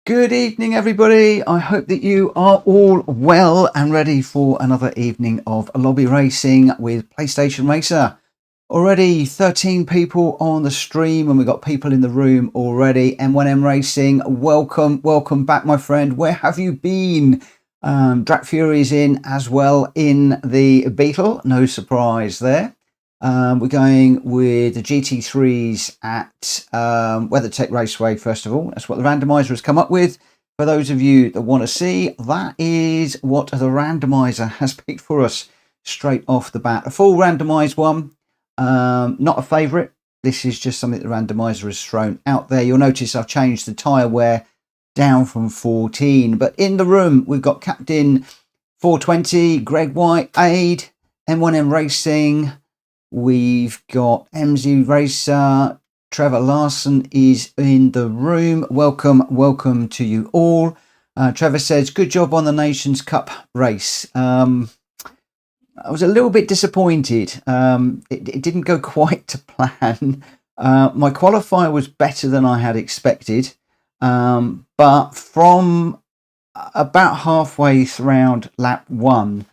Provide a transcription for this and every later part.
Good evening, everybody. I hope that you are all well and ready for another evening of lobby racing with PlayStation Racer. Already 13 people on the stream and we've got people in the room already. M1M Racing, welcome back, my friend. Where have you been? Drac Fury's in as well in the Beetle. No surprise there. We're going with the GT3s at WeatherTech Raceway, first of all. That's what the randomizer has come up with. For those of you that want to see, that is what the randomizer has picked for us straight off the bat. A full randomized one, not a favourite. This is just something the randomizer has thrown out there. You'll notice I've changed the tyre wear down from 14. But in the room, we've got Captain 420, Greg White, Aid, M1M Racing. We've got MZ Racer, Trevor Larson is in the room. Welcome to you all. Trevor says, good job on the Nations Cup race. I was a little bit disappointed. It didn't go quite to plan. My qualifier was better than I had expected. But from about halfway through lap one,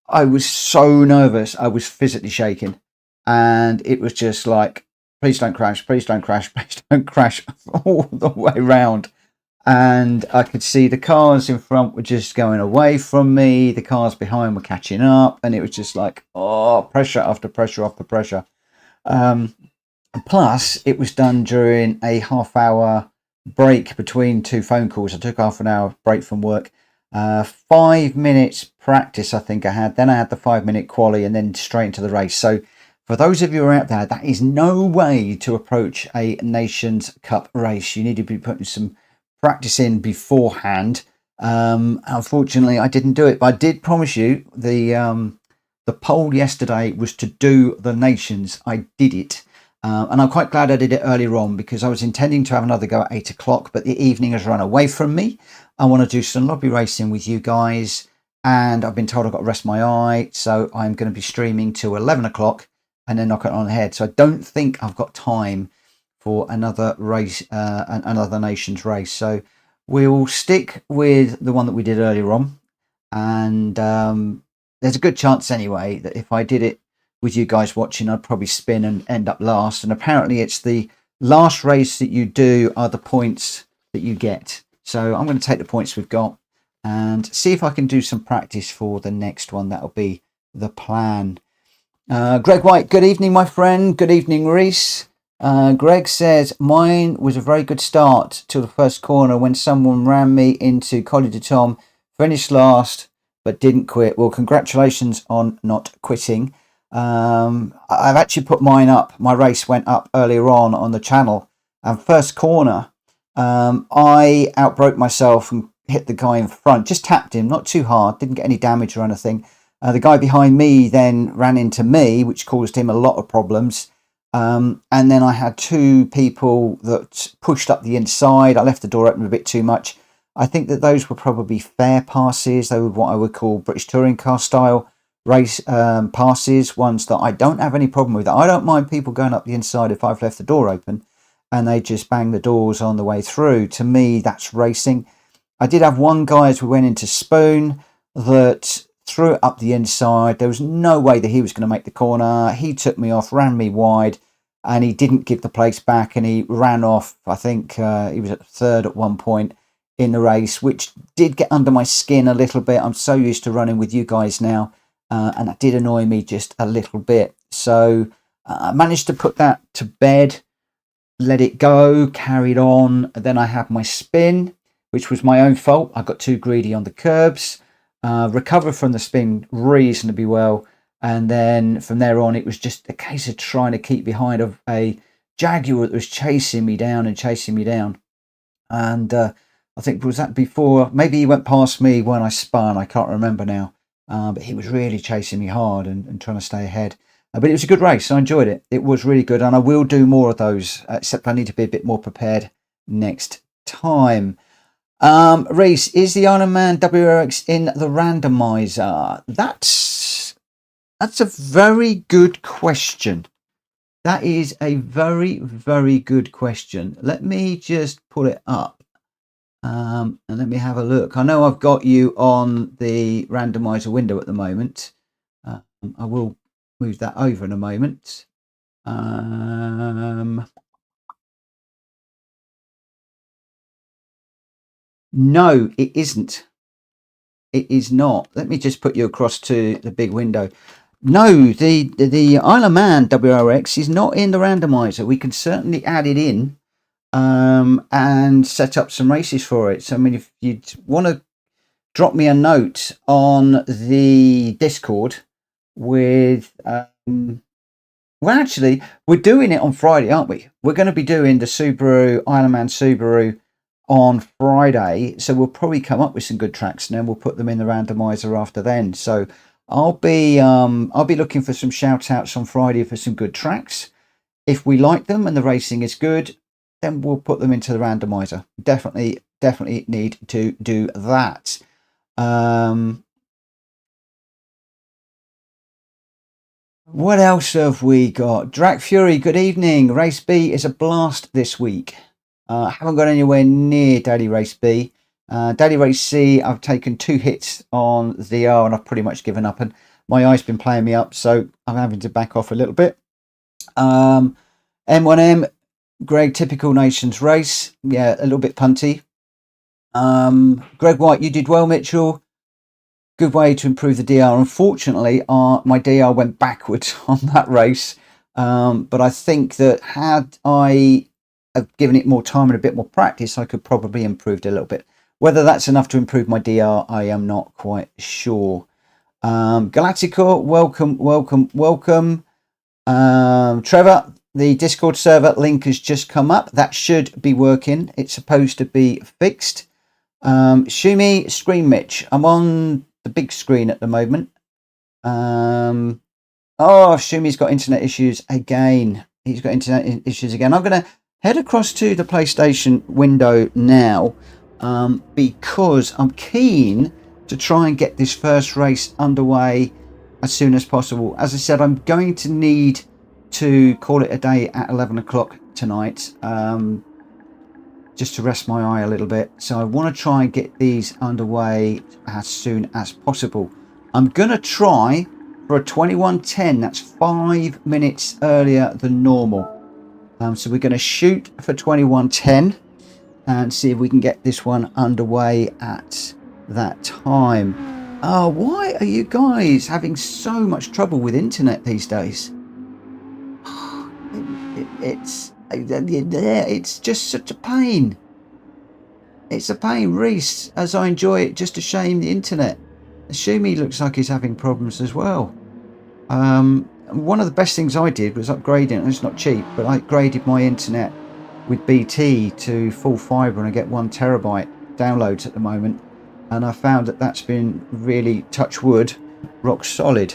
I was so nervous. I was physically shaking, and it was just like, please don't crash, please don't crash, please don't crash all the way round. And I could see the cars in front were just going away from me. The cars behind were catching up, and it was just like, oh, pressure after pressure after pressure. Plus, it was done during a half-hour break between two phone calls. I took half an hour break from work. 5 minutes practice I think I had, then I had the 5-minute quali, and then straight into the race. So for those of you who are out there, that is no way to approach a Nations Cup race. You need to be putting some practice in beforehand. Unfortunately I didn't do it, but I did promise you the poll yesterday was to do the Nations. I did it. And I'm quite glad I did it earlier on, because I was intending to have another go at 8 o'clock, but the evening has run away from me. I want to do some lobby racing with you guys, and I've been told I've got to rest my eye, so I'm going to be streaming till 11 o'clock and then knock it on the head. So I don't think I've got time for another race, another Nations race. So we'll stick with the one that we did earlier on, and there's a good chance anyway that if I did it with you guys watching, I'd probably spin and end up last. And apparently it's the last race that you do are the points that you get. So I'm going to take the points we've got and see if I can do some practice for the next one. That'll be the plan. Greg White, good evening, my friend. Good evening, Reese. Greg says, mine was a very good start till the first corner when someone ran me into Collie de Tom, finished last, but didn't quit. Well, congratulations on not quitting. I've actually put mine up. My race went up earlier on the channel, and first corner, I outbroke myself and hit the guy in front, just tapped him, not too hard, didn't get any damage or anything. The guy behind me then ran into me, which caused him a lot of problems. And then I had two people that pushed up the inside. I left the door open a bit too much. I think that those were probably fair passes. They were what I would call British touring car style race passes, ones that I don't have any problem with. I don't mind people going up the inside if I've left the door open and they just bang the doors on the way through. To me, that's racing. I did have one guy as we went into Spoon that threw it up the inside. There was no way that he was going to make the corner. He took me off, ran me wide, and he didn't give the place back, and he ran off. I think he was at third at one point in the race, which did get under my skin a little bit. I'm so used to running with you guys now. And that did annoy me just a little bit. So I managed to put that to bed, let it go, carried on. Then I had my spin, which was my own fault. I got too greedy on the curbs, recovered from the spin reasonably well. And then from there on, it was just a case of trying to keep behind a Jaguar that was chasing me down and chasing me down. And I think, was that before? Maybe he went past me when I spun. I can't remember now. But he was really chasing me hard and trying to stay ahead. But it was a good race. I enjoyed it. It was really good. And I will do more of those, except I need to be a bit more prepared next time. Reese, is the Ironman WRX in the randomizer? That's a very good question. That is a very, very good question. Let me just pull it up. And let me have a look. I know I've got you on the randomizer window at the moment. I will move that over in a moment. No, it isn't. It is not. Let me just put you across to the big window. No, the Isle of Man WRX is not in the randomizer. We can certainly add it in and set up some races for it. So, I mean, if you want to drop me a note on the Discord with... well, actually, we're doing it on Friday, aren't we? We're going to be doing the Subaru, Isle of Man Subaru on Friday. So we'll probably come up with some good tracks and then we'll put them in the randomizer after then. So I'll be looking for some shout outs on Friday for some good tracks. If we like them and the racing is good, then we'll put them into the randomizer. Definitely need to do that. What else have we got? Drac Fury, good evening. Race B is a blast this week. Haven't got anywhere near Daddy Race B. Daddy Race C, I've taken 2 hits on the R and I've pretty much given up. And my eye's been playing me up, so I'm having to back off a little bit. M1M, Greg, typical Nations race. Yeah, a little bit punty. Greg White, you did well, Mitchell. Good way to improve the DR. Unfortunately, my DR went backwards on that race. But I think that had I have given it more time and a bit more practice, I could probably improve it a little bit. Whether that's enough to improve my DR, I am not quite sure. Galactico, welcome. Trevor, the Discord server link has just come up. That should be working. It's supposed to be fixed. Shumi, Screen Mitch. I'm on the big screen at the moment. Oh, Shumi's got internet issues again. He's got internet issues again. I'm going to head across to the PlayStation window now because I'm keen to try and get this first race underway as soon as possible. As I said, I'm going to need to call it a day at 11 o'clock tonight just to rest my eye a little bit. So I want to try and get these underway as soon as possible. I'm going to try for a 21:10. That's 5 minutes earlier than normal. So we're going to shoot for 21:10 and see if we can get this one underway at that time. Why are you guys having so much trouble with internet these days? It's just such a pain. It's a pain, Reese. As I enjoy it, just a shame the internet. Shumi looks like he's having problems as well. One of the best things I did was upgrading. It's not cheap, but I upgraded my internet with BT to full fibre, and I get 1 terabyte downloads at the moment. And I found that that's been really, touch wood, rock solid.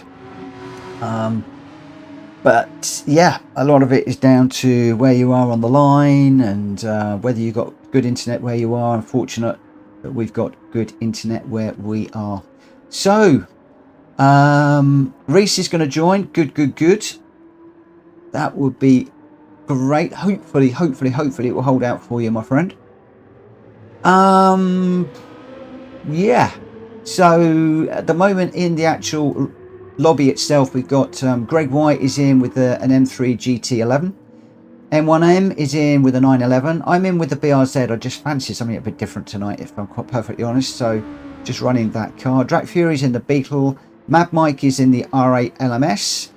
But yeah, a lot of it is down to where you are on the line and whether you've got good internet where you are. I'm fortunate that we've got good internet where we are. So, Reese is going to join. Good. That would be great. Hopefully it will hold out for you, my friend. Yeah. So at the moment in the actual lobby itself, we've got Greg White is in with an M3 GT11. M1M is in with a 911. I'm in with the BRZ. I just fancy something a bit different tonight, if I'm quite perfectly honest. So just running that car. Drac Fury's in the Beetle. Mad Mike is in the R8 LMS.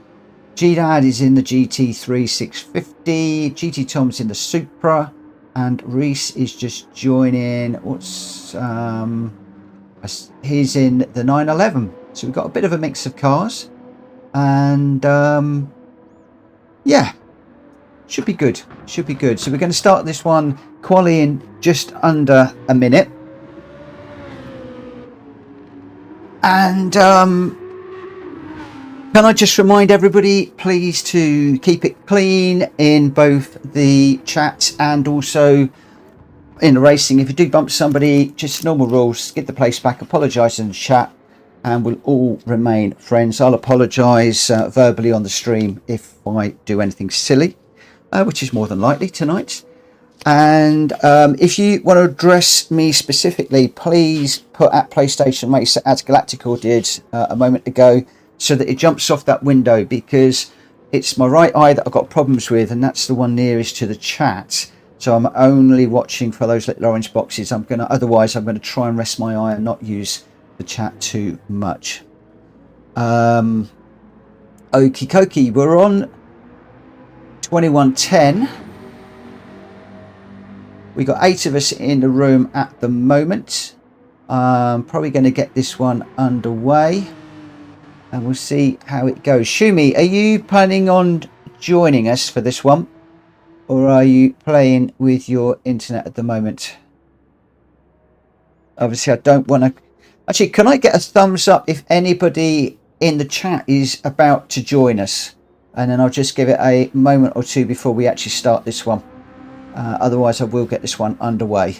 G-Dad is in the GT3 650. GT Tom's in the Supra. And Reese is just joining. He's in the 911. So we've got a bit of a mix of cars. And yeah, should be good. So we're going to start this one quali in just under a minute. And can I just remind everybody, please, to keep it clean in both the chat and also in the racing. If you do bump somebody, just normal rules, get the place back, apologise in the chat, and we'll all remain friends. I'll apologise verbally on the stream if I do anything silly, which is more than likely tonight. And if you want to address me specifically, please put at PlayStation Mates as Galactical did a moment ago, so that it jumps off that window, because it's my right eye that I've got problems with, and that's the one nearest to the chat. So I'm only watching for those little orange boxes. Otherwise I'm gonna try and rest my eye and not use the chat too much. Okie dokie, we're on 2110. We got 8 of us in the room at the moment. Probably going to get this one underway, and we'll see how it goes. Shumi, are you planning on joining us for this one, or are you playing with your internet at the moment? Obviously, I don't want to. Actually, can I get a thumbs up if anybody in the chat is about to join us, and then I'll just give it a moment or two before we actually start this one. Otherwise I will get this one underway.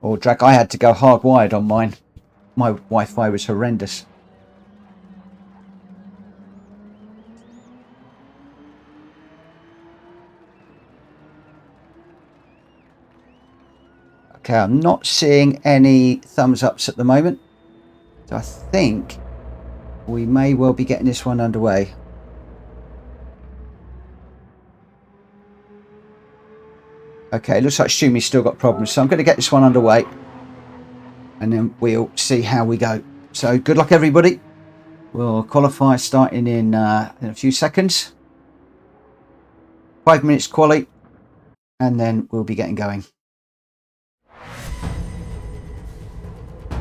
Or Drac, I had to go hardwired on mine. My Wi-Fi was horrendous. Okay, I'm not seeing any thumbs ups at the moment, so I think we may well be getting this one underway. Okay, looks like Shumi's still got problems, so I'm going to get this one underway, and then we'll see how we go. So good luck, everybody. We'll qualify starting in a few seconds. 5 minutes quali, and then we'll be getting going.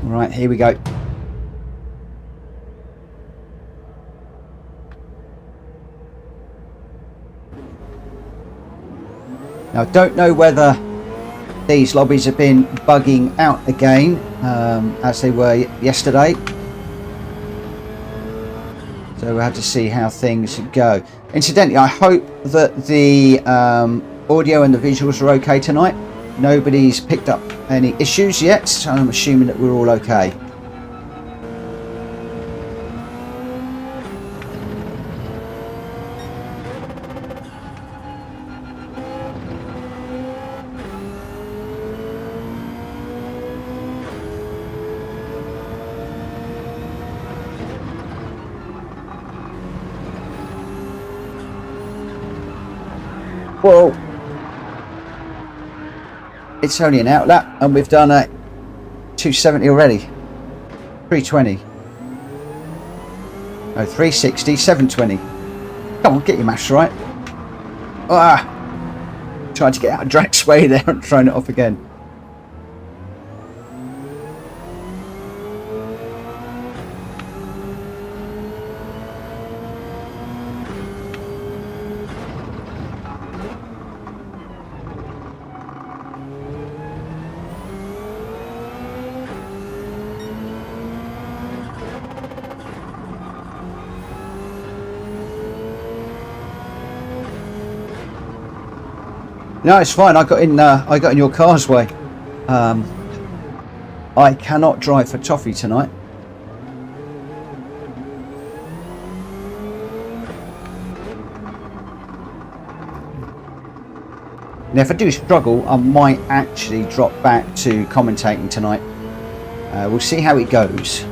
All right, here we go. Now, I don't know whether these lobbies have been bugging out again, as they were yesterday. So we'll have to see how things go. Incidentally, I hope that the audio and the visuals are okay tonight. Nobody's picked up any issues yet, so I'm assuming that we're all okay. Well, it's only an outlap, and we've done a 270 already. 320. No, 360, 720. Come on, get your maths right. Ah! Trying to get out of Raceway there and throwing it off again. No, it's fine. I got in your car's way. I cannot drive for toffee tonight. Now, if I do struggle, I might actually drop back to commentating tonight. We'll see how it goes.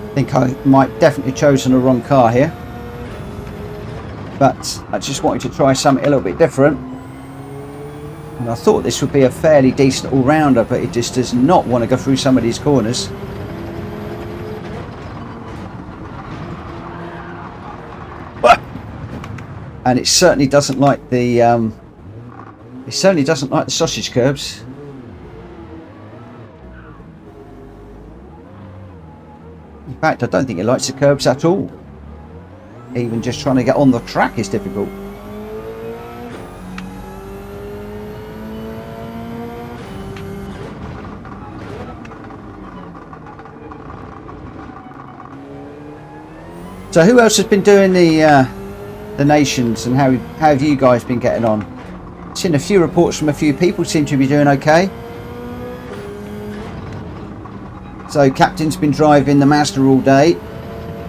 I think I might definitely have chosen the wrong car here, but I just wanted to try something a little bit different, and I thought this would be a fairly decent all-rounder, but it just does not want to go through some of these corners. And it certainly doesn't like the sausage curbs. In fact, I don't think it likes the curbs at all. Even just trying to get on the track is difficult. So who else has been doing the nations, and how have you guys been getting on? Seen a few reports from a few people, seem to be doing okay. So Captain's been driving the Mazda all day.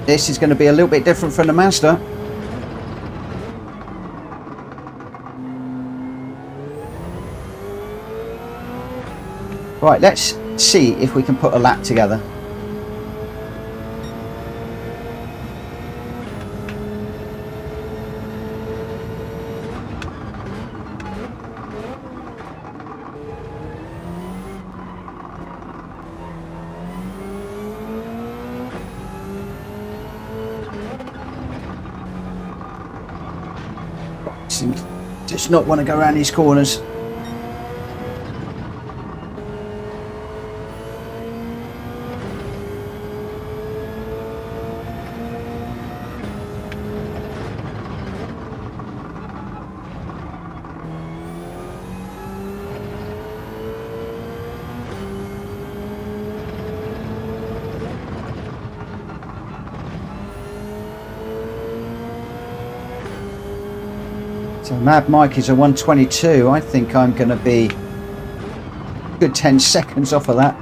This is going to be a little bit different from the Mazda. Right, let's see if we can put a lap together. Just not want to go around these corners. So Mad Mike is a 122. I think I'm going to be a good 10 seconds off of that.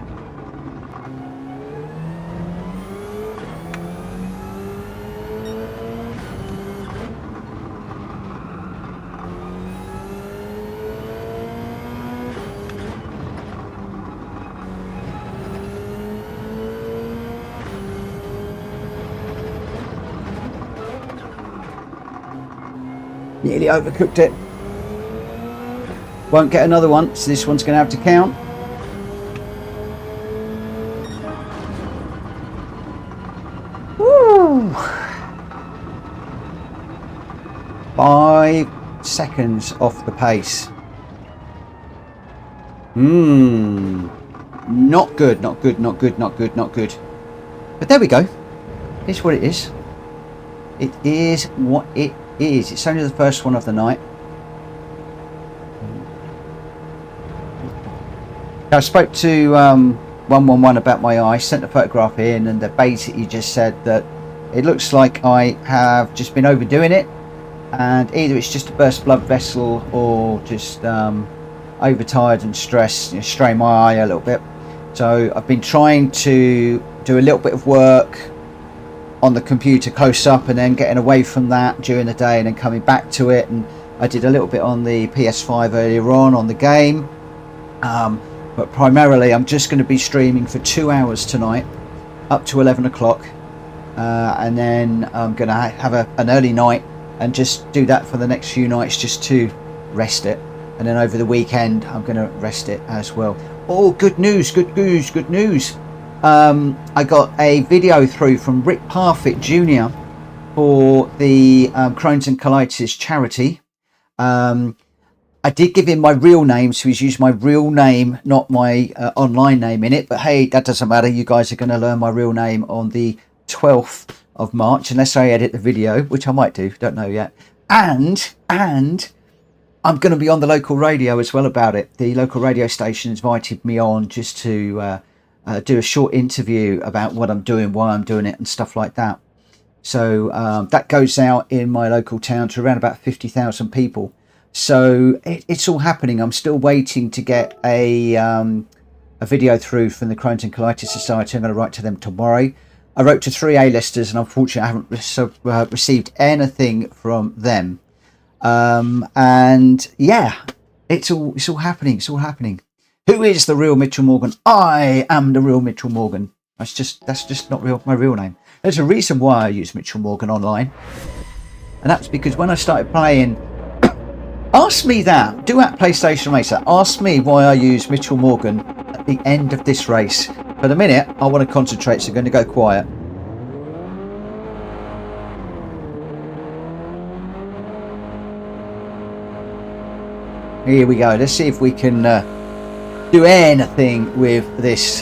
Nearly overcooked it. Won't get another one, so this one's going to have to count. Woo! 5 seconds off the pace. Not good, not good, not good, not good, not good. But there we go. It's what it is. It is what it is. It's only the first one of the night. I spoke to 111 about my eye, sent a photograph in, and they basically just said that it looks like I have just been overdoing it, and either it's just a burst blood vessel or just overtired and stressed, strain my eye a little bit. So I've been trying to do a little bit of work on the computer close up, and then getting away from that during the day and then coming back to it. And I did a little bit on the PS5 earlier on the game, but primarily I'm just going to be streaming for 2 hours tonight up to 11 o'clock, and then I'm going to have an early night and just do that for the next few nights just to rest it, and then over the weekend I'm going to rest it as well. Oh, good news, good news, good news. I got a video through from Rick Parfitt Jr. for the Crohn's and Colitis charity. I did give him my real name, so he's used my real name, not my online name in it. But hey, that doesn't matter. You guys are going to learn my real name on the 12th of March, unless I edit the video, which I might do. Don't know yet. And I'm going to be on the local radio as well about it. The local radio station invited me on just to do a short interview about what I'm doing, why I'm doing it, and stuff like that. So that goes out in my local town to around about 50,000 people. So it's all happening. I'm still waiting to get a video through from the Crohn's and Colitis Society. I'm going to write to them tomorrow. I wrote to 3 A-listers, and unfortunately I haven't received anything from them. And yeah, it's all happening. It's all happening. Who is the real Mitchell Morgan? I am the real Mitchell Morgan. That's just not my real name. There's a reason why I use Mitchell Morgan online, and that's because when I started playing, ask me that. Do at PlayStation Racer. Ask me why I use Mitchell Morgan at the end of this race. For the minute, I want to concentrate, so I'm going to go quiet. Here we go. Let's see if we can do anything with this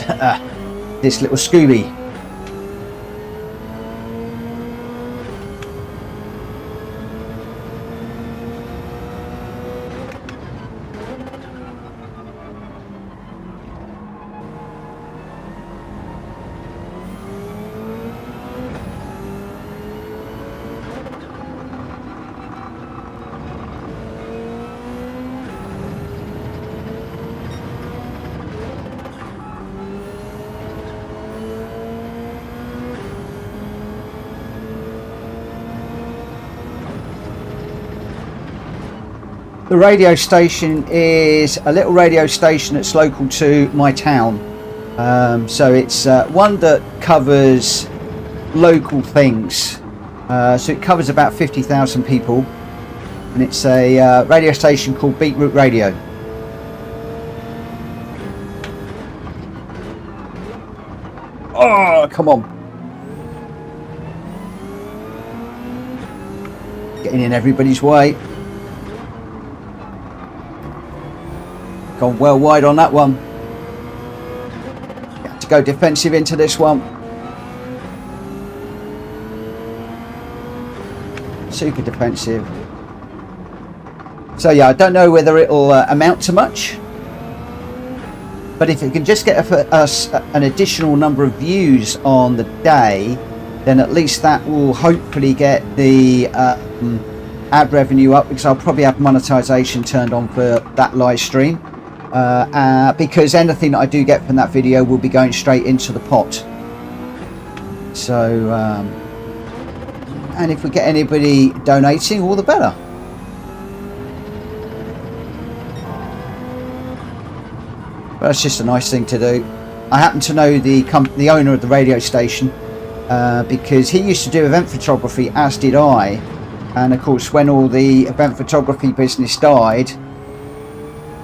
this little Scooby. The radio station is a little radio station that's local to my town. So it's one that covers local things. So it covers about 50,000 people. And it's a radio station called Beetroot Radio. Oh, come on. Getting in everybody's way. Gone well wide on that one. Got to go defensive into this one. Super defensive. So yeah, I don't know whether it'll amount to much. But if it can just get us an additional number of views on the day, then at least that will hopefully get the ad revenue up, because I'll probably have monetization turned on for that live stream. Because anything that I do get from that video will be going straight into the pot. So, and if we get anybody donating, all the better. But that's just a nice thing to do. I happen to know the owner of the radio station because he used to do event photography, as did I. And of course, when all the event photography business died,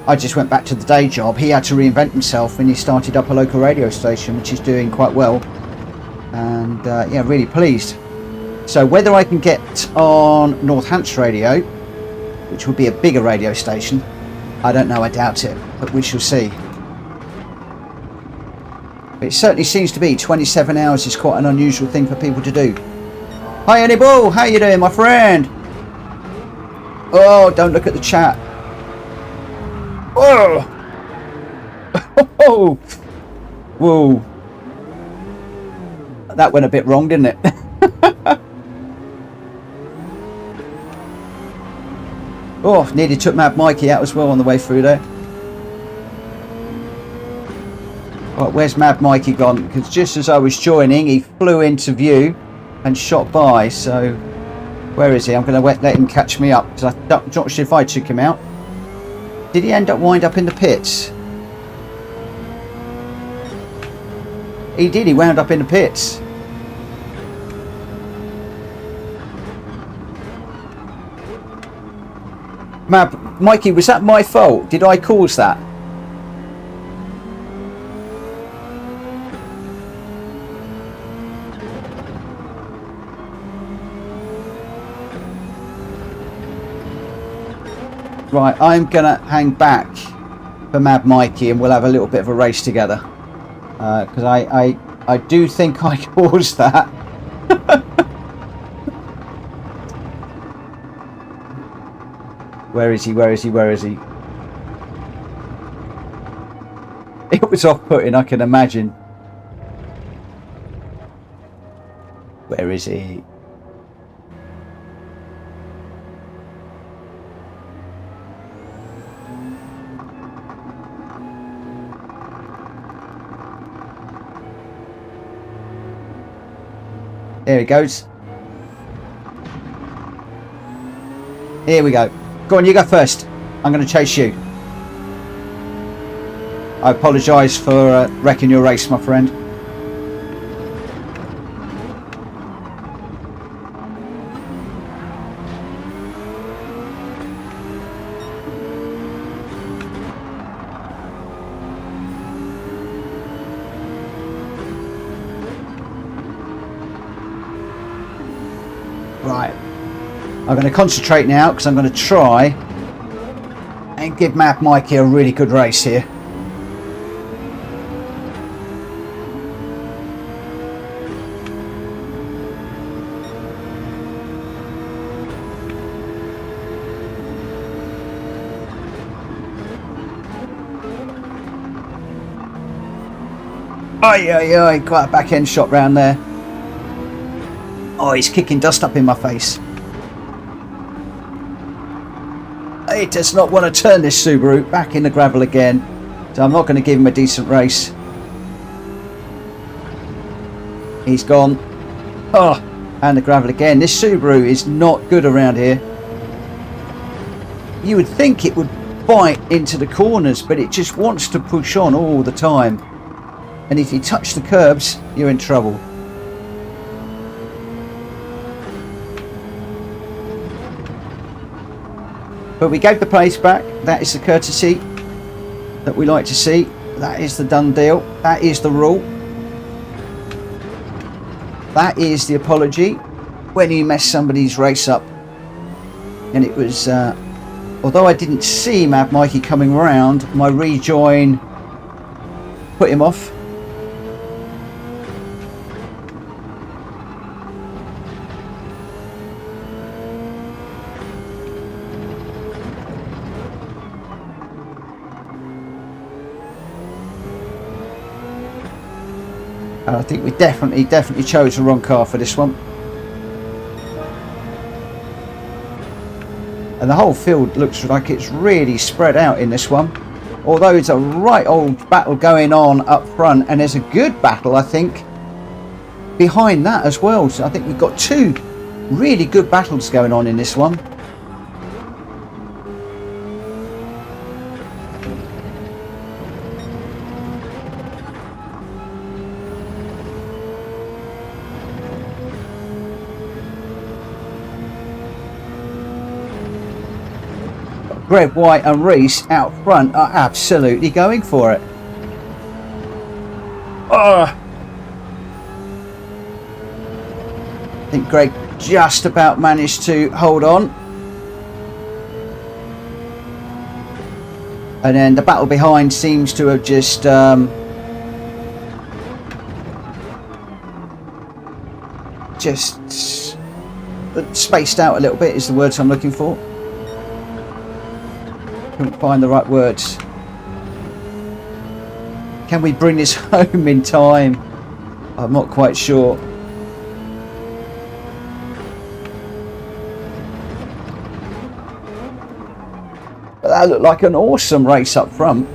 I just went back to the day job. He had to reinvent himself and he started up a local radio station, which is doing quite well. And yeah, really pleased. So whether I can get on Northants Radio, which would be a bigger radio station, I don't know, I doubt it, but we shall see. But it certainly seems to be 27 hours is quite an unusual thing for people to do. Hi Annie-Ball, how you doing, my friend? Oh, don't look at the chat. Whoa! Whoa! Whoa! That went a bit wrong, didn't it? Oh, nearly took Mad Mikey out as well on the way through there. Right, where's Mad Mikey gone? Because just as I was joining, he flew into view and shot by. So, where is he? I'm going to let him catch me up, because I'm not sure if I took him out. Did he wind up in the pits? He did, he wound up in the pits. Mad Mikey, was that my fault? Did I cause that? Right, I'm gonna hang back for Mad Mikey and we'll have a little bit of a race together. Because I do think I caused that. Where is he? Where is he? Where is he? It was off-putting, I can imagine. Where is he? There he goes. Here we go. Go on, you go first. I'm going to chase you. I apologise for wrecking your race, my friend. Right, I'm going to concentrate now, because I'm going to try and give Mad Mikey a really good race here. Oi, quite a back end shot round there. Oh, he's kicking dust up in my face. He does not want to turn this Subaru back in the gravel again. So I'm not going to give him a decent race. He's gone. Oh, and the gravel again. This Subaru is not good around here. you would think it would bite into the corners, but it just wants to push on all the time. And if you touch the curbs, you're in trouble. But we gave the pace back. That is the courtesy that we like to see. That is the done deal. That is the rule. That is the apology when you mess somebody's race up. And it was, although I didn't see Mad Mikey coming around, my rejoin put him off. And I think we definitely chose the wrong car for this one. And the whole field looks like it's really spread out in this one. Although it's a right old battle going on up front, and there's a good battle, I think, behind that as well. So I think we've got two really good battles going on in this one. Greg White and Reese out front are absolutely going for it. I think Greg just about managed to hold on. And then the battle behind seems to have just spaced out a little bit is the words I'm looking for. Couldn't find the right words. Can we bring this home in time? I'm not quite sure. But that looked like an awesome race up front.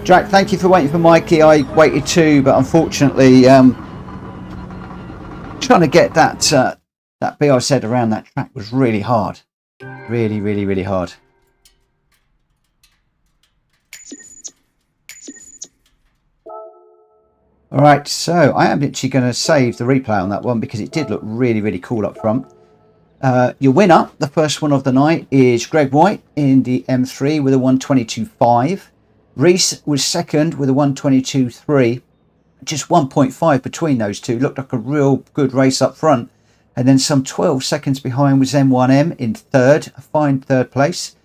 Jack, thank you for waiting for Mikey. I waited too, but unfortunately trying to get that that BRZ around that track was really hard. Really hard. Alright, so I am actually going to save the replay on that one because it did look really cool up front. Your winner, the first one of the night, is Greg White in the M3 with a 122.5. Reese was second with a 122.3. Just 1.5 between those two. Looked like a real good race up front. And then some 12 seconds behind was M1M in third, a fine third place.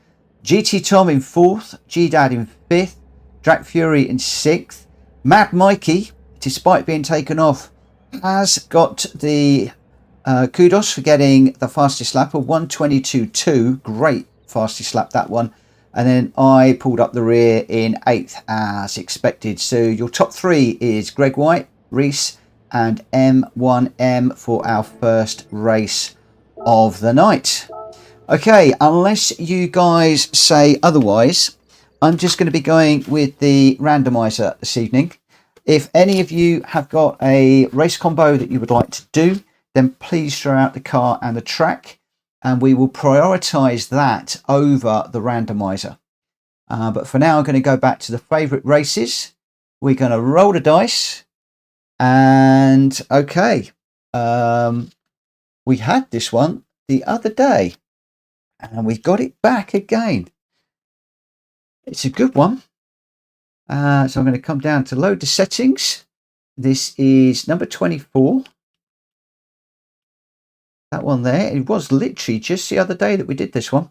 GT Tom in fourth, G-Dad in fifth, Drac Fury in sixth. Mad Mikey, despite being taken off, has got the kudos for getting the fastest lap of 122.2. Great fastest lap, that one. And then I pulled up the rear in eighth as expected. So your top three is Greg White, Reese, and M1M for our first race of the night. Okay, unless you guys say otherwise, I'm just going to be going with the randomizer this evening. If any of you have got a race combo that you would like to do, then please throw out the car and the track, and we will prioritize that over the randomizer. But for now, I'm going to go back to the favorite races. We're going to roll the dice. And okay, we had this one the other day and we got it back again. It's a good one. So I'm going to come down to load the settings. This is number 24. That one there. It was literally just the other day that we did this one.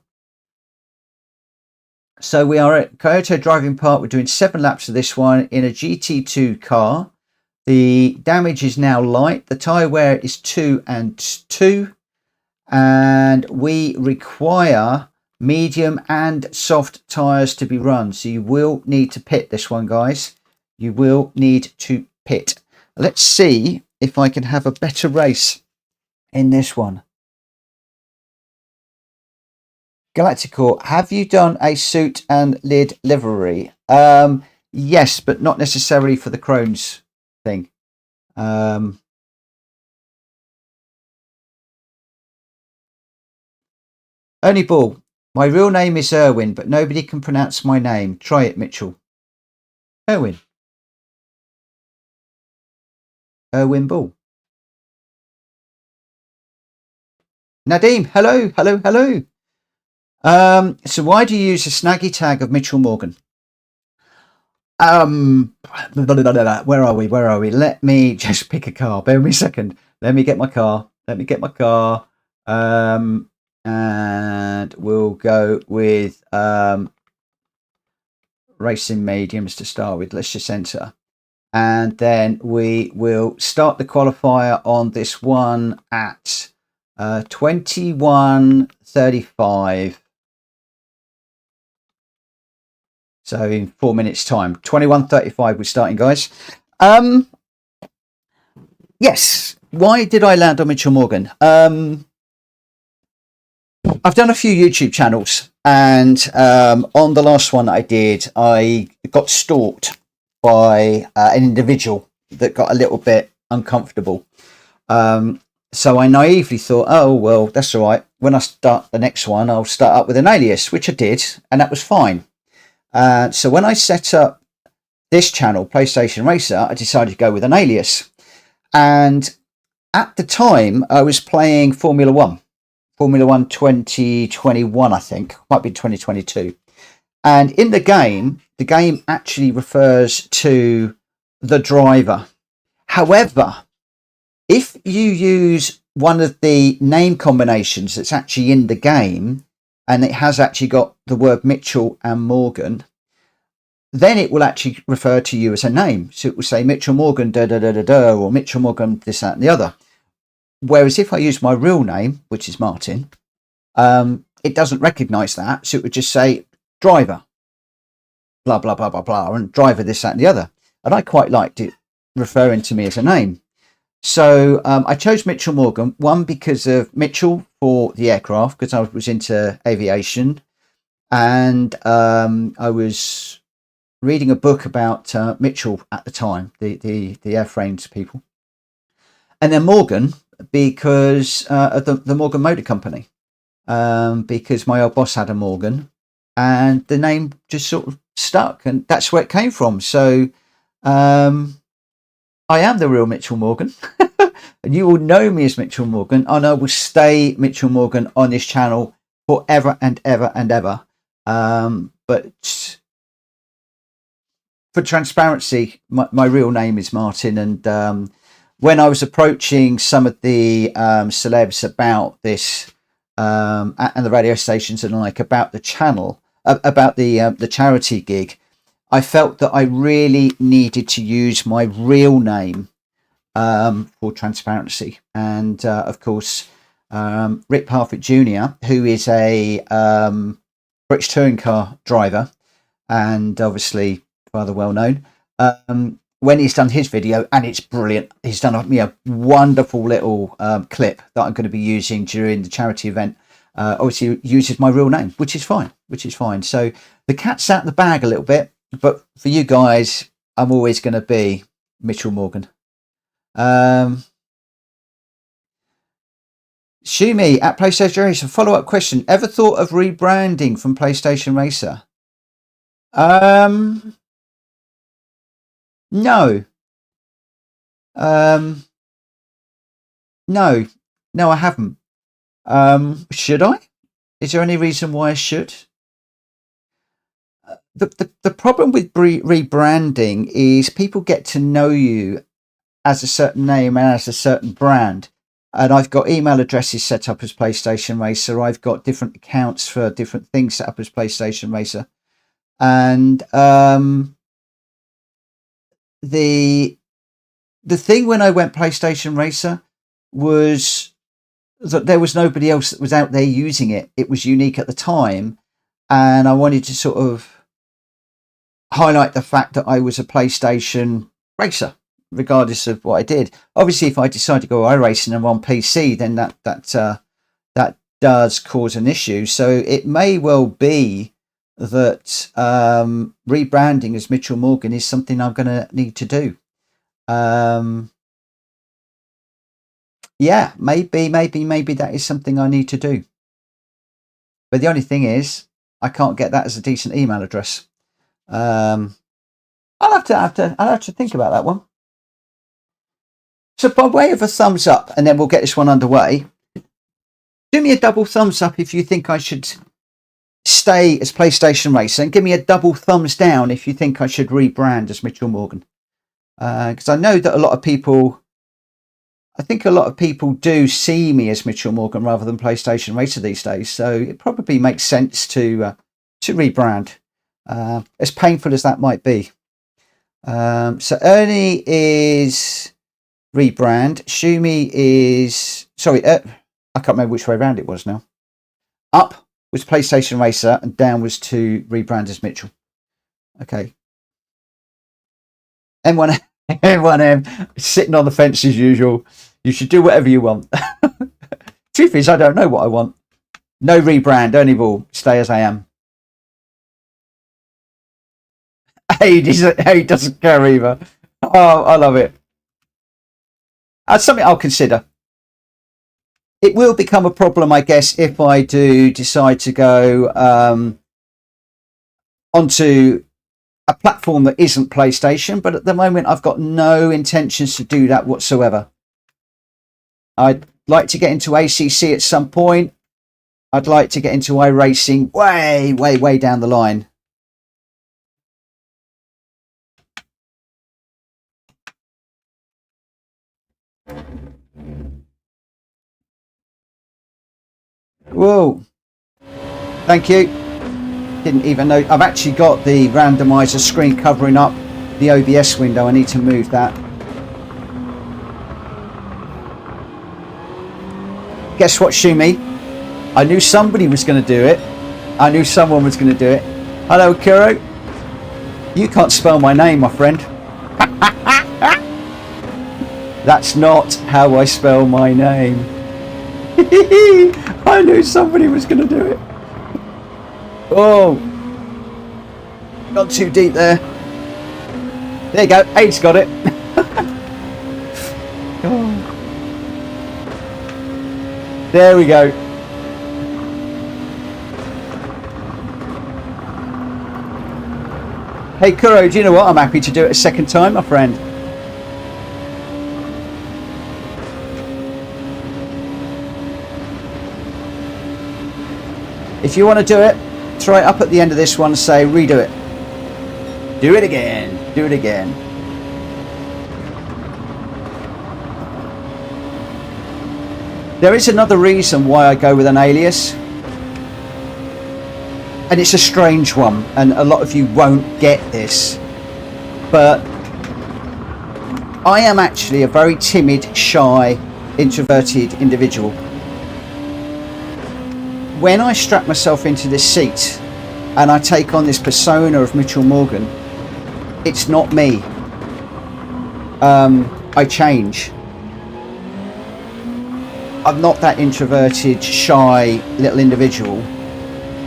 So we are at Kyoto Driving Park. We're doing 7 laps of this one in a GT2 car. The damage is now light. The tyre wear is 2 and 2. And we require medium and soft tyres to be run. So you will need to pit this one, guys. You will need to pit. Let's see if I can have a better race in this one. Galacticor, have you done a suit and lid livery? Yes, but not necessarily for the Crohn's thing. Only Ball. My real name is Erwin, but nobody can pronounce my name. Try it, Mitchell. Erwin. Erwin Ball. Nadeem, hello, hello, hello. So why do you use a snaggy tag of Mitchell Morgan? Where are we? Where are we? Let me just pick a car. Bear with me a second. Let me get my car. And we'll go with racing mediums to start with. Let's just enter. And then we will start the qualifier on this one at 21:35. So in 4 minutes time, 21:35 we're starting, guys. Yes. Why did I land on Mitchell Morgan? I've done a few YouTube channels, and on the last one that I did, I got stalked by an individual that got a little bit uncomfortable. So I naively thought, oh, well, that's all right. When I start the next one, I'll start up with an alias, which I did, and that was fine. So when I set up this channel, PlayStation Racer, I decided to go with an alias. And at the time, I was playing Formula 1 2021, I think, might be 2022. And in the game actually refers to the driver. However, if you use one of the name combinations that's actually in the game, and it has actually got the word Mitchell and Morgan, then it will actually refer to you as a name. So it will say Mitchell Morgan, da da da da da, or Mitchell Morgan, this, that, and the other. Whereas if I use my real name, which is Martin, it doesn't recognize that. So it would just say driver, blah, blah, blah, blah, blah, and driver, this, that, and the other. And I quite liked it referring to me as a name. So I chose Mitchell Morgan, one, because of Mitchell for the aircraft, because I was into aviation. And I was reading a book about Mitchell at the time, the airframes people. And then Morgan, because of the Morgan Motor Company, because my old boss had a Morgan, and the name just sort of stuck, and that's where it came from. So I am the real Mitchell Morgan, and you will know me as Mitchell Morgan, and I will stay Mitchell Morgan on this channel forever and ever and ever. But for transparency, my real name is Martin, and when I was approaching some of the celebs about this, and the radio stations and like about the channel, about the charity gig, I felt that I really needed to use my real name for transparency. And of course, Rick Parfitt Jr., who is a British touring car driver, and obviously rather well known, when he's done his video, and it's brilliant, he's done a wonderful little clip that I'm going to be using during the charity event. Obviously uses my real name, which is fine. So the cat's out the bag a little bit, but for you guys, I'm always going to be Mitchell Morgan. Shumi at PlayStation Racer, follow-up question. Ever thought of rebranding from PlayStation Racer? No. No, I haven't. Should I? Is there any reason why I should? The problem with rebranding is people get to know you as a certain name and as a certain brand. And I've got email addresses set up as PlayStation Racer. I've got different accounts for different things set up as PlayStation Racer. And the thing when I went PlayStation Racer was that there was nobody else that was out there using it. It was unique at the time. And I wanted to sort of highlight the fact that I was a PlayStation Racer, regardless of what I did. Obviously, if I decide to go iRacing and I'm on PC, then that does cause an issue. So it may well be that rebranding as Mitchell Morgan is something I'm going to need to do. Yeah, maybe that is something I need to do. But the only thing is, I can't get that as a decent email address. I'll have to think about that one. So by way of a thumbs up, and then we'll get this one underway. Do me a double thumbs up if you think I should stay as PlayStation Racer, and give me a double thumbs down if you think I should rebrand as Mitchell Morgan. Because I know that a lot of people do see me as Mitchell Morgan rather than PlayStation Racer these days. So it probably makes sense to rebrand, as painful as that might be. So Ernie is rebrand. Shumi is I can't remember which way around it was now. Up was PlayStation Racer and down was to rebrand as Mitchell. Okay. M1M sitting on the fence as usual. You should do whatever you want. Truth is, I don't know what I want. No rebrand, Ernie Ball. Stay as I am. He doesn't care either. Oh, I love it. That's something I'll consider. It will become a problem, I guess, if I do decide to go onto a platform that isn't PlayStation. But at the moment, I've got no intentions to do that whatsoever. I'd like to get into ACC at some point. I'd like to get into iRacing way down the line. Whoa. Thank you. Didn't even know. I've actually got the randomizer screen covering up the OBS window. I need to move that. Guess what, Shumi? I knew somebody was going to do it. I knew someone was going to do it. Hello, Kuro. You can't spell my name, my friend. That's not how I spell my name. I knew somebody was going to do it. Oh, not too deep there. There you go. Aid's got it. Oh. There we go. Hey Kuro, do you know what? I'm happy to do it a second time, my friend. If you want to do it, throw it up at the end of this one and say, redo it. Do it again. Do it again. There is another reason why I go with an alias. And it's a strange one. And a lot of you won't get this. But I am actually a very timid, shy, introverted individual. When I strap myself into this seat and I take on this persona of Mitchell Morgan, it's not me. I change. I'm not that introverted, shy little individual.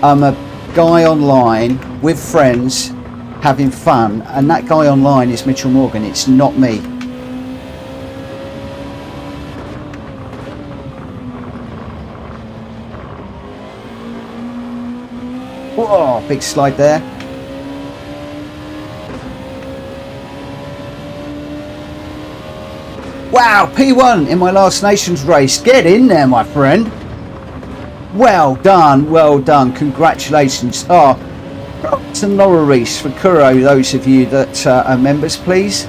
I'm a guy online with friends having fun, and that guy online is Mitchell Morgan. It's not me. Oh, big slide there. Wow, P1 in my last Nations race. Get in there, my friend. Well done, well done. Congratulations. Oh, props and laurel wreaths for Kuro, those of you that are members, please.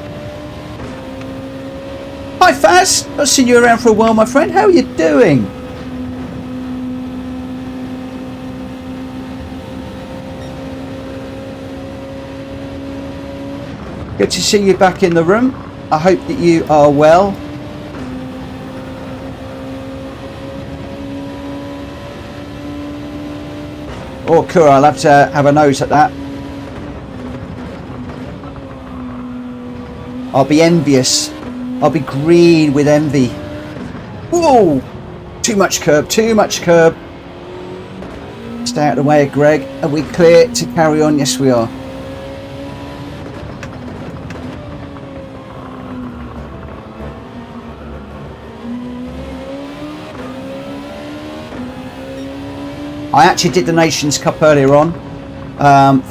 Hi, Faz. I've seen you around for a while, my friend. How are you doing? Good to see you back in the room. I hope that you are well. Oh, cool. I'll have to have a nose at that. I'll be envious. I'll be green with envy. Whoa! Too much curb, too much curb. Stay out of the way of Greg. Are we clear to carry on? Yes, we are. I actually did the Nations Cup earlier on.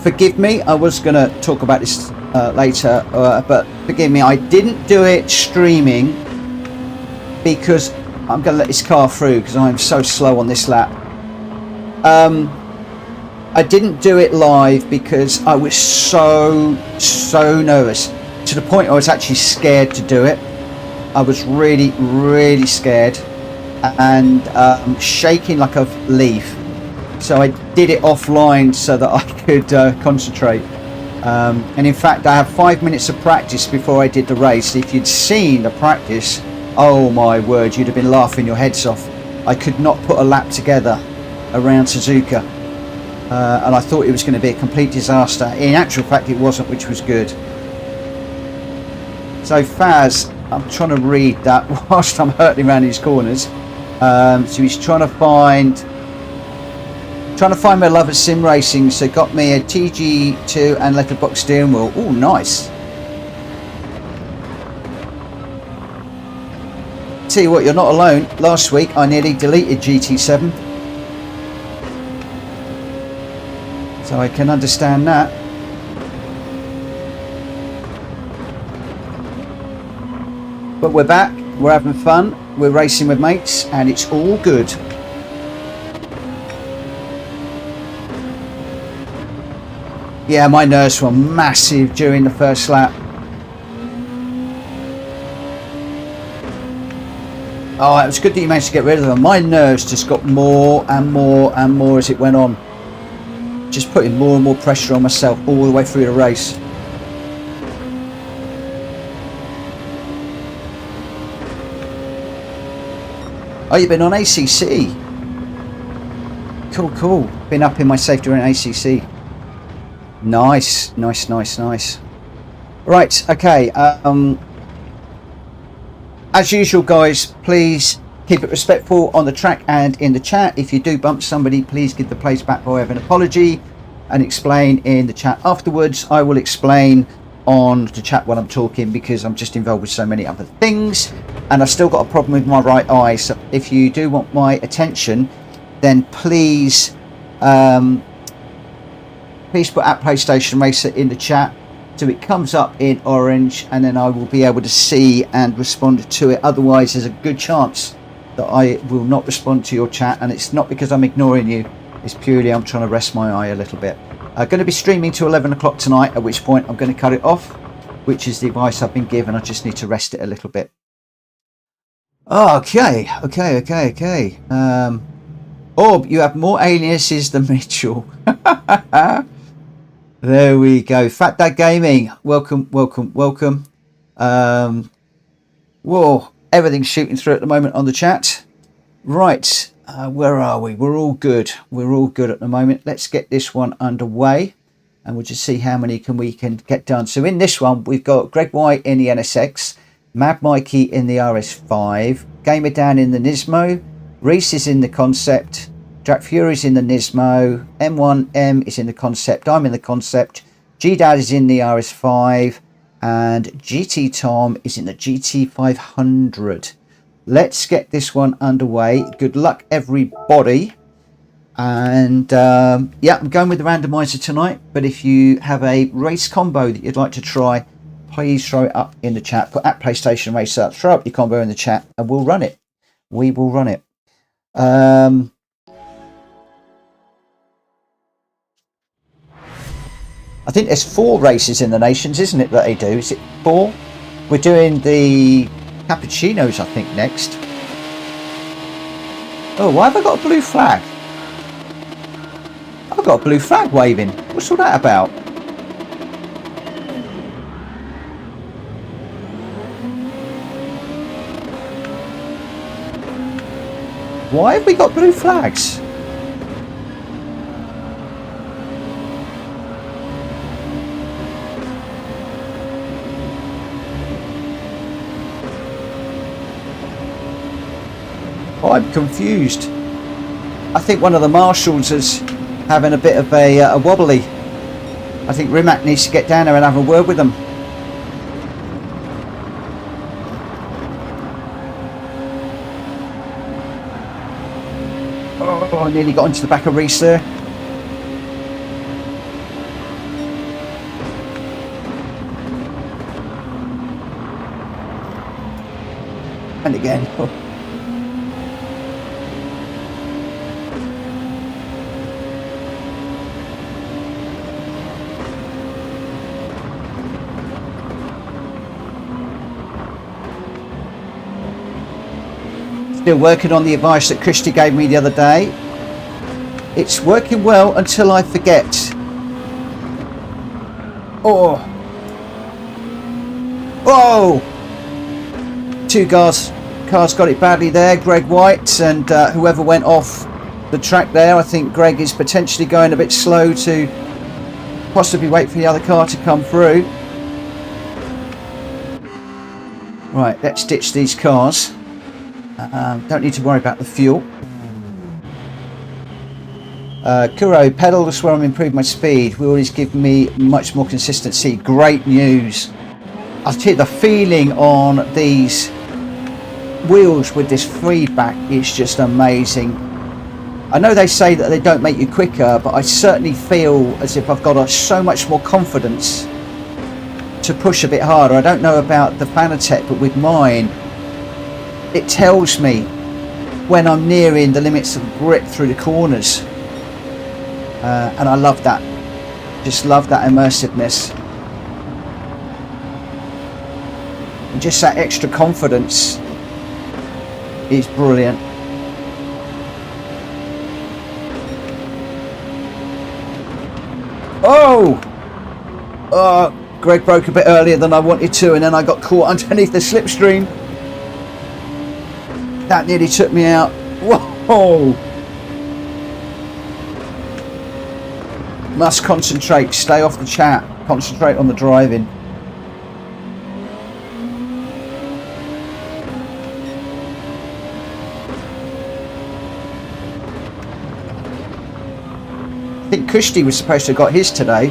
Forgive me, I was going to talk about this later, but forgive me, I didn't do it streaming because I'm going to let this car through because I'm so slow on this lap. I didn't do it live because I was so nervous, to the point I was actually scared to do it. I was really scared and shaking like a leaf. So I did it offline so that I could concentrate. And in fact, I have 5 minutes of practice before I did the race. If you'd seen the practice, oh my word, you'd have been laughing your heads off. I could not put a lap together around Suzuka. And I thought it was going to be a complete disaster. In actual fact, it wasn't, which was good. So Faz, I'm trying to read that whilst I'm hurtling around these corners. So he's trying to find my love of sim racing. So got me a TG2 and letterbox steering wheel. Oh, nice. Tell you what, you're not alone. Last week I nearly deleted GT7. So I can understand that. But we're back, we're having fun, we're racing with mates, and it's all good. Yeah, my nerves were massive during the first lap. Oh, it was good that you managed to get rid of them. My nerves just got more and more and more as it went on. Just putting more and more pressure on myself all the way through the race. Oh, you've been on ACC. Cool. Been up in my safe during ACC. Nice. Right, okay. As usual, guys, please keep it respectful on the track and in the chat. If you do bump somebody, please give the place back by way of an apology and explain in the chat afterwards. I will explain on the chat when I'm talking because I'm just involved with so many other things, and I've still got a problem with my right eye. So if you do want my attention, then please put at PlayStation Racer in the chat so it comes up in orange, and then I will be able to see and respond to it. Otherwise, there's a good chance that I will not respond to your chat, and it's not because I'm ignoring you, it's purely I'm trying to rest my eye a little bit. I'm going to be streaming till 11 o'clock tonight, at which point I'm going to cut it off, which is the advice I've been given. I just need to rest it a little bit. Okay. Orb, you have more aliases than Mitchell. There we go. Fat Dad Gaming, welcome. Whoa, everything's shooting through at the moment on the chat. Right, where are we? We're all good at the moment. Let's get this one underway, and we'll just see how many we can get done. So in this one, we've got Greg White in the NSX, Mad Mikey in the RS5, Gamer Dan in the Nismo, Reese is in the Concept, Jack Fury's in the Nismo, M1M is in the Concept, I'm in the Concept, G-Dad is in the RS5, and GT Tom is in the GT500. Let's get this one underway. Good luck, everybody. And yeah, I'm going with the randomizer tonight, but if you have a race combo that you'd like to try, please throw it up in the chat. Put at PlayStation Racer, throw up your combo in the chat, and we'll run it. We will run it. I think there's 4 races in the Nations, isn't it, that they do? Is it 4? We're doing the Cappuccinos, I think, next. Oh, why have I got a blue flag? I've got a blue flag waving. What's all that about? Why have we got blue flags? I'm confused. I think one of the marshals is having a bit of a wobbly. I think Rimac needs to get down there and have a word with them. Oh, I nearly got into the back of Reese there. And again. Still working on the advice that Christy gave me the other day. It's working well until I forget. Oh. Whoa! Two cars got it badly there. Greg White and whoever went off the track there. I think Greg is potentially going a bit slow to possibly wait for the other car to come through. Right, let's ditch these cars. Don't need to worry about the fuel. Kuro, pedal, that's where I'm improving my speed. Will always give me much more consistency. Great news. I'll tell you, the feeling on these wheels with this feedback is just amazing. I know they say that they don't make you quicker, but I certainly feel as if I've got so much more confidence to push a bit harder. I don't know about the WeatherTech, but with mine, it tells me when I'm nearing the limits of grip through the corners, and I love that. Just love that immersiveness and just that extra confidence is brilliant. Oh, Greg broke a bit earlier than I wanted to, and then I got caught underneath the slipstream. That nearly took me out. Whoa! Must concentrate, stay off the chat, concentrate on the driving. I think Kushti was supposed to have got his today,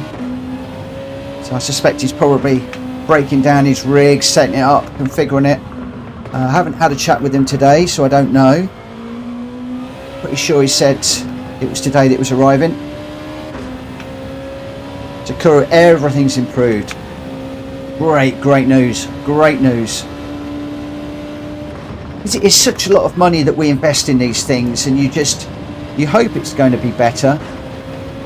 so I suspect he's probably breaking down his rig, setting it up, configuring it. I haven't had a chat with him today, so I don't know. Pretty sure he said it was today that it was arriving. Takura, everything's improved. Great news. Great news. It's such a lot of money that we invest in these things, and you hope it's going to be better.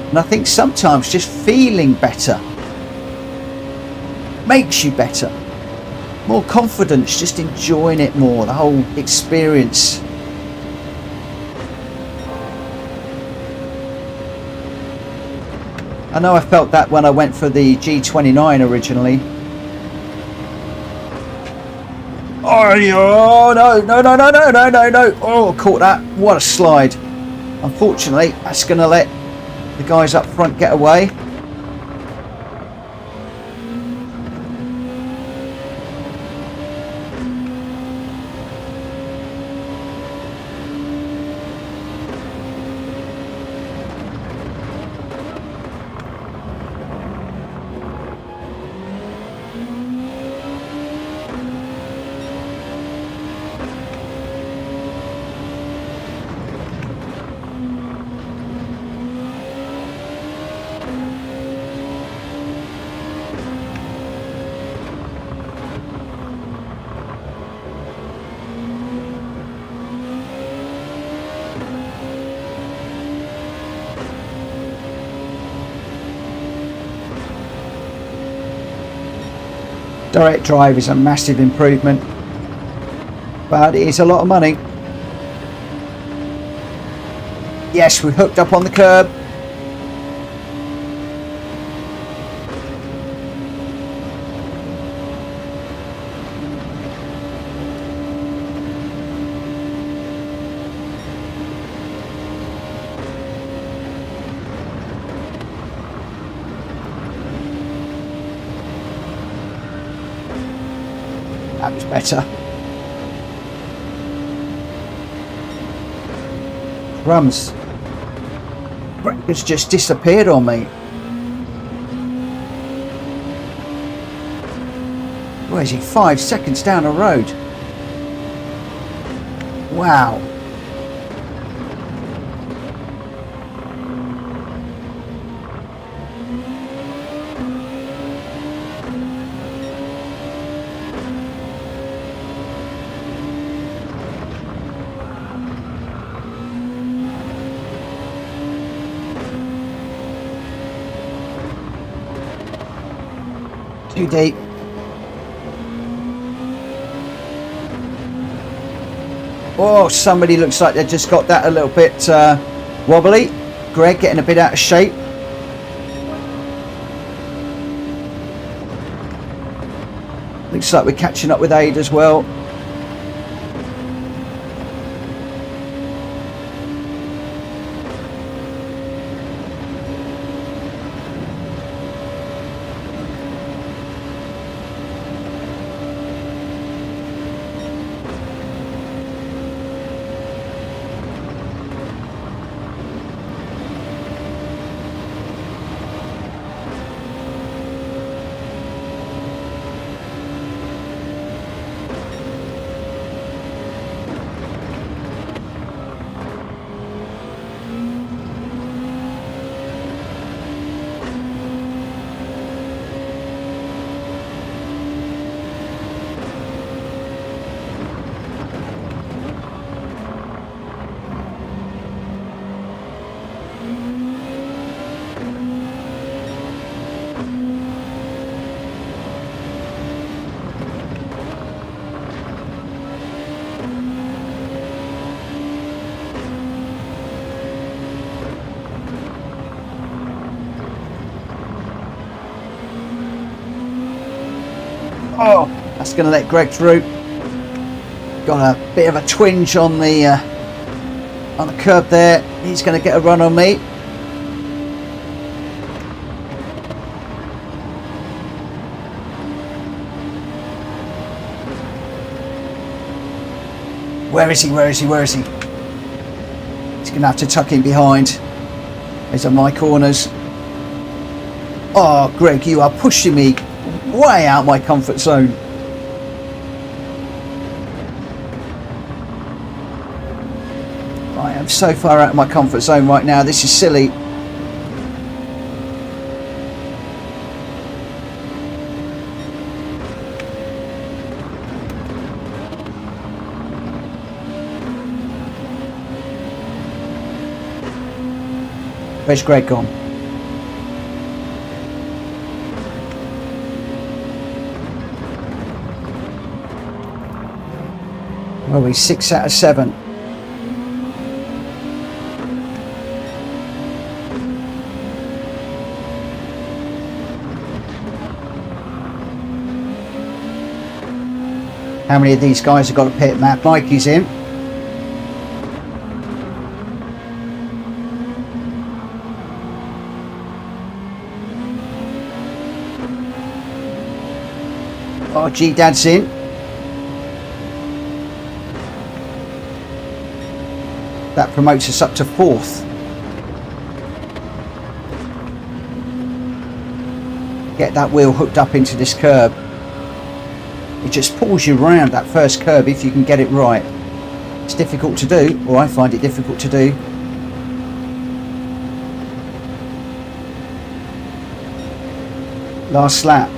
And I think sometimes just feeling better makes you better. More confidence, just enjoying it more, the whole experience. I know I felt that when I went for the G29 originally. Oh no. Oh, caught that. What a slide. Unfortunately, that's going to let the guys up front get away. Direct drive is a massive improvement, but it is a lot of money. Yes, we hooked up on the curb. That was better. Crumbs. It's just disappeared on me. Where is he? 5 seconds down the road. Wow. Too deep. Oh, somebody looks like they just got that a little bit wobbly. Greg getting a bit out of shape. Looks like we're catching up with Aid as well. Oh, that's going to let Greg through. Got a bit of a twinge on the curb there. He's going to get a run on me. Where is he? Where is he? Where is he? He's going to have to tuck in behind. These are my corners. Oh, Greg, you are pushing me way out my comfort zone. I am so far out of my comfort zone right now. This is silly. Where's Greg gone? Well, he's 6 out of 7. How many of these guys have got a pit map? Mikey's in. Oh, G-Dad's in. That promotes us up to 4th. Get that wheel hooked up into this curb. It just pulls you around that first curb if you can get it right. It's difficult to do, or I find it difficult to do. Last lap.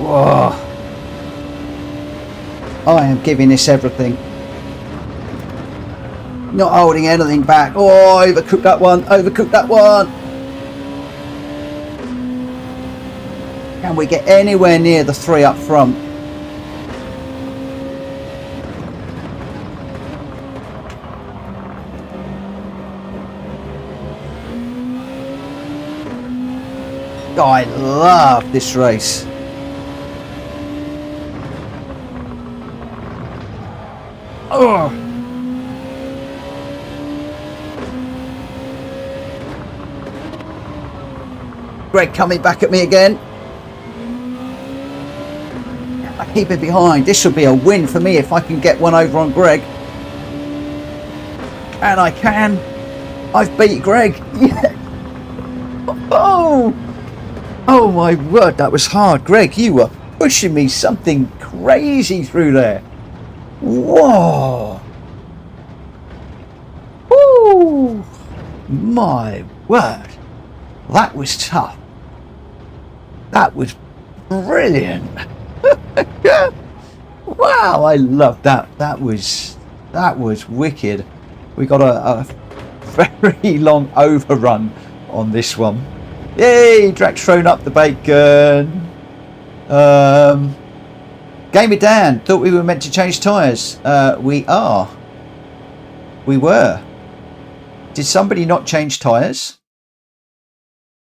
Whoa. I am giving this everything. Not holding anything back. Oh, overcooked that one. Overcooked that one. Can we get anywhere near the 3 up front? I love this race. Oh. Greg coming back at me again. I keep it behind. This should be a win for me if I can get one over on Greg. And I can. I've beat Greg. Yeah. Oh. Oh my word, that was hard. Greg, you were pushing me something crazy through there. Whoa. Woo. My word. That was tough. That was brilliant. Wow, I love that. That was That was wicked. We got a very long overrun on this one. Yay! Drax thrown up the bacon. Gamer Dan, thought we were meant to change tyres. We are. We were. Did somebody not change tyres?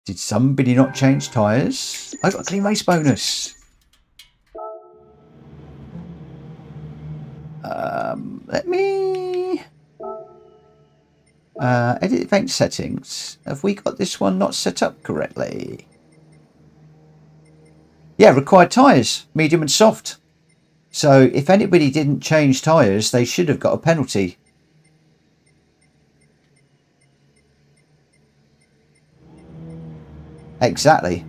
Did somebody not change tyres? I got a clean race bonus. Let me edit event settings. Have we got this one not set up correctly? Yeah, required tyres, medium and soft. So if anybody didn't change tyres, they should have got a penalty. Exactly.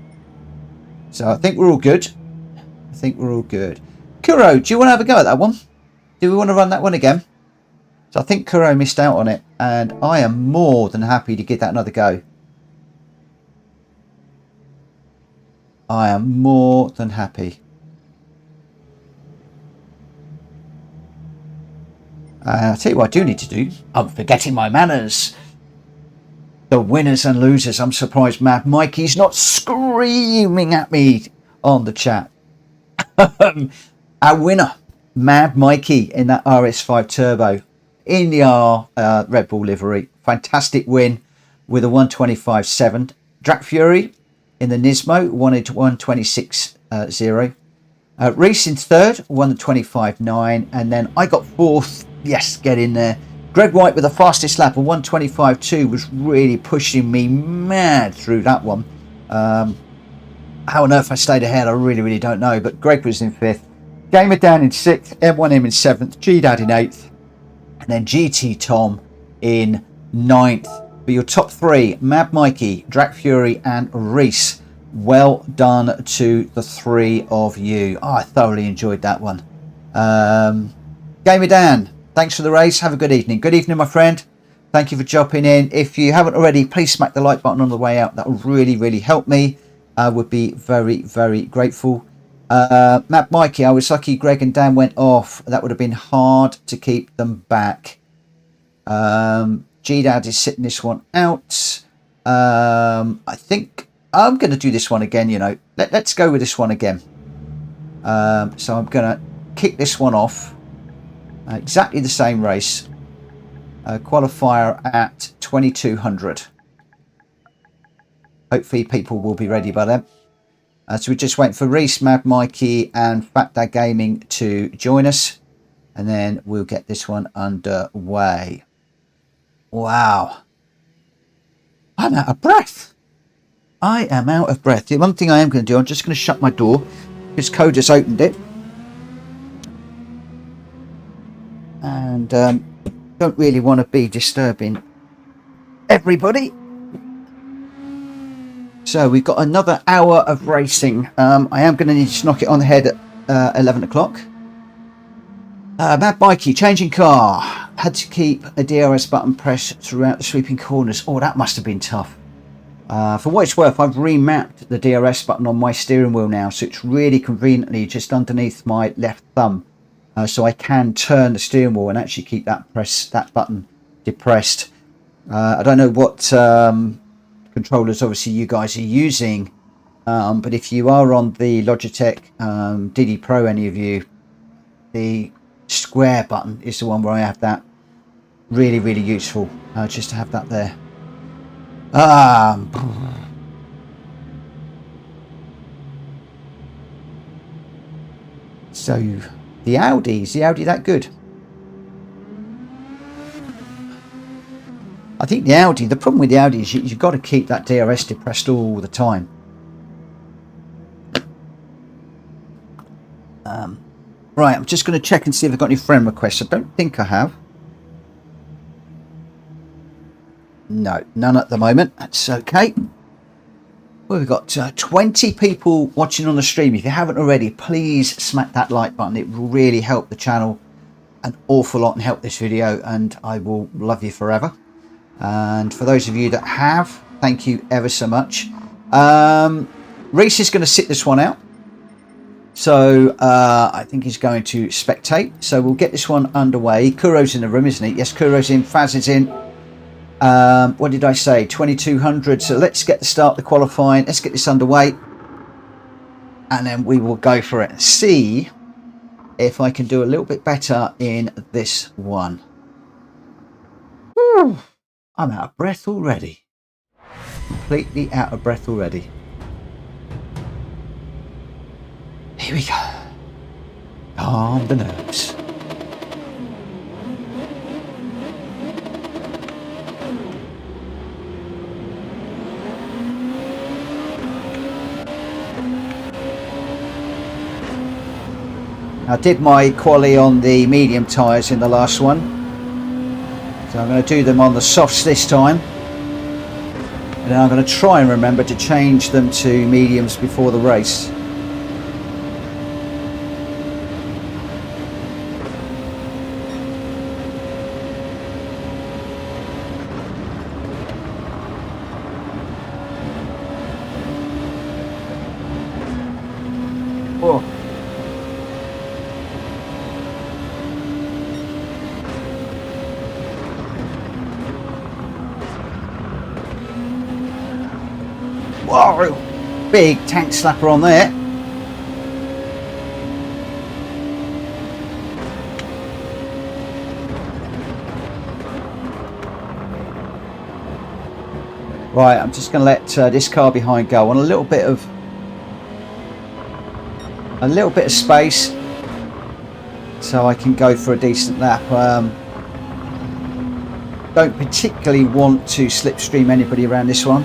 So I think we're all good. I think we're all good. Kuro, do you want to have a go at that one? Do we want to run that one again? So I think Kuro missed out on it, and I am more than happy to give that another go. I am more than happy. I'll tell you what I do need to do. I'm forgetting my manners. The winners and losers. I'm surprised Mad Mikey's not screaming at me on the chat. Our winner, Mad Mikey, in that RS5 Turbo in the Red Bull livery. Fantastic win with a 125.7. Drac Fury in the Nismo wanted 126.0. Reese in third, won the 25.9, and then I got fourth. Yes, get in there. Greg White with the fastest lap of 125.2 was really pushing me mad through that one. How on earth I stayed ahead, I really don't know. But Greg was in fifth. Gamer Dan in sixth. M1M in seventh. G-Dad in eighth. And then GT Tom in ninth. For your top three, Mad Mikey, Drac Fury, and Reese. Well done to the three of you. Oh, I thoroughly enjoyed that one. Gamer Dan, thanks for the race. Have a good evening. Good evening, my friend. Thank you for dropping in. If you haven't already, please smack the like button on the way out. That would really help me. I would be very grateful. Matt Mikey, I was lucky Greg and Dan went off. That would have been hard to keep them back. G-Dad is sitting this one out. I think I'm going to do this one again, you know. Let's go with this one again. So I'm going to kick this one off. Exactly the same race. Qualifier at 2200. Hopefully people will be ready by then. So we just wait for Reese, Mad Mikey and Fat Dad Gaming to join us. And then we'll get this one underway. Wow. I'm out of breath. I am out of breath. The one thing I am going to do, I'm just going to shut my door because Code has opened it. And don't really want to be disturbing everybody. So we've got another hour of racing. I am going to need to knock it on the head at 11 o'clock. Mad Mikey, changing car. Had to keep a DRS button pressed throughout the sweeping corners. Oh, that must have been tough. For what it's worth, I've remapped the DRS button on my steering wheel now, so it's really conveniently just underneath my left thumb. So I can turn the steering wheel and actually keep that button depressed. I don't know what controllers obviously you guys are using, but if you are on the Logitech DD Pro, any of you, the square button is the one where I have that. Really useful just to have that there. So the Audi, is the Audi that good? I think the Audi, the problem with the Audi is you've got to keep that DRS depressed all the time. Right, I'm just going to check and see if I've got any friend requests. I don't think I have. No, none at the moment. That's okay. Well, we've got 20 people watching on the stream. If you haven't already, please smack that like button. It will really help the channel an awful lot and help this video, and I will love you forever. And for those of you that have, thank you ever so much. Reese is going to sit this one out. So I think he's going to spectate. So we'll get this one underway. Kuro's in the room, isn't he? Yes, Kuro's in. Faz is in. What did I say? 2200. So let's get the start the qualifying. Let's get this underway. And then we will go for it. See if I can do a little bit better in this one. Whew. I'm out of breath already. Completely out of breath already. Here we go. Calm the nerves. I did my quali on the medium tyres in the last one. So I'm going to do them on the softs this time. And then I'm going to try and remember to change them to mediums before the race. Oh. Whoa, big tank slapper on there. Right, I'm just going to let this car behind go on a little bit of space, so I can go for a decent lap. Don't particularly want to slipstream anybody around this one.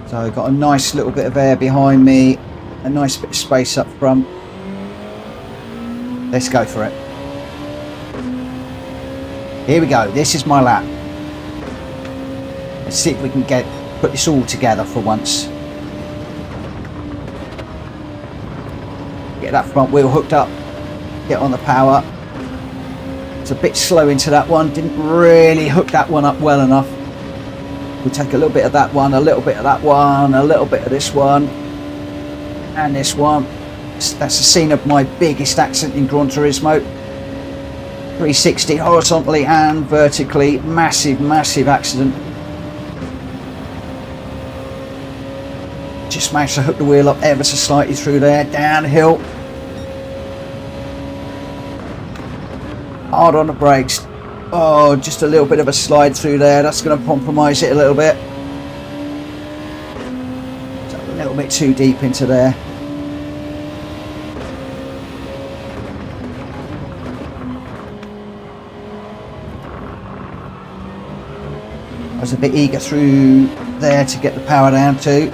So I've got a nice little bit of air behind me, a nice bit of space up front. Let's go for it. Here we go. This is my lap. Let's see if we can put this all together for once. Get that front wheel hooked up. Get on the power. It's a bit slow into that one. Didn't really hook that one up well enough. We'll take a little bit of that one, a little bit of that one, a little bit of this one, and this one. That's the scene of my biggest accident in Gran Turismo. 360 horizontally and vertically. Massive, massive accident. Just managed to hook the wheel up ever so slightly through there. Downhill. Hard on the brakes. Oh, just a little bit of a slide through there. That's going to compromise it a little bit. So a little bit too deep into there. I was a bit eager through there to get the power down too.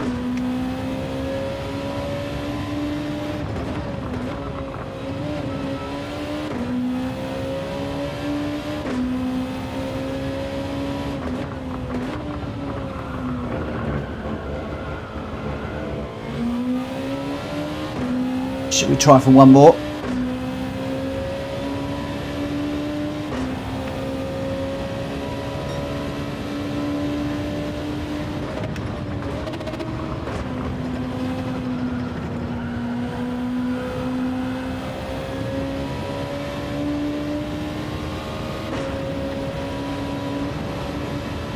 Should we try for one more?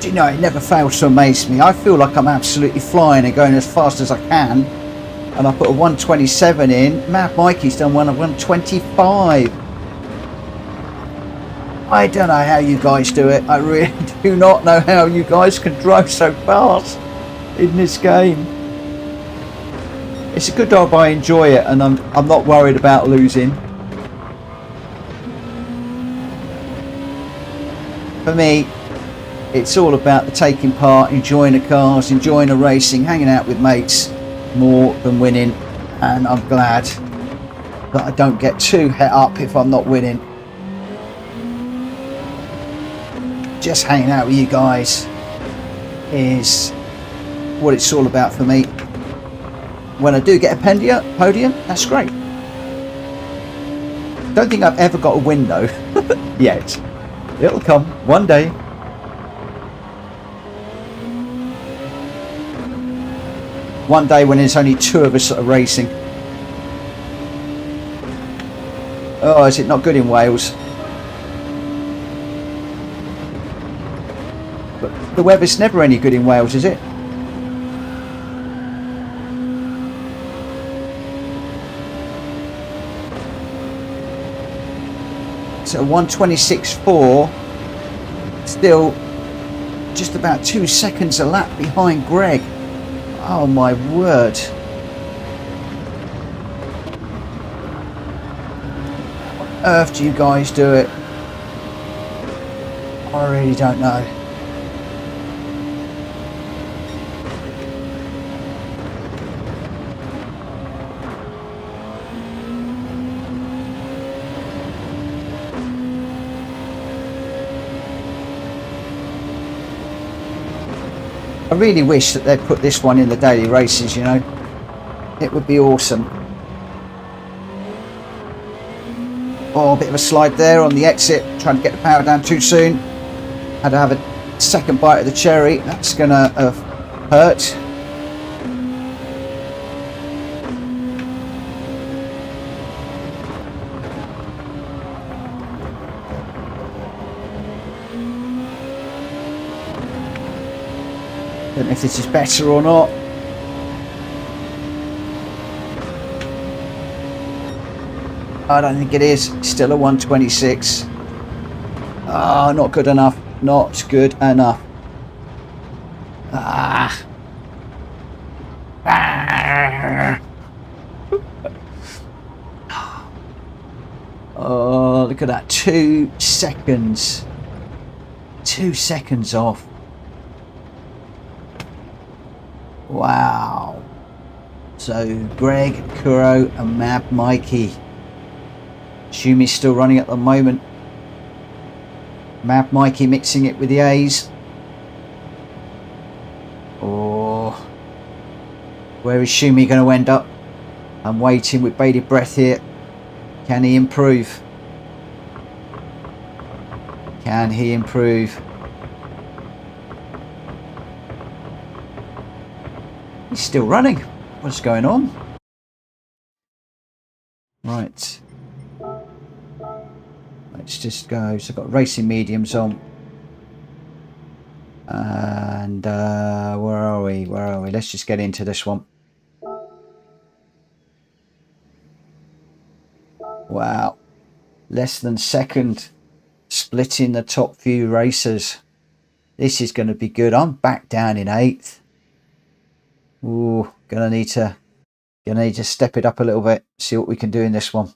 Do you know, it never fails to amaze me. I feel like I'm absolutely flying and going as fast as I can. And I put a 127 in. Mad Mikey's done one of 125. I don't know how you guys do it. I really do not know how you guys can drive so fast in this game. It's a good job I enjoy it, and I'm not worried about losing. For me, it's all about the taking part, enjoying the cars, enjoying the racing, hanging out with mates. More than winning, and I'm glad that I don't get too het up if I'm not winning. Just hanging out with you guys is what it's all about for me. When I do get a podium, that's great. Don't think I've ever got a win though, yet. It'll come one day. One day when there's only 2 of us that are racing. Oh, is it not good in Wales? But the weather's never any good in Wales, is it? So 1:26.4, still just about 2 seconds a lap behind Greg. Oh my word. How on earth do you guys do it? I really don't know. I really wish that they'd put this one in the daily races, you know. It would be awesome. Oh, a bit of a slide there on the exit. Trying to get the power down too soon. Had to have a second bite of the cherry. That's going to hurt. Don't know if this is better or not. I don't think it is. Still a 1:26. Ah, not good enough. Not good enough. Ah. Ah. Oh, look at that. 2 seconds. 2 seconds off. Wow. So Greg, Kuro and Mab Mikey. Shumi's still running at the moment. Mab Mikey mixing it with the A's. Oh, where is Shumi going to end up? I'm waiting with bated breath here. Can he improve? Can he improve? He's still running. What's going on? Right. Let's just go. So I've got racing mediums on. And where are we? Where are we? Let's just get into this one. Wow. Less than second. Splitting the top few racers. This is going to be good. I'm back down in 8th. Ooh, gonna need to step it up a little bit. See what we can do in this one.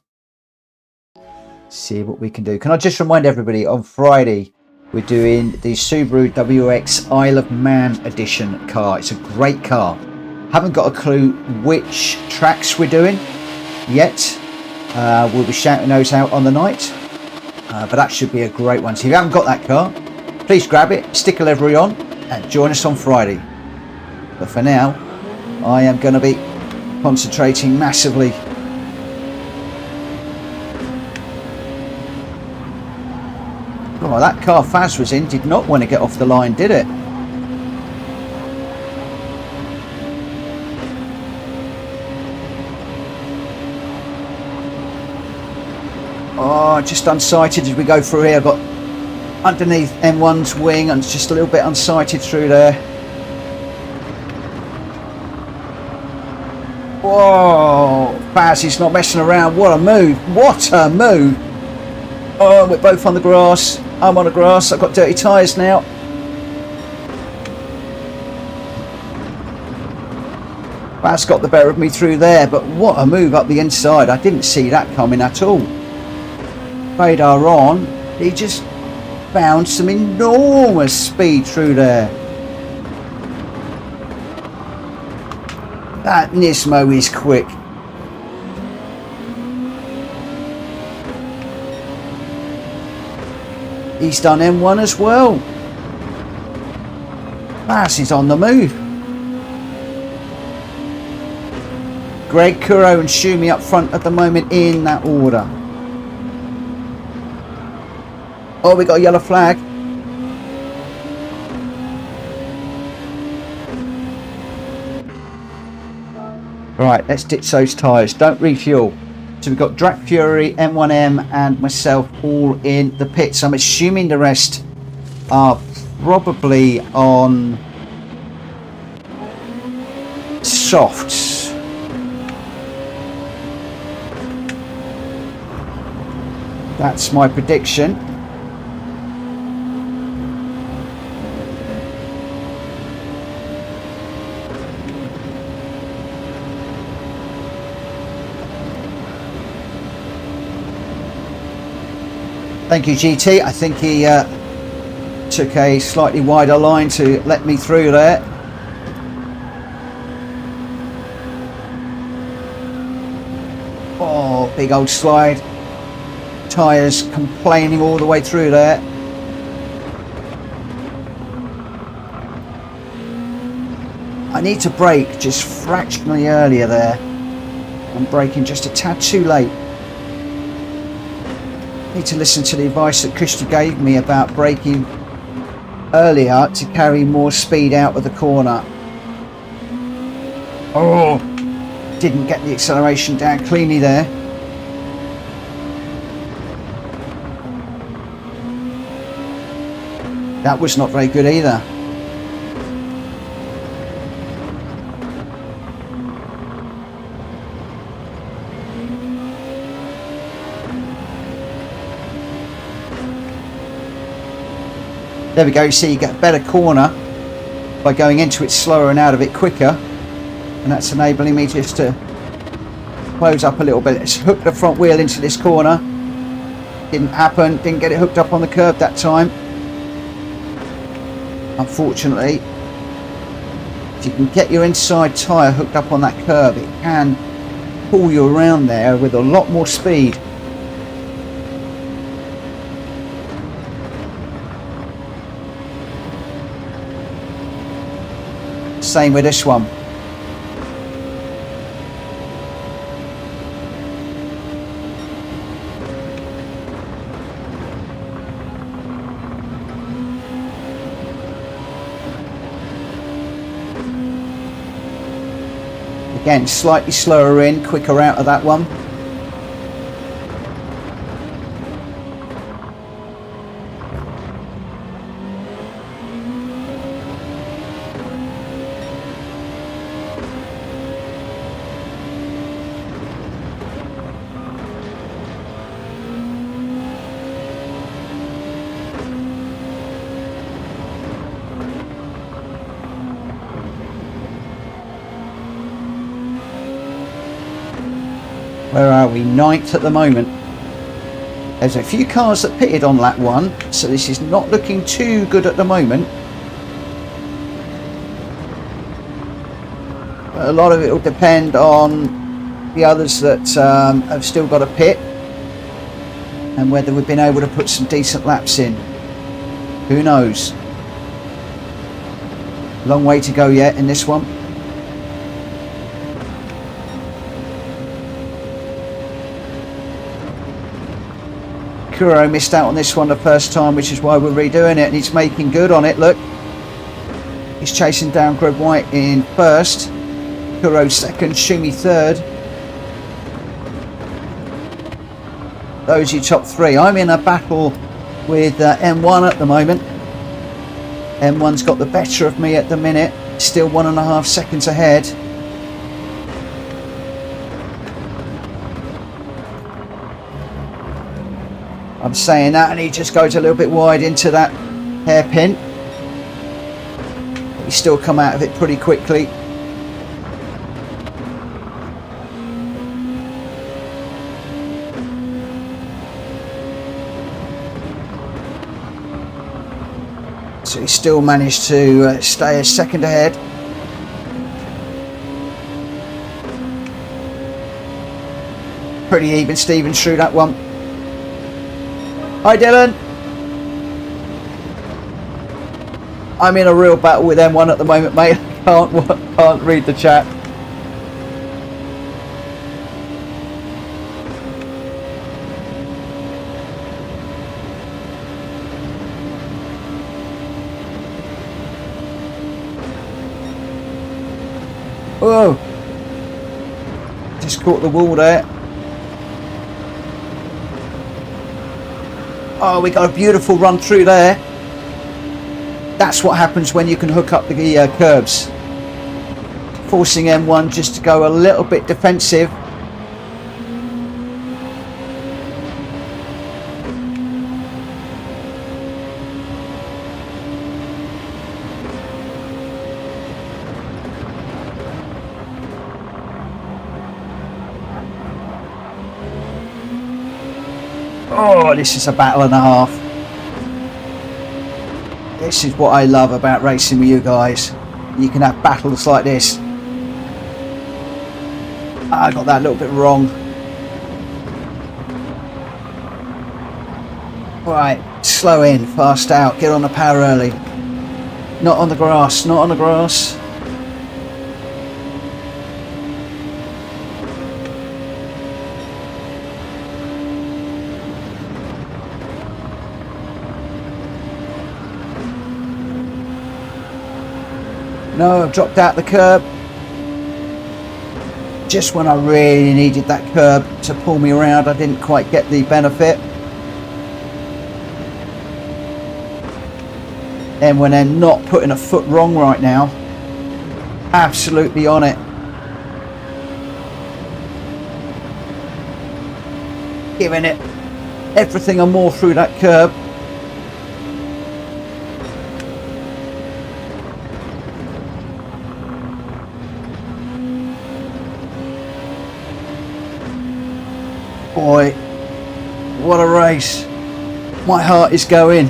See what we can do. Can I just remind everybody, on Friday we're doing the Subaru WX Isle of Man edition car. It's a great car. Haven't got a clue which tracks we're doing yet. We'll be shouting those out on the night. But that should be a great one. So if you haven't got that car, please grab it, stick a livery on and join us on Friday. But for now, I am going to be concentrating massively. Oh, that car Faz was in did not want to get off the line, did it? Oh, just unsighted as we go through here. I've got underneath M1's wing and just a little bit unsighted through there. Whoa, Faz is not messing around. What a move. What a move. Oh, we're both on the grass. I'm on the grass. I've got dirty tyres now. Faz got the better of me through there, but what a move up the inside. I didn't see that coming at all. Radar on. He just found some enormous speed through there. That Nismo is quick. He's done M1 as well. Faz is on the move. Greg, Kuro and Shumi up front at the moment in that order. Oh, we got a yellow flag. Right, let's ditch those tyres. Don't refuel. So we've got Drac Fury, M1M and myself all in the pits. I'm assuming the rest are probably on softs. That's my prediction. Thank you, GT. I think he took a slightly wider line to let me through there. Oh, big old slide. Tyres complaining all the way through there. I need to brake just fractionally earlier there. I'm braking just a tad too late. Need to listen to the advice that Christy gave me about braking earlier to carry more speed out of the corner. Oh, didn't get the acceleration down cleanly there. That was not very good either. There we go, you see you get a better corner by going into it slower and out of it quicker, and that's enabling me just to close up a little bit. Let's hook the front wheel into this corner. Didn't happen, didn't get it hooked up on the curb that time. Unfortunately, if you can get your inside tyre hooked up on that curb, it can pull you around there with a lot more speed. Same with this one. Again, slightly slower in, quicker out of that one. Where are we? 9th at the moment. There's a few cars that pitted on lap 1, so this is not looking too good at the moment. But a lot of it will depend on the others that have still got a pit and whether we've been able to put some decent laps in. Who knows? Long way to go yet in this one. Kuro missed out on this one the first time, which is why we're redoing it, and he's making good on it. Look, he's chasing down Greg White in first, Kuro second, Shumi third. Those are your top three. I'm in a battle with M1 at the moment. M1's got the better of me at the minute, still 1.5 seconds ahead. I'm saying that, and he just goes a little bit wide into that hairpin. But he's still come out of it pretty quickly. So he still managed to stay a second ahead. Pretty even Stevens through that one. Hi Dylan. I'm in a real battle with M1 at the moment, mate. Can't read the chat. Whoa. Just caught the wall there. Oh, we got a beautiful run through there. That's what happens when you can hook up the curbs. Forcing M1 just to go a little bit defensive. Oh, this is a battle and a half. This is what I love about racing with you guys. You can have battles like this. I got that a little bit wrong. Right, slow in, fast out, get on the power early. Not on the grass, not on the grass. No, I've dropped out the curb. Just when I really needed that curb to pull me around, I didn't quite get the benefit. And when they're not putting a foot wrong right now, absolutely on it. Giving it everything and more through that curb. Boy, what a race. My heart is going.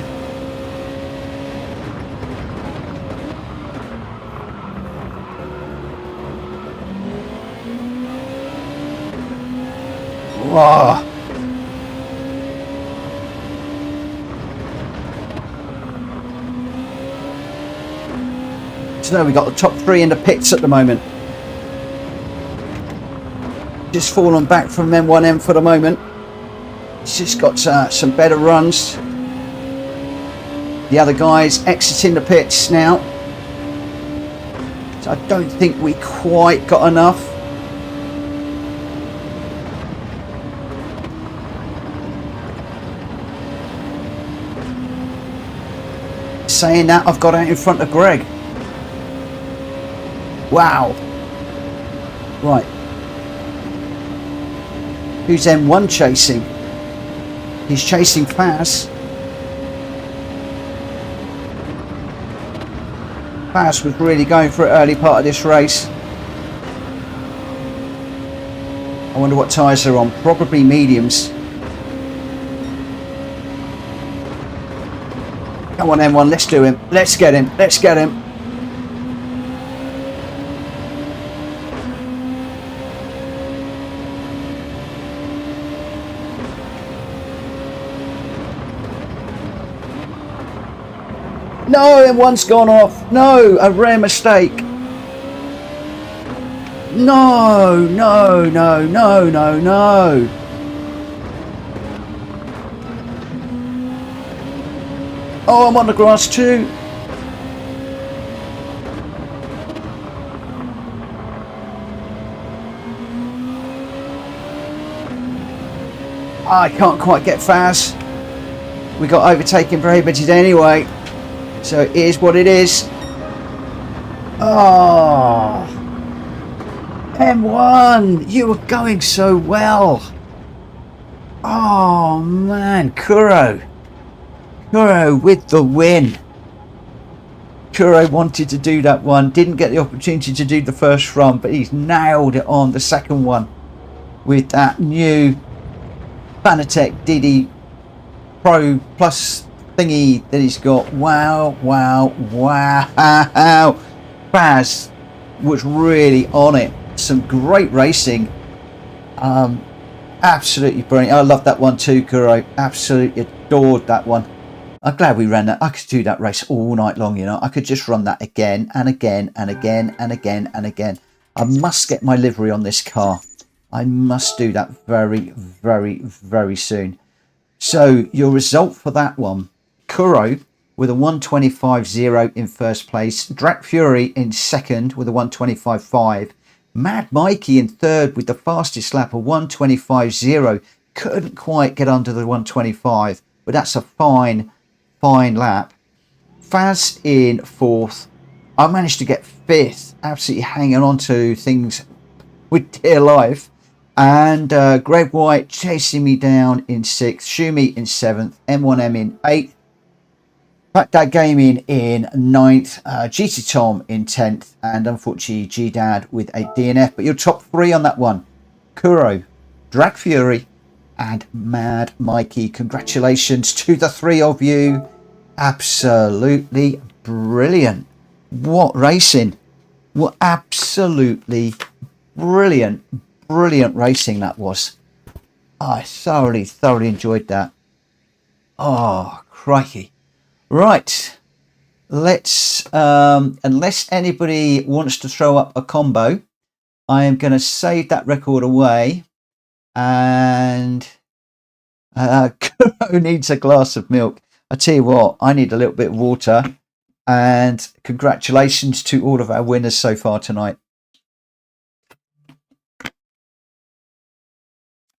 Wow. So we got the top three in the pits at the moment. Just fallen back from M1M for the moment. It's just got some better runs. The other guys exiting the pits now. So I don't think we quite got enough. Saying that, I've got out in front of Greg. Wow. Right. Who's M1 chasing? He's chasing Faz. Faz was really going for it early part of this race. I wonder what tyres they're on. Probably mediums. Come on M1, let's do him. Let's get him. Let's get him. No, M1's gone off. No, a rare mistake. No, no, no, no, no, no. Oh, I'm on the grass too. I can't quite get Faz. We got overtaken prohibited anyway. So it is what it is. Oh, M1, you were going so well. Oh man, Kuro with the win. Kuro wanted to do that one, didn't get the opportunity to do the first run, but he's nailed it on the second one with that new WeatherTech Diddy Pro Plus thingy that he's got. Wow, wow, wow. Faz was really on it. Some great racing. Absolutely brilliant. I love that one too, Kuro. Absolutely adored that one. I'm glad we ran that. I could do that race all night long, you know. I could just run that again and again and again and again and again. I must get my livery on this car. I must do that very, very, very soon. So your result for that one: Kuro with a 125.0 in first place, Drac Fury in second with a 125.5, Mad Mikey in third with the fastest lap of 1:25.0. Couldn't quite get under the 1:25, but that's a fine lap. Faz in fourth. I managed to get fifth, absolutely hanging on to things with dear life. And Greg White chasing me down in sixth, Shumi in seventh, M1M in eighth, That Gaming in ninth, GT Tom in 10th, and unfortunately G-Dad with a DNF. But your top three on that one: Kuro, Drag Fury, and Mad Mikey. Congratulations to the three of you. Absolutely brilliant. What racing. What absolutely brilliant racing that was. I thoroughly enjoyed that. Oh, crikey. Right. Let's, unless anybody wants to throw up a combo, I am going to save that record away. And Kuro needs a glass of milk. I tell you what, I need a little bit of water. And congratulations to all of our winners so far tonight.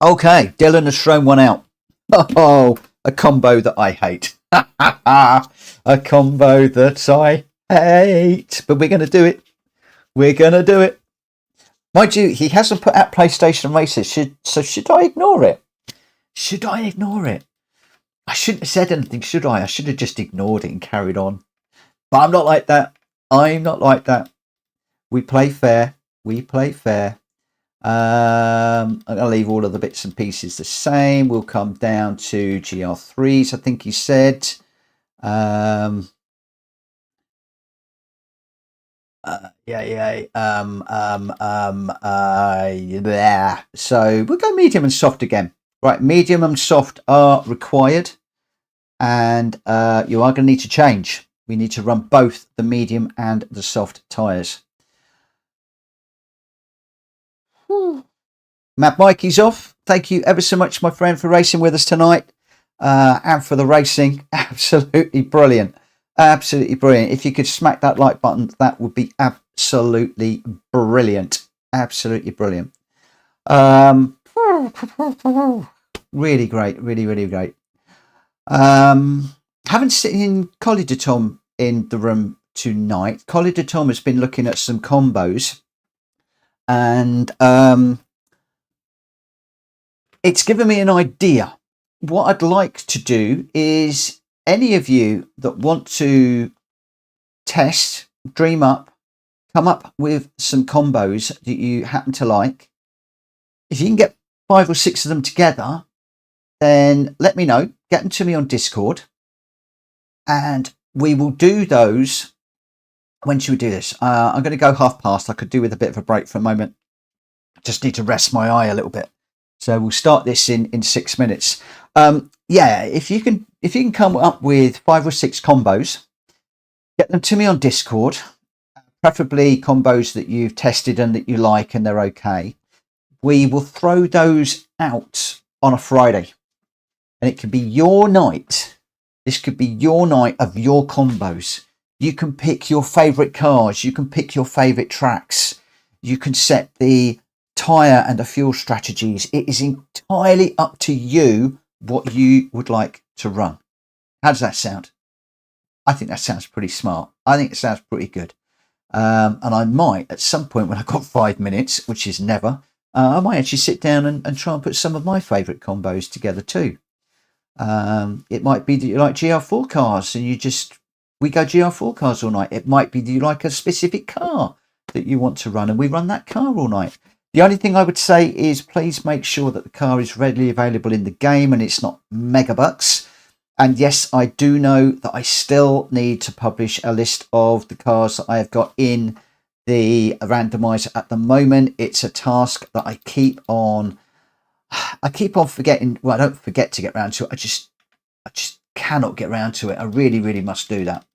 Okay, Dylan has thrown one out. Oh, a combo that I hate. A combo that I hate. But we're going to do it. We're going to do it. Mind you, he hasn't put out PlayStation Races. Should I ignore it? Should I ignore it? I shouldn't have said anything, should I? I should have just ignored it and carried on. But I'm not like that. I'm not like that. We play fair. We play fair. I'm going to leave all of the bits and pieces the same. We'll come down to GR3s, I think he said. Yeah. So we'll go medium and soft again. Right, medium and soft are required. And you are going to need to change. We need to run both the medium and the soft tyres. Matt Mikey's off. Thank you ever so much, my friend, for racing with us tonight and for the racing. Absolutely brilliant. Absolutely brilliant. If you could smack that like button, that would be absolutely brilliant. Absolutely brilliant. Really great. Really great. Haven't seen Collie de Tom in the room tonight. Collie de Tom has been looking at some combos, and it's given me an idea. What I'd like to do is, any of you that want to test, dream up, come up with some combos that you happen to like, if you can get 5 or 6 of them together, then let me know. Get them to me on Discord, and we will do those. When should we do this? I'm going to go 1:30. I could do with a bit of a break for a moment. Just need to rest my eye a little bit. So we'll start this in 6 minutes. Yeah, if you can come up with 5 or 6 combos, get them to me on Discord. Preferably combos that you've tested and that you like and they're okay. We will throw those out on a Friday. And it can be your night. This could be your night of your combos. You can pick your favourite cars. You can pick your favourite tracks. You can set the tyre and the fuel strategies. It is entirely up to you what you would like to run. How does that sound? I think that sounds pretty smart. I think it sounds pretty good. And I might, at some point when I've got 5 minutes, which is never, I might actually sit down and try and put some of my favourite combos together too. It might be that you like GR4 cars and we go GR4 cars all night. It might be that you like a specific car that you want to run and we run that car all night. The only thing I would say is please make sure that the car is readily available in the game and it's not megabucks. And yes, I do know that I still need to publish a list of the cars that I have got in the randomizer at the moment. It's a task that I keep on forgetting. Well, I don't forget to get around to it. I just cannot get around to it. I really must do that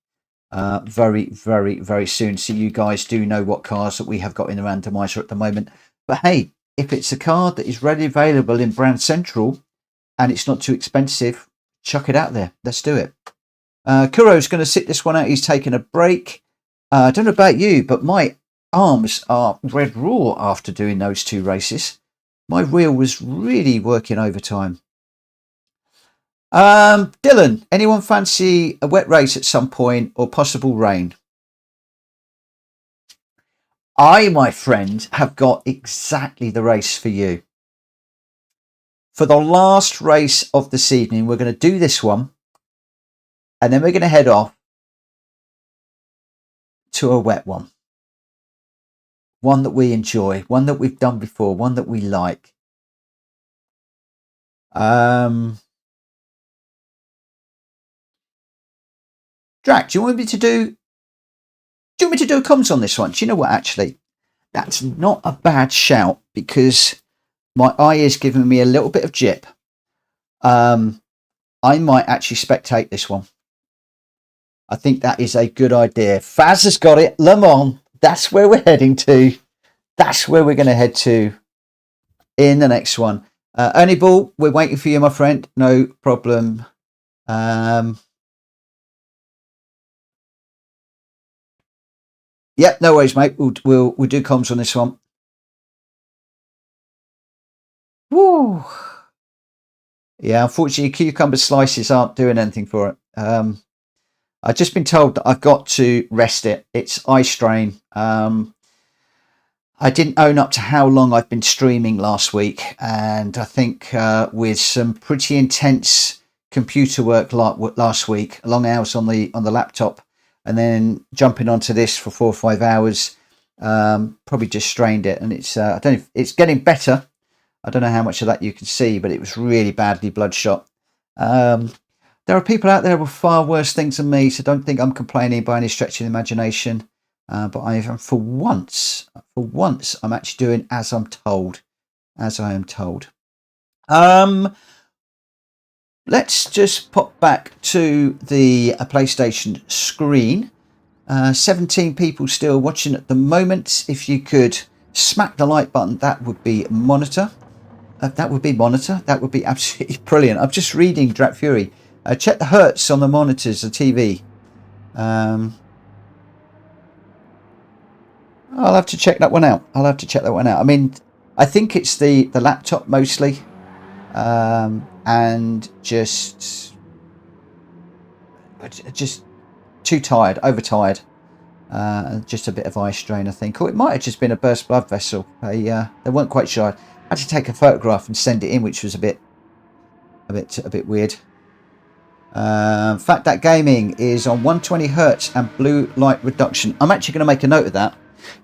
very soon. So you guys do know what cars that we have got in the randomizer at the moment. But hey, if it's a car that is readily available in Brand Central and it's not too expensive, chuck it out there. Let's do it. Kuro's going to sit this one out. He's taking a break. I don't know about you, but my arms are red raw after doing those 2 races. My reel was really working overtime. Dylan, anyone fancy a wet race at some point or possible rain? I, my friend, have got exactly the race for you. For the last race of this evening, we're going to do this one, and then we're going to head off to a wet one. One that we enjoy, one that we've done before, one that we like. Drac, do you want me to do a comms on this one? Do you know what, actually? That's not a bad shout, because my eye is giving me a little bit of jip. I might actually spectate this one. I think that is a good idea. Faz has got it. Le Mans, that's where we're heading to. That's where we're going to head to in the next one. Ernie Ball, we're waiting for you, my friend. No problem. Yep, no worries, mate. We'll do comms on this one. Woo. Yeah, unfortunately, cucumber slices aren't doing anything for it. I've just been told that I've got to rest it. It's eye strain. I didn't own up to how long I've been streaming last week, and I think with some pretty intense computer work last week, long hours on the laptop, and then jumping onto this for 4 or 5 hours, probably just strained it. And it's I don't know if it's getting better. I don't know how much of that you can see, but it was really badly bloodshot. There are people out there with far worse things than me, so don't think I'm complaining by any stretch of the imagination. But for once, I'm actually doing as I'm told. As I am told. Let's just pop back to the PlayStation screen. 17 people still watching at the moment. If you could smack the like button, that would be monitor. That would be absolutely brilliant. I'm just reading Drat Fury. Check the hertz on the monitors, the TV. I'll have to check that one out. I mean, I think it's the laptop mostly, and just too tired, overtired, just a bit of eye strain, I think. Or it might have just been a burst blood vessel. They weren't quite sure. I had to take a photograph and send it in, which was a bit weird. Fact that gaming is on 120 hertz and blue light reduction. I'm actually going to make a note of that,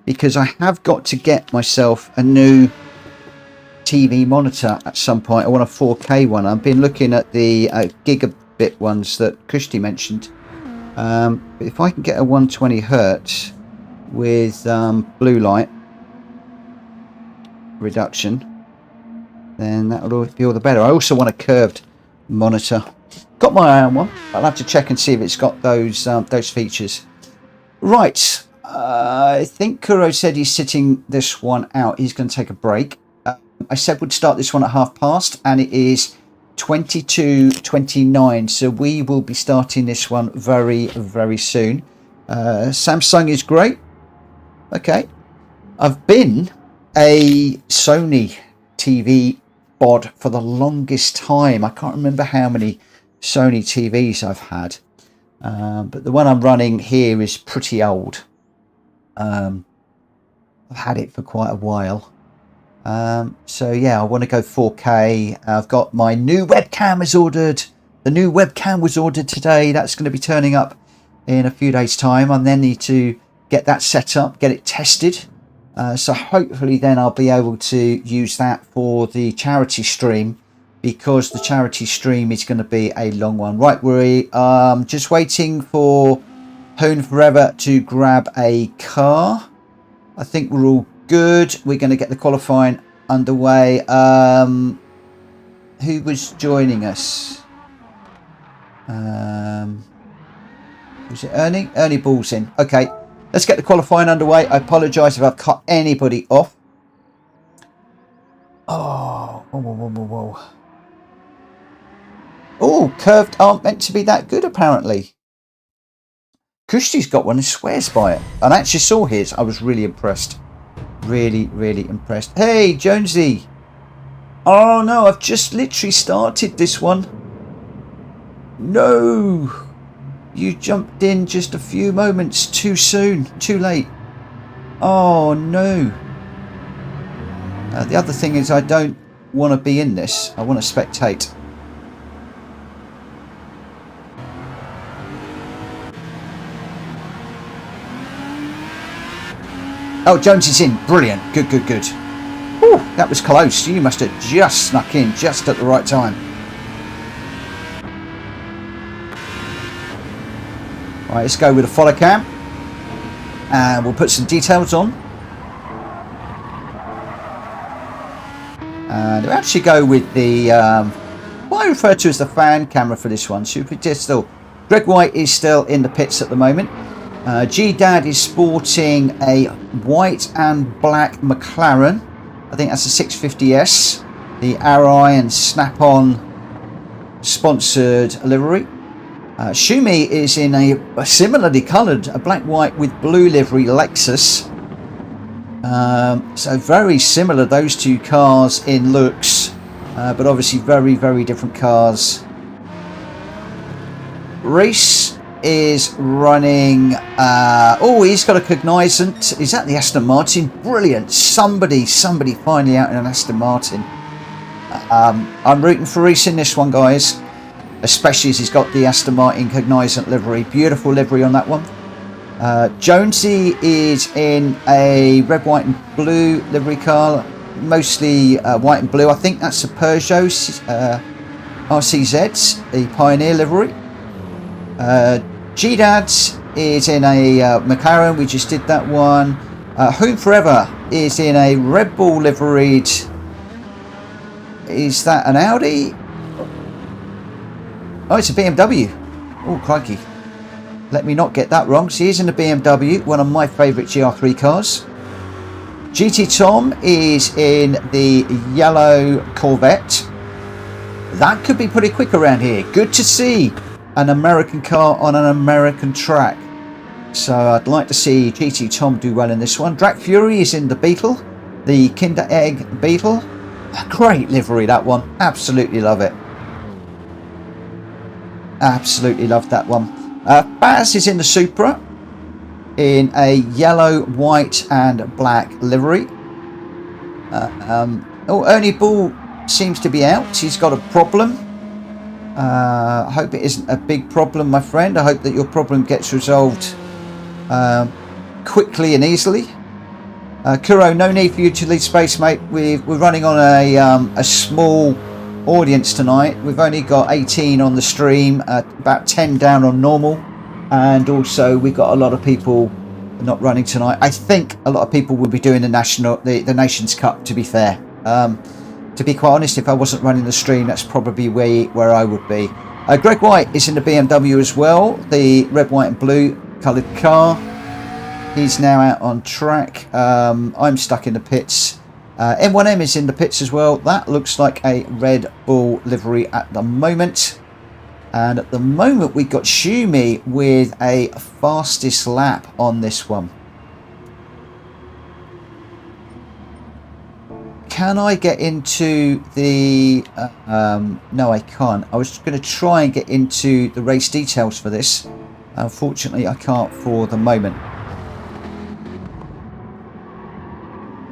because I have got to get myself a new TV monitor at some point. I want a 4K one. I've been looking at the gigabit ones that Kushti mentioned. But if I can get a 120 hertz with blue light reduction, then that would be all the better. I also want a curved monitor. Got my eye on one. I'll have to check and see if it's got those features. Right. I think Kuro said he's sitting this one out. He's going to take a break. I said we'd start this one at past, and it is 22:29. So we will be starting this one very, very soon. Samsung is great. Okay. I've been a Sony TV bod for the longest time. I can't remember how many Sony TVs I've had. But the one I'm running here is pretty old. I've had it for quite a while. So yeah, I want to go 4K. I've got my new webcam is ordered. The new webcam was ordered today. That's going to be turning up in a few days' time. I then need to get that set up, get it tested. So hopefully then I'll be able to use that for the charity stream, because the charity stream is going to be a long one. Right, we're just waiting for Hoon Forever to grab a car. I think we're all good. We're going to get the qualifying underway. Who was joining us? Was it Ernie? Ernie Ball's in. Okay, let's get the qualifying underway. I apologise if I've cut anybody off. Oh, whoa. Oh, curved aren't meant to be that good, apparently. Kushti's got one and swears by it. And I actually saw his. I was really impressed. Really, really impressed. Hey, Jonesy. Oh, no, I've just literally started this one. No. You jumped in just a few moments too soon. Too late. Oh, no. The other thing is I don't want to be in this. I want to spectate. Oh, Jones is in. Brilliant. Good, good, good. Whew, that was close. You must have just snuck in just at the right time. Right, let's go with a follow cam. And we'll put some details on. And we'll actually go with the, what I refer to as the fan camera for this one. Super Digital. Greg White is still in the pits at the moment. G-Dad is sporting a white and black McLaren. I think that's a 650S. The Arai and Snap-on sponsored livery. Shumi is in a similarly coloured, a black, white with blue livery Lexus. So very similar, those two cars in looks, but obviously very, very different cars. Reese is running, oh, he's got a cognizant. Is that the Aston Martin? Brilliant. Somebody finally out in an Aston Martin. I'm rooting for Reese in this one, guys, especially as he's got the Aston Martin cognizant livery. Beautiful livery on that one. Jonesy is in a red, white and blue livery car, mostly white and blue. I think that's a Peugeot RCZ, the Pioneer livery. G-Dad is in a McLaren. We just did that one. Home Forever is in a Red Bull liveried. Is that an Audi? Oh, it's a BMW. Oh, crikey. Let me not get that wrong. So he's in the BMW, one of my favourite GR3 cars. GT Tom is in the yellow Corvette. That could be pretty quick around here. Good to see an American car on an American track. So I'd like to see GT Tom do well in this one. Drac Fury is in the Beetle, the Kinder Egg Beetle. A great livery, that one. Absolutely love it. Absolutely love that one. Baz is in the Supra in a yellow, white and black livery. Oh, Ernie Ball seems to be out. He's got a problem. I hope it isn't a big problem, my friend. I hope that your problem gets resolved quickly and easily. Kuro, no need for you to leave space, mate. We're running on a small audience tonight. We've only got 18 on the stream, about 10 down on normal, and also we've got a lot of people not running tonight. I think a lot of people will be doing the Nations Cup, to be fair. To be quite honest, if I wasn't running the stream, that's probably where I would be. Greg White is in the BMW as well, the red, white and blue coloured car. He's now out on track. I'm stuck in the pits. M1M is in the pits as well. That looks like a Red Bull livery at the moment. And at the moment we've got Shumi with a fastest lap on this one. Can I get into the... no, I can't. I was going to try and get into the race details for this. Unfortunately, I can't for the moment.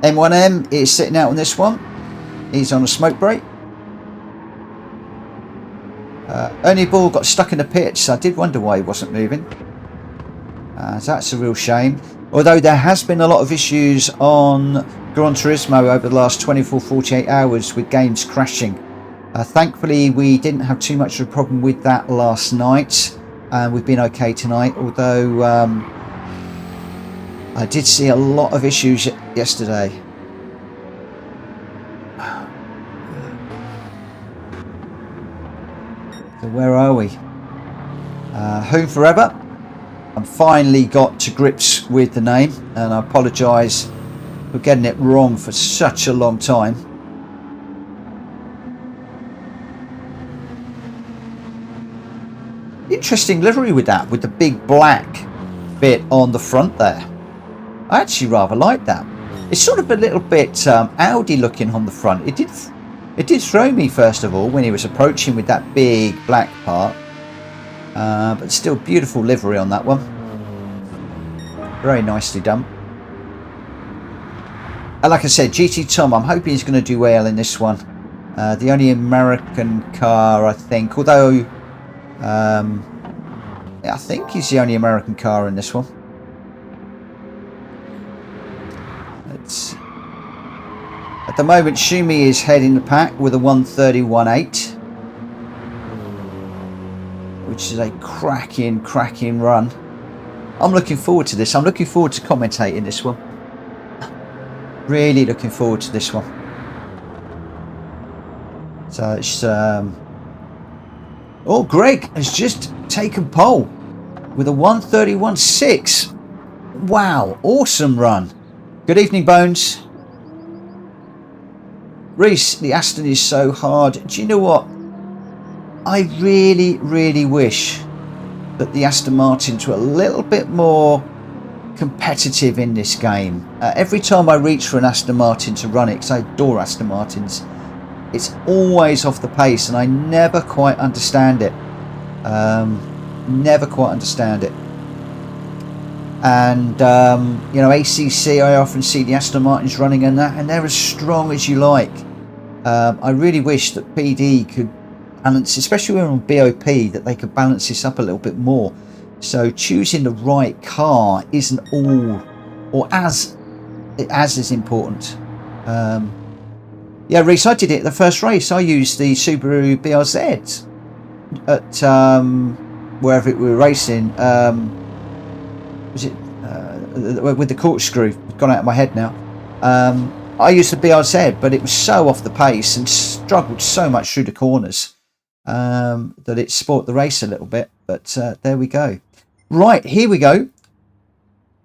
M1M is sitting out on this one. He's on a smoke break. Ernie Ball got stuck in the pits. I did wonder why he wasn't moving. So that's a real shame. Although there has been a lot of issues on Gran Turismo over the last 24-48 hours with games crashing. Thankfully, we didn't have too much of a problem with that last night. We've been okay tonight, although I did see a lot of issues yesterday. So where are we? Home Forever. I finally got to grips with the name, and I apologise for getting it wrong for such a long time. Interesting livery with that, with the big black bit on the front there. I actually rather like that. It's sort of a little bit Audi looking on the front. It did throw me first of all when he was approaching with that big black part, but still beautiful livery on that one. Very nicely done. And like I said, GT Tom, I'm hoping he's going to do well in this one. The only American car, I think, although I think he's the only American car in this one. At the moment, Shumi is heading the pack with a 1:31.8, which is a cracking run. I'm looking forward to this. I'm looking forward to commentating this one. Really looking forward to this one. So it's oh, Greg has just taken pole with a 1:31.6. Wow, awesome run. Good evening, Bones. Reese, the Aston is so hard. Do you know what? I really wish that the Aston Martins were a little bit more competitive in this game. Every time I reach for an Aston Martin to run it, because I adore Aston Martins, it's always off the pace, and I never quite understand it. Never quite understand it. And you know, ACC, I often see the Aston Martins running in that, and they're as strong as you like. I really wish that PD could balance, especially when on BOP, that they could balance this up a little bit more. So choosing the right car isn't all, or as is important. Yeah, Reese, I did it the first race. I used the Subaru BRZ at wherever we were racing. Was it with the corkscrew? It's gone out of my head now. I used the BRZ, but it was so off the pace and struggled so much through the corners that it spoilt the race a little bit. But there we go. Right, here we go.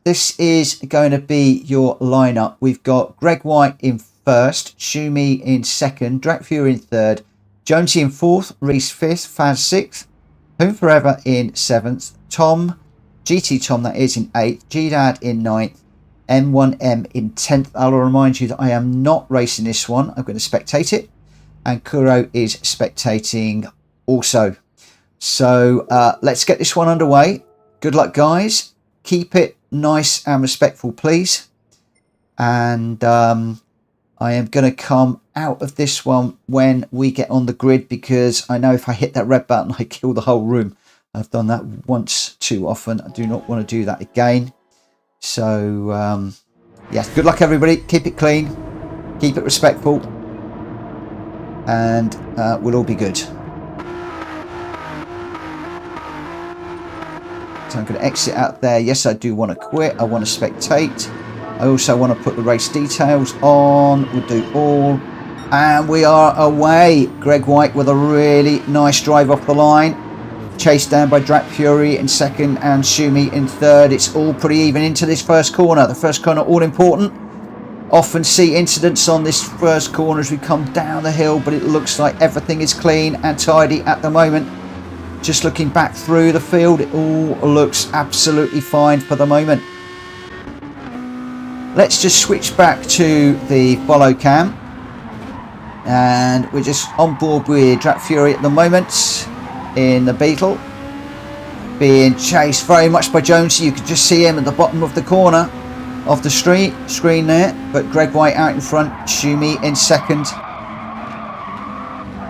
This is going to be your lineup. We've got Greg White in first, Shumi in second, Drac Fury in third, Jonesy in fourth, Reese fifth, Faz sixth, Home Forever in seventh, Tom, GT Tom that is, in eighth, G-Dad in ninth, M1M in 10th. I'll remind you that I am not racing this one. I'm going to spectate it. And Kuro is spectating also. So let's get this one underway. Good luck, guys. Keep it nice and respectful, please. And I am going to come out of this one when we get on the grid, because I know if I hit that red button, I kill the whole room. I've done that once too often. I do not want to do that again. So, yes, good luck, everybody. Keep it clean. Keep it respectful. And we'll all be good. So I'm going to exit out there. Yes, I do want to quit. I want to spectate. I also want to put the race details on. We'll do all. And we are away. Greg White with a really nice drive off the line. Chased down by Drac Fury in second and Shumi in third. It's all pretty even into this first corner. The first corner all important. Often see incidents on this first corner as we come down the hill, but it looks like everything is clean and tidy at the moment. Just looking back through the field, it all looks absolutely fine for the moment. Let's just switch back to the follow cam. And we're just on board with Drac Fury at the moment in the Beetle, being chased very much by Jonesy. You can just see him at the bottom of the corner of the screen there, but Greg White out in front, Shumi in second.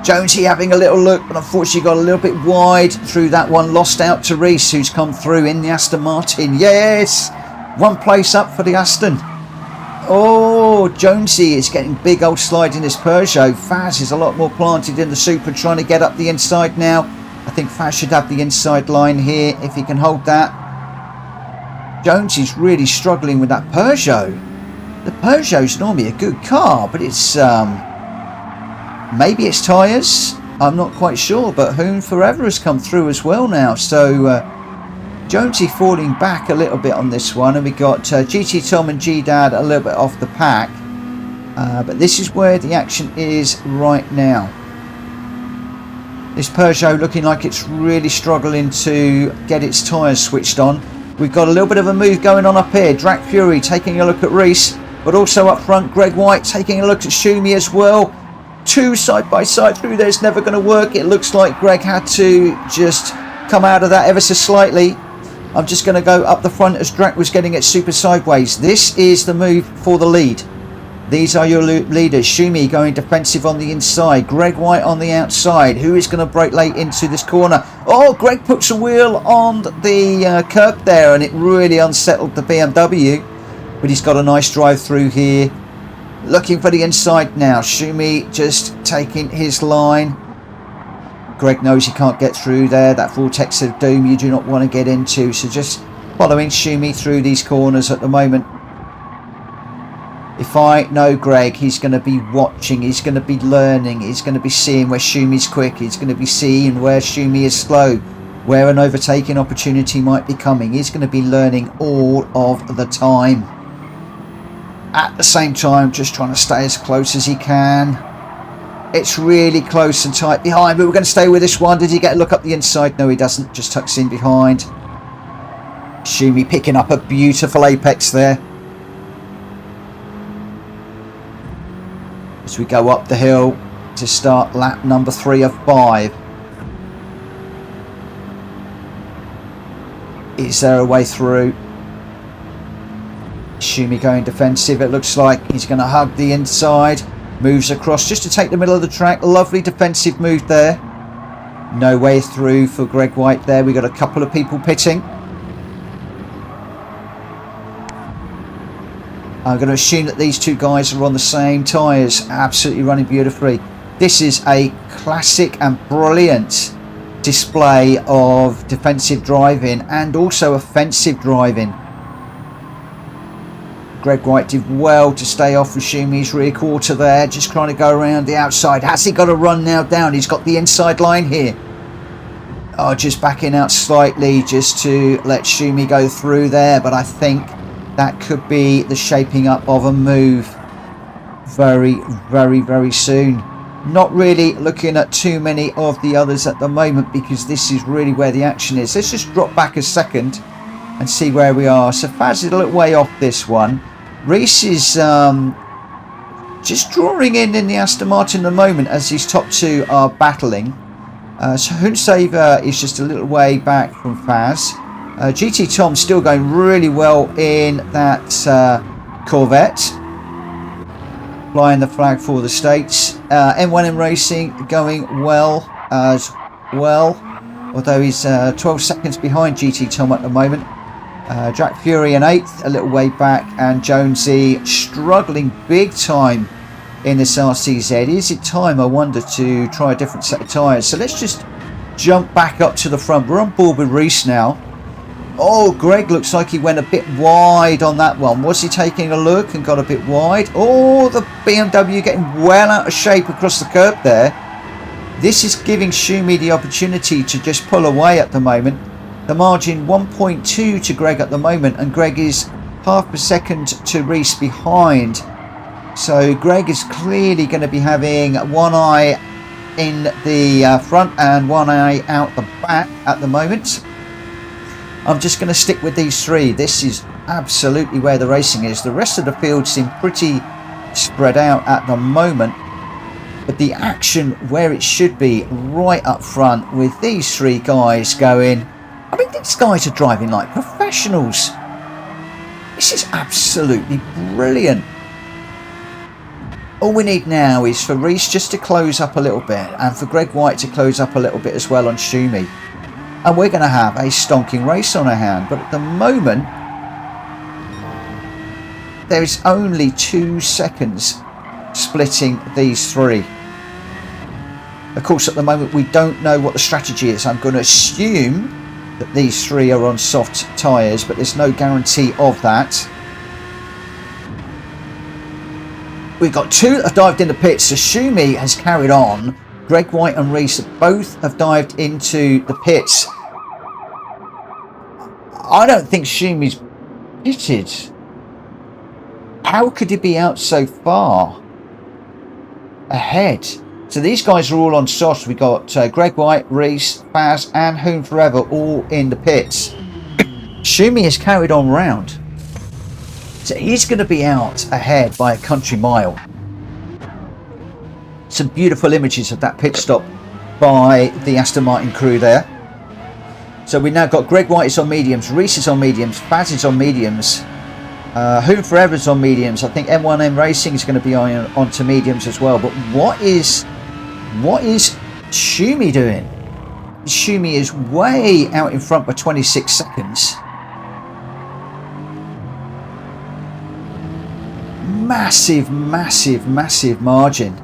Jonesy having a little look, but unfortunately got a little bit wide through that one, lost out to Reese, who's come through in the Aston Martin. Yes, one place up for the Aston. Oh, Jonesy is getting big old slide in this Peugeot. Faz is a lot more planted in the Super, trying to get up the inside now. I think Faz should have the inside line here if he can hold that. Jones is really struggling with that Peugeot. The Peugeot's normally a good car, but it's maybe it's tyres. I'm not quite sure, but Hoon Forever has come through as well now. So Jonesy falling back a little bit on this one, and we got GT Tom and G-Dad a little bit off the pack. But this is where the action is right now. This Peugeot looking like it's really struggling to get its tyres switched on. We've got a little bit of a move going on up here. Drac Fury taking a look at Reese, but also up front, Greg White taking a look at Schumi as well. Two side by side through there is never going to work. It looks like Greg had to just come out of that ever so slightly. I'm just going to go up the front as Drac was getting it super sideways. This is the move for the lead. These are your leaders. Schumi going defensive on the inside. Greg White on the outside. Who is going to break late into this corner? Oh, Greg puts a wheel on the curb there, and it really unsettled the BMW. But he's got a nice drive through here. Looking for the inside now. Schumi just taking his line. Greg knows he can't get through there. That vortex of doom you do not want to get into. So just following Schumi through these corners at the moment. If I know Greg, he's going to be watching, he's going to be learning, he's going to be seeing where Shumi's quick, he's going to be seeing where Schumi is slow, where an overtaking opportunity might be coming. He's going to be learning all of the time. At the same time, just trying to stay as close as he can. It's really close and tight behind, but we're going to stay with this one. Did he get a look up the inside? No, he doesn't. Just tucks in behind. Schumi picking up a beautiful apex there. As we go up the hill to start lap number 3 of 5. Is there a way through? Schumi going defensive. It looks like he's going to hug the inside. Moves across just to take the middle of the track. Lovely defensive move there. No way through for Greg White there. We got a couple of people pitting. I'm going to assume that these two guys are on the same tyres. Absolutely running beautifully. This is a classic and brilliant display of defensive driving and also offensive driving. Greg White did well to stay off with Shumi's rear quarter there. Just trying to go around the outside. Has he got a run now down? He's got the inside line here. Oh, just backing out slightly just to let Schumi go through there. But I think that could be the shaping up of a move very, very, very soon. Not really looking at too many of the others at the moment because this is really where the action is. Let's just drop back a second and see where we are. So Faz is a little way off this one. Reese is just drawing in the Aston Martin at the moment as these top two are battling. So Hunsaver is just a little way back from Faz. GT Tom still going really well in that Corvette, flying the flag for the States. M1M Racing going well as well, although he's 12 seconds behind GT Tom at the moment. Jack Fury in 8th, a little way back, and Jonesy struggling big time in this RCZ. Is it time, I wonder, to try a different set of tyres? So let's just jump back up to the front. We're on board with Reese now. Oh, Greg looks like he went a bit wide on that one. Was he taking a look and got a bit wide? Oh, the BMW getting well out of shape across the curb there. This is giving Schumi the opportunity to just pull away at the moment. The margin 1.2 to Greg at the moment, and Greg is half a second to Reese behind. So Greg is clearly going to be having one eye in the front and one eye out the back at the moment. I'm just going to stick with these three. This is absolutely where the racing is. The rest of the field seem pretty spread out at the moment, but the action where it should be, right up front with these three guys going. I mean, these guys are driving like professionals. This is absolutely brilliant. All we need now is for Reese just to close up a little bit and for Greg White to close up a little bit as well on Schumi. And we're going to have a stonking race on our hand. But at the moment, there is only 2 seconds splitting these three. Of course, at the moment, we don't know what the strategy is. I'm going to assume that these three are on soft tyres, but there's no guarantee of that. We've got two that have dived in the pits. So Schumi has carried on. Greg White and Reese both have dived into the pits. I don't think Schumi's pitted. How could he be out so far ahead? So these guys are all on softs. We got Greg White, Reese, Faz and Whom Forever all in the pits. Schumi has carried on round. So he's going to be out ahead by a country mile. Some beautiful images of that pit stop by the Aston Martin crew there. So we've now got Greg White is on mediums, Reese is on mediums, Faz is on mediums, Who Forever's on mediums. I think M1M Racing is going to be onto mediums as well. But what is Schumi doing? Schumi is way out in front by 26 seconds. Massive, massive, massive margin.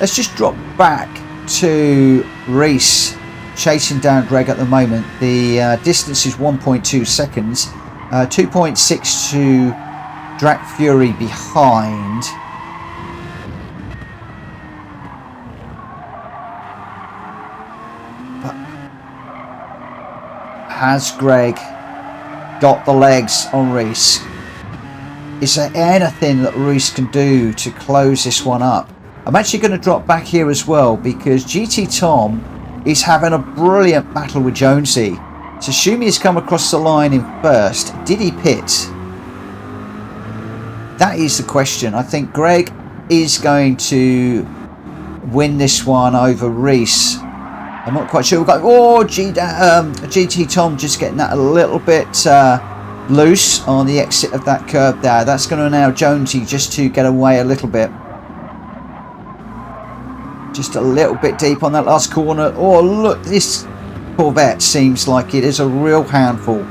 Let's just drop back to Reese chasing down Greg at the moment. The distance is 1.2 seconds. 2.6 to Drac Fury behind. But has Greg got the legs on Reese? Is there anything that Reese can do to close this one up? I'm actually going to drop back here as well because GT Tom is having a brilliant battle with Jonesy. So Schumi has come across the line in first. Did he pit? That is the question. I think Greg is going to win this one over Reese. I'm not quite sure. We've got GT Tom just getting that a little bit loose on the exit of that curb there. That's going to allow Jonesy just to get away a little bit. Just a little bit deep on that last corner. Oh, look, this Corvette seems like it is a real handful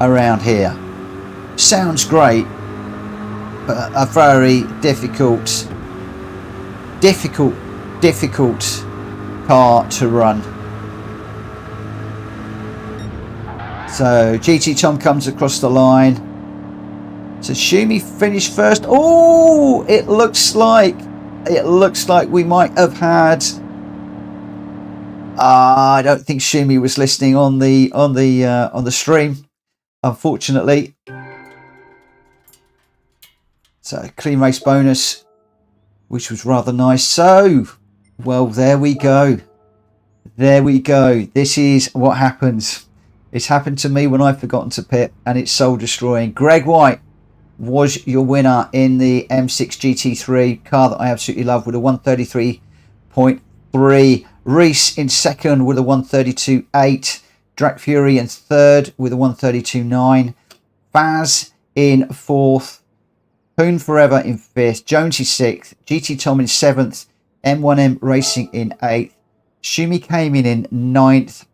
around here. Sounds great, but a very difficult car to run. So GT Tom comes across the line. So Schumi finished first. Oh, it looks like we might have had. I don't think Schumi was listening on the stream, unfortunately. So clean race bonus, which was rather nice. So, well, there we go. There we go. This is what happens. It's happened to me when I've forgotten to pit, and it's soul destroying. Greg White was your winner in the M6 GT3 car that I absolutely love with a 133.3. Reese in second with a 132.8. Drac Fury in third with a 132.9. Faz in fourth. Poon Forever in fifth. Jonesy sixth. GT Tom in seventh. M1M Racing in eighth. Schumi came in ninth.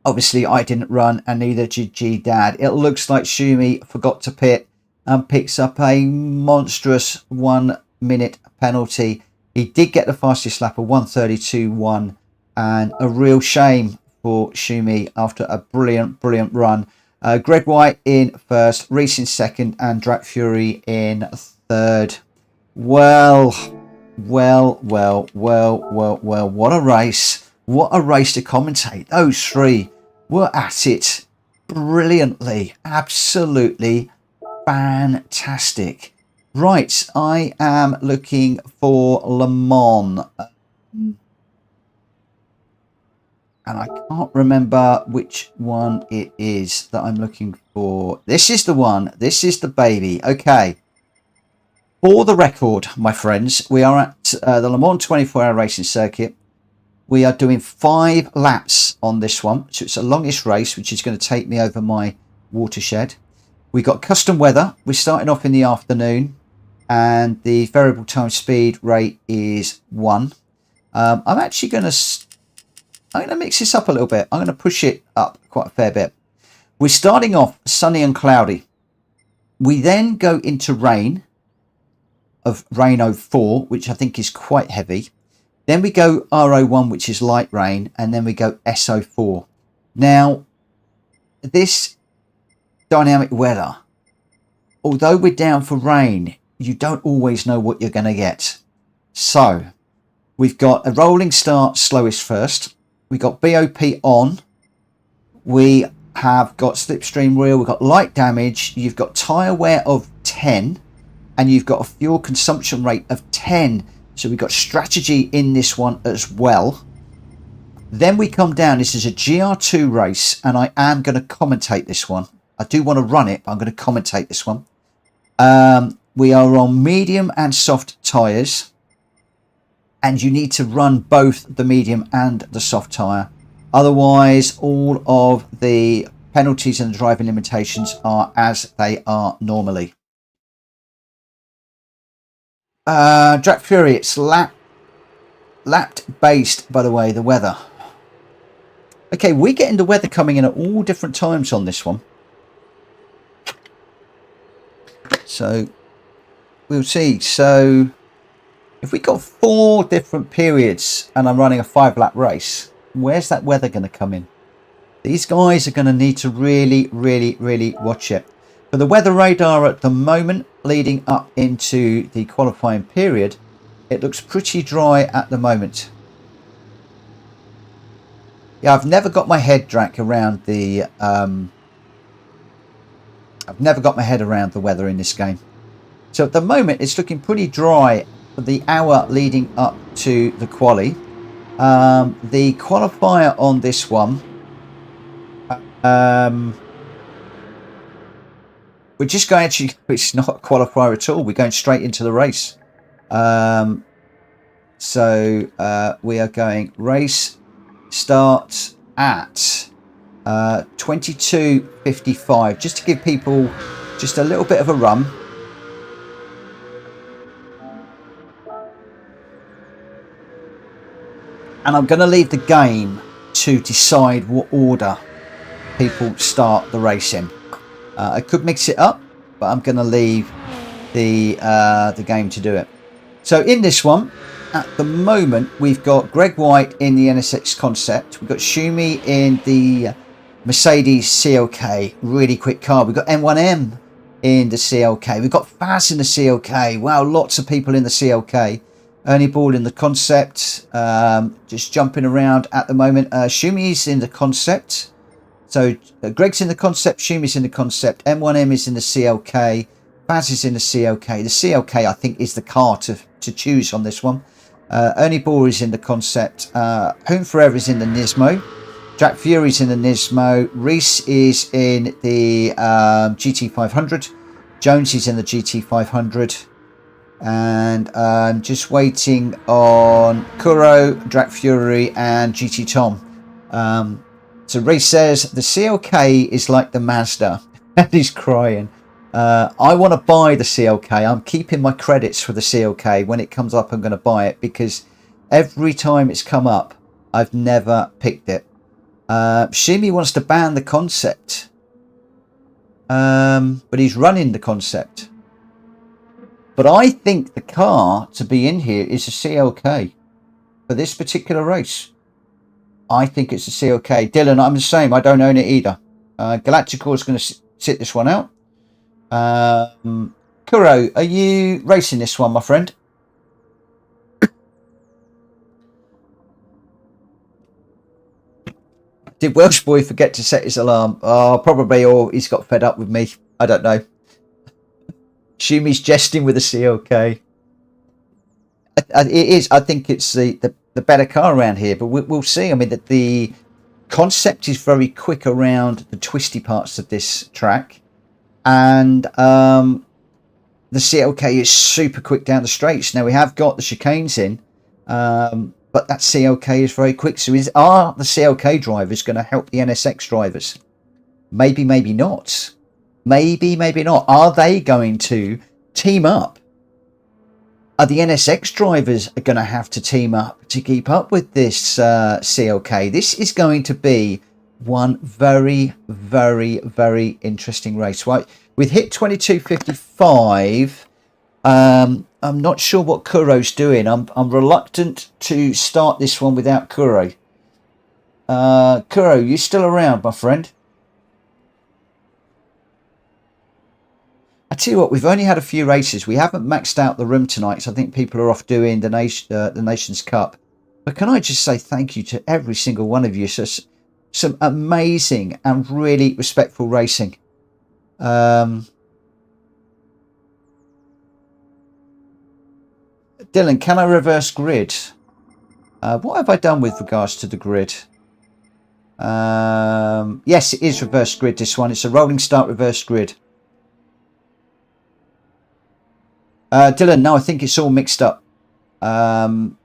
Obviously, I didn't run, and neither did G Dad. It looks like Schumi forgot to pit and picks up a monstrous 1 minute penalty. He did get the fastest lap of 132.1, and a real shame for Schumi after a brilliant run. Greg White in first, Reese in second, and Drac Fury in third. Well, what a race. What a race to commentate. Those three were at it brilliantly. Absolutely fantastic. Right, I am looking for Le Mans. And I can't remember which one it is that I'm looking for. This is the one. This is the baby. Okay. For the record, my friends, we are at the Le Mans 24-hour racing circuit. We are doing 5 laps on this one. So it's the longest race, which is going to take me over my watershed. We got custom weather. We're starting off in the afternoon. And the variable time speed rate is 1. I'm actually going to mix this up a little bit. I'm going to push it up quite a fair bit. We're starting off sunny and cloudy. We then go into rain 04, which I think is quite heavy. Then we go R01, which is light rain, and then we go SO4. Now, this dynamic weather, although we're down for rain, you don't always know what you're going to get. So, we've got a rolling start, slowest first. We've got BOP on. We have got slipstream wheel. We've got light damage. You've got tyre wear of 10. And you've got a fuel consumption rate of 10. So we've got strategy in this one as well. Then we come down. This is a GR2 race, and I am going to commentate this one. I do want to run it, but I'm going to commentate this one. We are on medium and soft tyres, and you need to run both the medium and the soft tyre. Otherwise, all of the penalties and the driving limitations are as they are normally. Drag Fury, it's lapped based, by the way, the weather. Okay, we're getting the weather coming in at all different times on this one. So we'll see. So if we got 4 different periods and I'm running a 5-lap race, where's that weather going to come in? These guys are going to need to really watch it. For the weather radar at the moment, leading up into the qualifying period, it looks pretty dry at the moment. Yeah, I've never got my head Drac around the I've never got my head around the weather in this game. So at the moment it's looking pretty dry for the hour leading up to the quali. The qualifier on this one, we're just going, actually it's not a qualifier at all, we're going straight into the race. So we are going race start at 22:55, just to give people just a little bit of a run. And I'm going to leave the game to decide what order people start the race in. I could mix it up, but I'm going to leave the game to do it. So in this one, at the moment, we've got Greg White in the NSX Concept. We've got Schumi in the Mercedes CLK, really quick car. We've got M1M in the CLK. We've got Faz in the CLK. Wow, lots of people in the CLK. Ernie Ball in the Concept, just jumping around at the moment. Schumi's in the Concept. So Greg's in the Concept, Schumi's in the Concept, M1M is in the CLK, Faz is in the CLK. The CLK, I think, is the car to choose on this one. Ernie Ball is in the Concept. Home Forever is in the Nismo. Jack Fury's in the Nismo. Reese is in the GT500. Jones is in the GT500. And I'm just waiting on Kuro, Jack Fury, and GT Tom. So Reese says the CLK is like the Mazda. And he's crying. I want to buy the CLK. I'm keeping my credits for the CLK. When it comes up, I'm going to buy it, because every time it's come up, I've never picked it. Shimi wants to ban the Concept, but he's running the Concept. But I think the car to be in here is a CLK for this particular race. I think it's a CLK. Dylan, I'm the same. I don't own it either. Galacticore is going to sit this one out. Kuro, are you racing this one, my friend? Did Welsh Boy forget to set his alarm? Oh, probably, or he's got fed up with me. I don't know. Shumi's jesting with the CLK. It is. I think it's the better car around here, but we'll see. I mean, that the Concept is very quick around the twisty parts of this track, and the CLK is super quick down the straights. Now we have got the chicanes in, but that CLK is very quick. So are the CLK drivers going to help the NSX drivers? Maybe, maybe not. Maybe, maybe not. Are they going to team up? Are the NSX drivers going to have to team up to keep up with this CLK? This is going to be one very, very interesting race. Right, we've hit 22:55. I'm not sure what Kuro's doing. I'm reluctant to start this one without Kuro. Kuro, you still around, my friend? I tell you what, we've only had a few races. We haven't maxed out the room tonight, so I think people are off doing the Nations Cup. But can I just say thank you to every single one of you? So some amazing and really respectful racing. Dylan, can I reverse grid? What have I done with regards to the grid? Yes, it is reverse grid, this one. It's a rolling start reverse grid. Dylan, no, I think it's all mixed up. I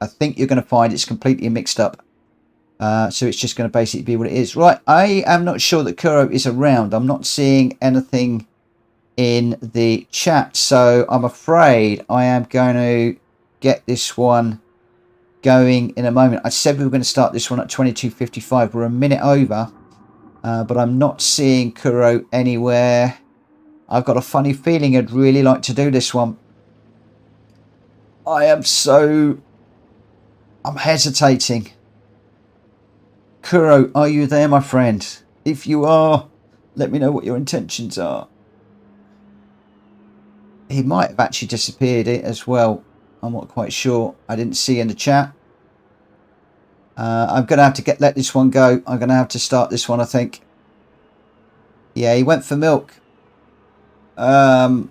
think you're going to find it's completely mixed up. So it's just going to basically be what it is. Right, I am not sure that Kuro is around. I'm not seeing anything in the chat. So I'm afraid I am going to get this one going in a moment. I said we were going to start this one at 22:55. We're a minute over. But I'm not seeing Kuro anywhere. I've got a funny feeling I'd really like to do this one. I'm hesitating. Kuro, are you there, my friend? If you are, let me know what your intentions are. He might have actually disappeared it as well. I'm not quite sure. I didn't see in the chat. I'm going to have to let this one go. I'm going to have to start this one, I think. Yeah, he went for milk. Unless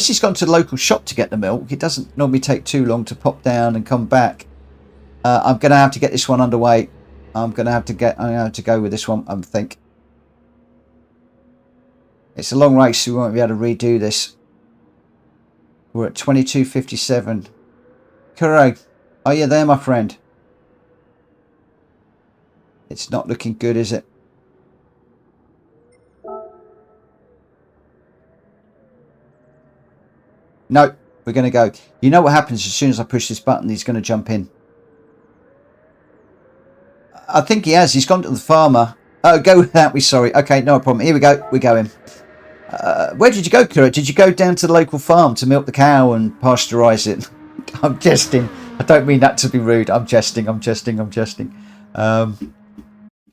he's gone to the local shop to get the milk, it doesn't normally take too long to pop down and come back. I'm going to have to get this one underway. I'm going to have to go with this one, I think. It's a long race, so we won't be able to redo this. We're at 22:57. Kuro, are you there, my friend? It's not looking good, is it? No, we're going to go. You know what happens as soon as I push this button? He's going to jump in. I think he has. He's gone to the farmer. Oh, go without me, sorry. Okay, no problem. Here we go. We're going. Where did you go, Kuro? Did you go down to the local farm to milk the cow and pasteurise it? I'm jesting. I don't mean that to be rude. I'm jesting. But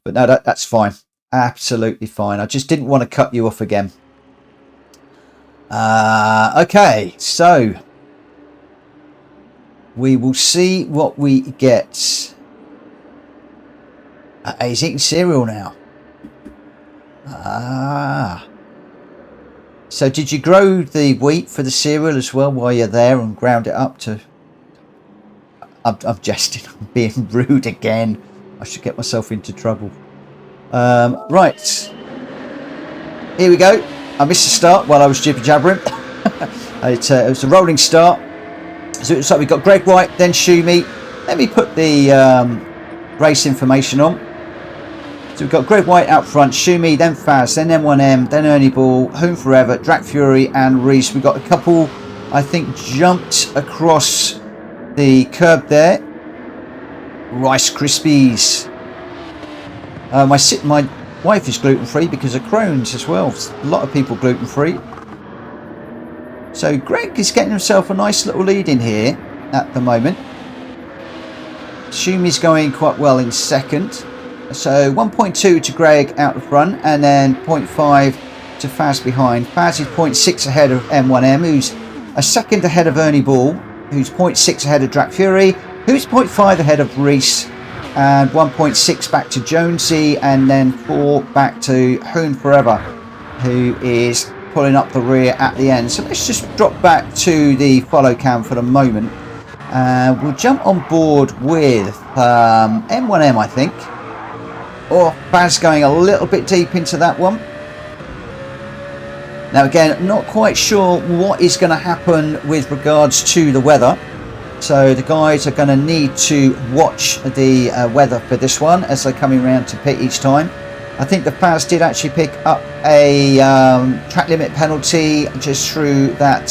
no, that's fine. Absolutely fine. I just didn't want to cut you off again. Okay, so we will see what we get. He's eating cereal now. So did you grow the wheat for the cereal as well while you're there and ground it up to... I'm jesting. I'm being rude again. I should get myself into trouble. Right. Here we go. I missed the start while I was jibber jabbering. It was a rolling start. So it looks like we've got Greg White, then Shumi. Let me put the race information on. So we've got Greg White out front, Shumi, then Faz, then M1M, then Ernie Ball, Home Forever, Drac Fury, and Reese. We've got a couple, I think, jumped across the curb there. Rice Krispies. My wife is gluten-free because of Crohn's as well. A lot of people gluten-free. So Greg is getting himself a nice little lead in here at the moment. Shumi's going quite well in second. So 1.2 to Greg out the front, and then 0.5 to Faz behind. Faz is 0.6 ahead of M1M, who's a second ahead of Ernie Ball, who's 0.6 ahead of Drac Fury, who's 0.5 ahead of Reese, and 1.6 back to Jonesy, and then 4 back to Hoon Forever, who is pulling up the rear at the end. So let's just drop back to the follow cam for the moment. We'll jump on board with M1M, I think. Or Baz going a little bit deep into that one. Now again, not quite sure what is going to happen with regards to the weather. So the guys are going to need to watch the weather for this one as they're coming around to pit each time. I think the Baz did actually pick up a track limit penalty just through that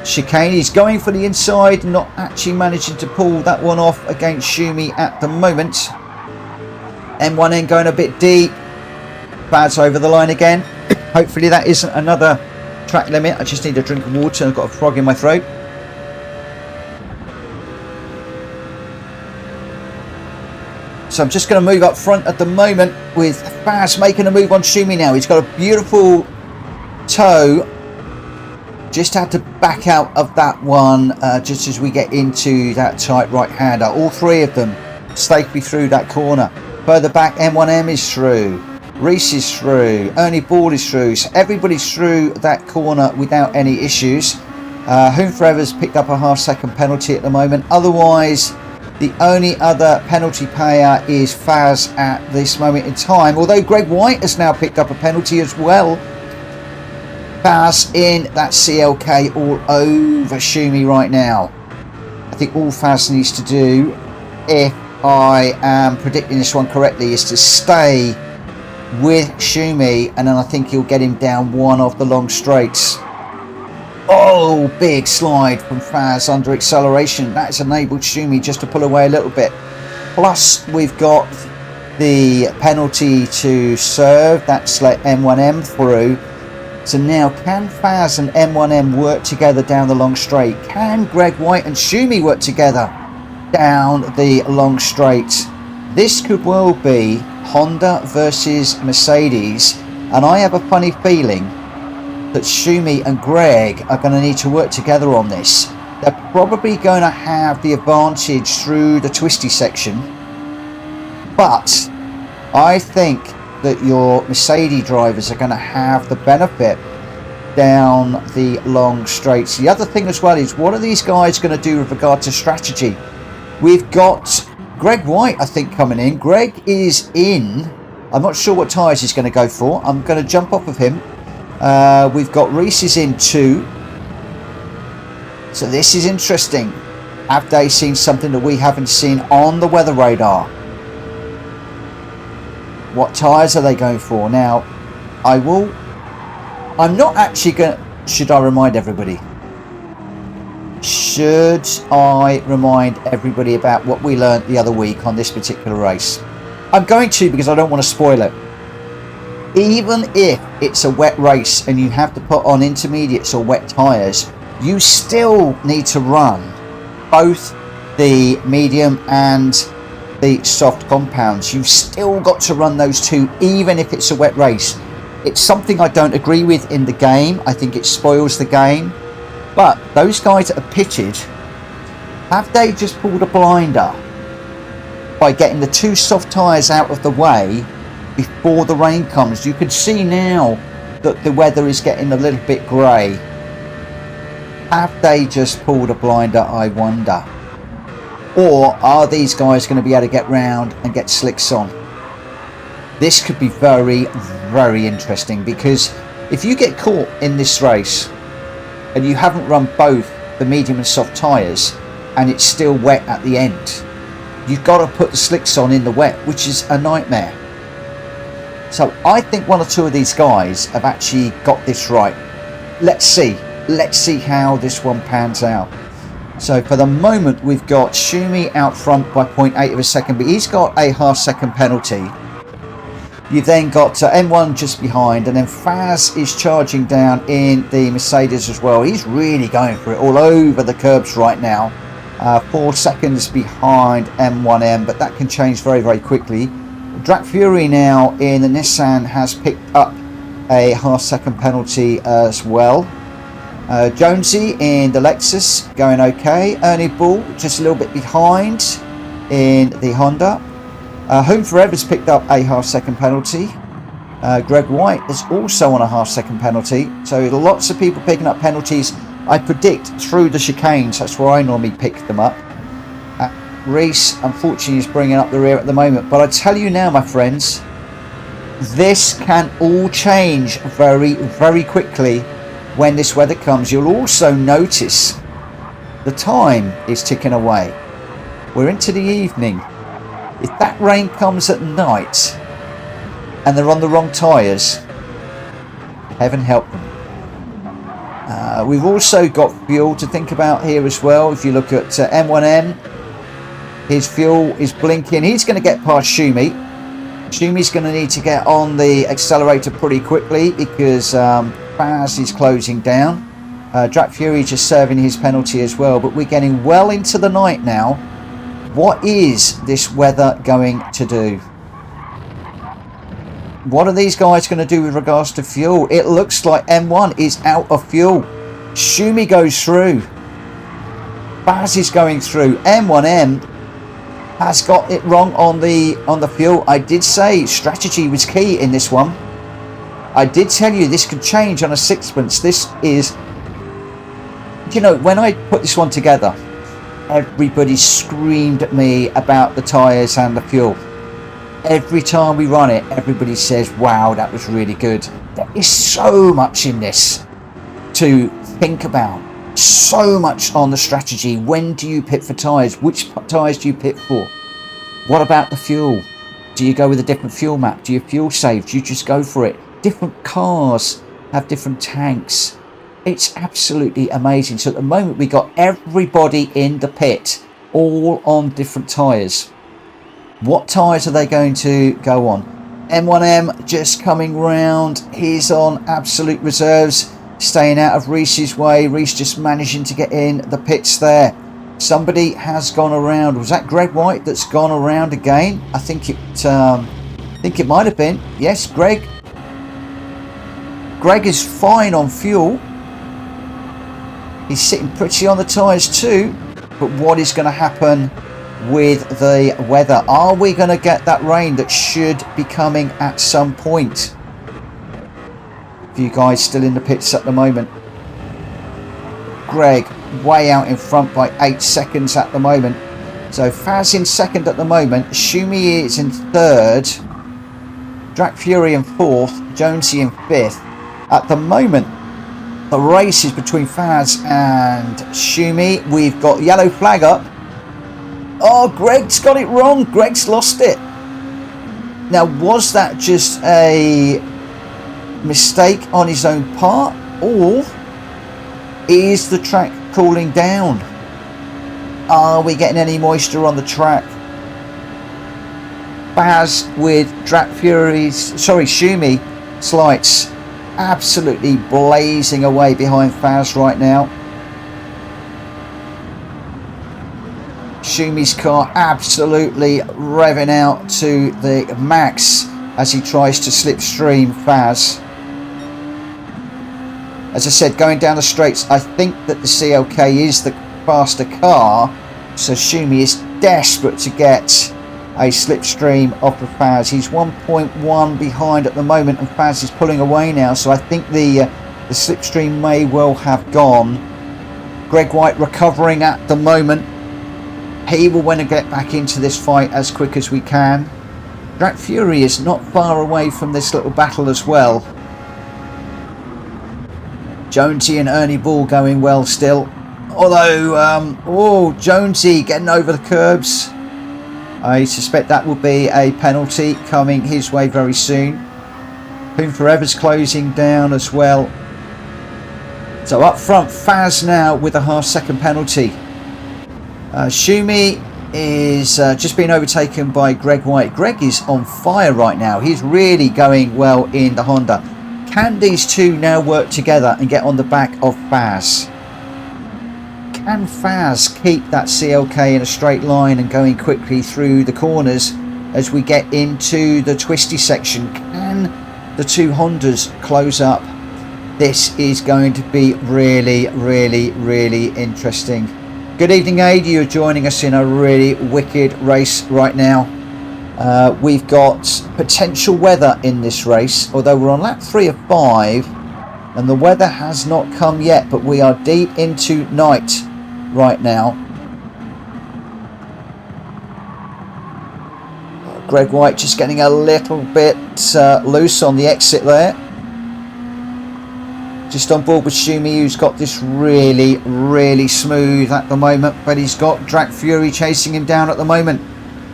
chicane. He's going for the inside, not actually managing to pull that one off against Shumi at the moment. M1N going a bit deep. Baz over the line again. Hopefully that isn't another track limit. I just need a drink of water. I've got a frog in my throat. So I'm just going to move up front at the moment with Baz making a move on Shumi now. He's got a beautiful toe. Just had to back out of that one just as we get into that tight right-hander. All three of them safely through that corner. Further back, M1M is through. Reese is through. Ernie Ball is through. So everybody's through that corner without any issues. Whom Forever's picked up a half-second penalty at the moment. Otherwise, the only other penalty payer is Faz at this moment in time. Although Greg White has now picked up a penalty as well. Faz in that CLK all over Schumi right now. I think all Faz needs to do, if I am predicting this one correctly, is to stay with Schumi, and then I think he'll get him down one of the long straights. Oh, big slide from Faz under acceleration. That has enabled Schumi just to pull away a little bit. Plus, we've got the penalty to serve. That's let M1M through. So now, can Faz and M1M work together down the long straight? Can Greg White and Schumi work together down the long straight? This could well be Honda versus Mercedes. And I have a funny feeling that Schumi and Greg are going to need to work together on this. They're probably going to have the advantage through the twisty section, but I think that your Mercedes drivers are going to have the benefit down the long straights. The other thing as well is, what are these guys going to do with regard to strategy? We've got Greg White, I think, coming in. Greg is in. I'm not sure what tyres he's going to go for. I'm going to jump off of him. We've got Reese is in 2. So this is interesting. Have they seen something that we haven't seen on the weather radar? What tyres are they going for? Now, I'm not actually going to... Should I remind everybody? Should I remind everybody about what we learned the other week on this particular race? I'm going to, because I don't want to spoil it. Even if it's a wet race and you have to put on intermediates or wet tyres, you still need to run both the medium and the soft compounds. You've still got to run those two, even if it's a wet race. It's something I don't agree with in the game. I think it spoils the game. But those guys that are pitted, have they just pulled a blinder by getting the two soft tyres out of the way before the rain comes? You can see now that the weather is getting a little bit grey. Have they just pulled a blinder, I wonder? Or are these guys going to be able to get round and get slicks on? This could be very, very interesting, because if you get caught in this race and you haven't run both the medium and soft tyres and it's still wet at the end, you've got to put the slicks on in the wet, which is a nightmare. So I think one or two of these guys have actually got this right. Let's see how this one pans out. So for the moment, we've got Schumi out front by 0.8 of a second, but he's got a half-second penalty. You've then got M1 just behind, and then Faz is charging down in the Mercedes as well. He's really going for it all over the curbs right now. 4 seconds behind M1M, but that can change very, very quickly. Drac Fury now in the Nissan has picked up a half-second penalty as well. Jonesy in the Lexus going okay. Ernie Bull just a little bit behind in the Honda. Home Forever's picked up a half-second penalty. Greg White is also on a half-second penalty. So lots of people picking up penalties, I predict, through the chicanes. That's where I normally pick them up. Reese, unfortunately, is bringing up the rear at the moment. But I tell you now, my friends, this can all change very, very quickly when this weather comes. You'll also notice the time is ticking away. We're into the evening. If that rain comes at night and they're on the wrong tyres, heaven help them. We've also got fuel to think about here as well. If you look at M1M, his fuel is blinking. He's going to get past Schumi. Schumi's going to need to get on the accelerator pretty quickly because Faz is closing down. Drac Fury just serving his penalty as well, but we're getting well into the night now. What is this weather going to do? What are these guys going to do with regards to fuel? It looks like M1 is out of fuel. Schumi goes through. Faz is going through. M1M has got it wrong on the fuel. I did say strategy was key in this one. I did tell you this could change on a sixpence. This is you know, when I put this one together, everybody screamed at me about the tyres and the fuel. Every time we run it, everybody says, wow, that was really good. There is so much in this to think about. So much on the strategy. When do you pit for tyres? Which tyres do you pit for? What about the fuel? Do you go with a different fuel map? Do you fuel save? Do you just go for it? Different cars have different tanks. It's absolutely amazing. So at the moment, we got everybody in the pit, all on different tyres. What tyres are they going to go on? M1M just coming round. He's on absolute reserves, staying out of Reese's way. Reese just managing to get in the pits there. Somebody has gone around. Was that Greg White that's gone around again? I think it might have been. Yes, Greg. Greg is fine on fuel. He's sitting pretty on the tyres too. But what is going to happen with the weather? Are we going to get that rain that should be coming at some point? A few guys still in the pits at the moment. Greg way out in front by 8 seconds at the moment. So Faz in second at the moment. Shumi is in third. Drac Fury in fourth. Jonesy in fifth. At the moment, the race is between Faz and Shumi. We've got yellow flag up. Oh, Greg's got it wrong. Greg's lost it. Now, was that just a mistake on his own part, or is the track cooling down? Are we getting any moisture on the track? Baz with Shumi slights absolutely blazing away behind Faz right now. Shumi's car absolutely revving out to the max as he tries to slipstream Faz. As I said, going down the straights, I think that the CLK is the faster car, so Shumi is desperate to get a slipstream off of Faz. He's 1.1 behind at the moment, and Faz is pulling away now, so I think the slipstream may well have gone. Greg White recovering at the moment. He will want to get back into this fight as quick as we can. Drac Fury is not far away from this little battle as well. Jonesy and Ernie Ball going well still. Although, Jonesy getting over the curbs. I suspect that will be a penalty coming his way very soon. Poon Forever's closing down as well. So up front, Faz now with a half-second penalty. Shumi is just being overtaken by Greg White. Greg is on fire right now. He's really going well in the Honda. Can these two now work together and get on the back of Faz? Can Faz keep that CLK in a straight line and going quickly through the corners as we get into the twisty section? Can the two Hondas close up? This is going to be really, really, really interesting. Good evening, Aid. You're joining us in a really wicked race right now. We've got potential weather in this race, although we're on lap 3 of 5 and the weather has not come yet, but we are deep into night right now. Greg White just getting a little bit loose on the exit there. Just on board with Shumi, who's got this really, really smooth at the moment, but he's got Drac Fury chasing him down at the moment.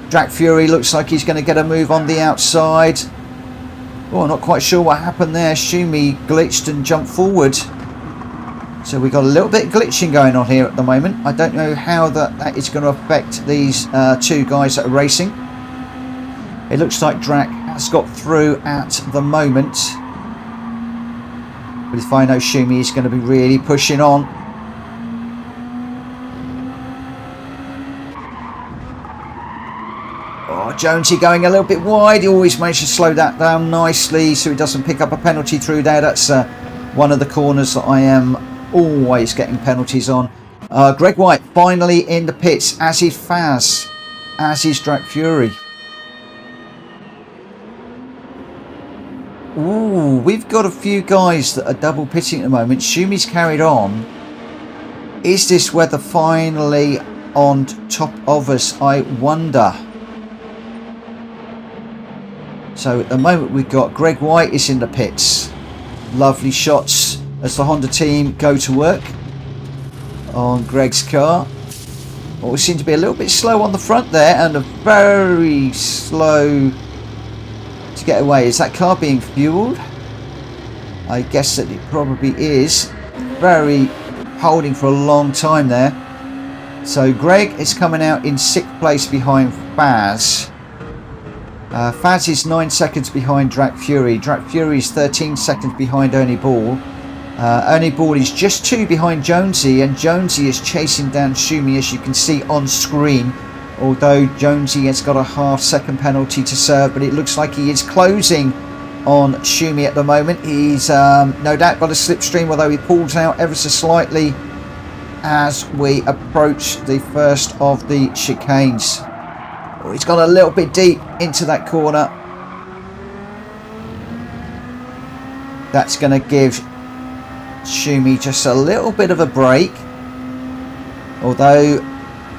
Drac Fury looks like he's going to get a move on the outside. Oh, not quite sure what happened there. Shumi glitched and jumped forward. So we've got a little bit of glitching going on here at the moment. I don't know how that is going to affect these two guys that are racing. It looks like Drac has got through at the moment. But if I know Shumi is going to be really pushing on. Oh, Jonesy going a little bit wide. He always manages to slow that down nicely so he doesn't pick up a penalty through there. That's one of the corners that I am always getting penalties on. Greg White finally in the pits, as is Faz, as is Drac Fury. Ooh, we've got a few guys that are double pitting at the moment. Shumi's carried on. Is this weather finally on top of us, I wonder? So at the moment we've got Greg White is in the pits. Lovely shots as the Honda team go to work on Greg's car. Well, we seem to be a little bit slow on the front there and a very slow to get away. Is that car being fueled? I guess that it probably is. Very holding for a long time there. So Greg is coming out in 6th place behind Faz. Faz is 9 seconds behind Drac Fury. Drac Fury is 13 seconds behind Ernie Ball. Ernie Ball is just 2 behind Jonesy, and Jonesy is chasing down Schumi, as you can see on screen. Although Jonesy has got a half-second penalty to serve, but it looks like he is closing on Schumi at the moment. He's no doubt got a slipstream, although he pulls out ever so slightly as we approach the first of the chicanes. Oh, he's gone a little bit deep into that corner. That's going to give Schumi just a little bit of a break. Although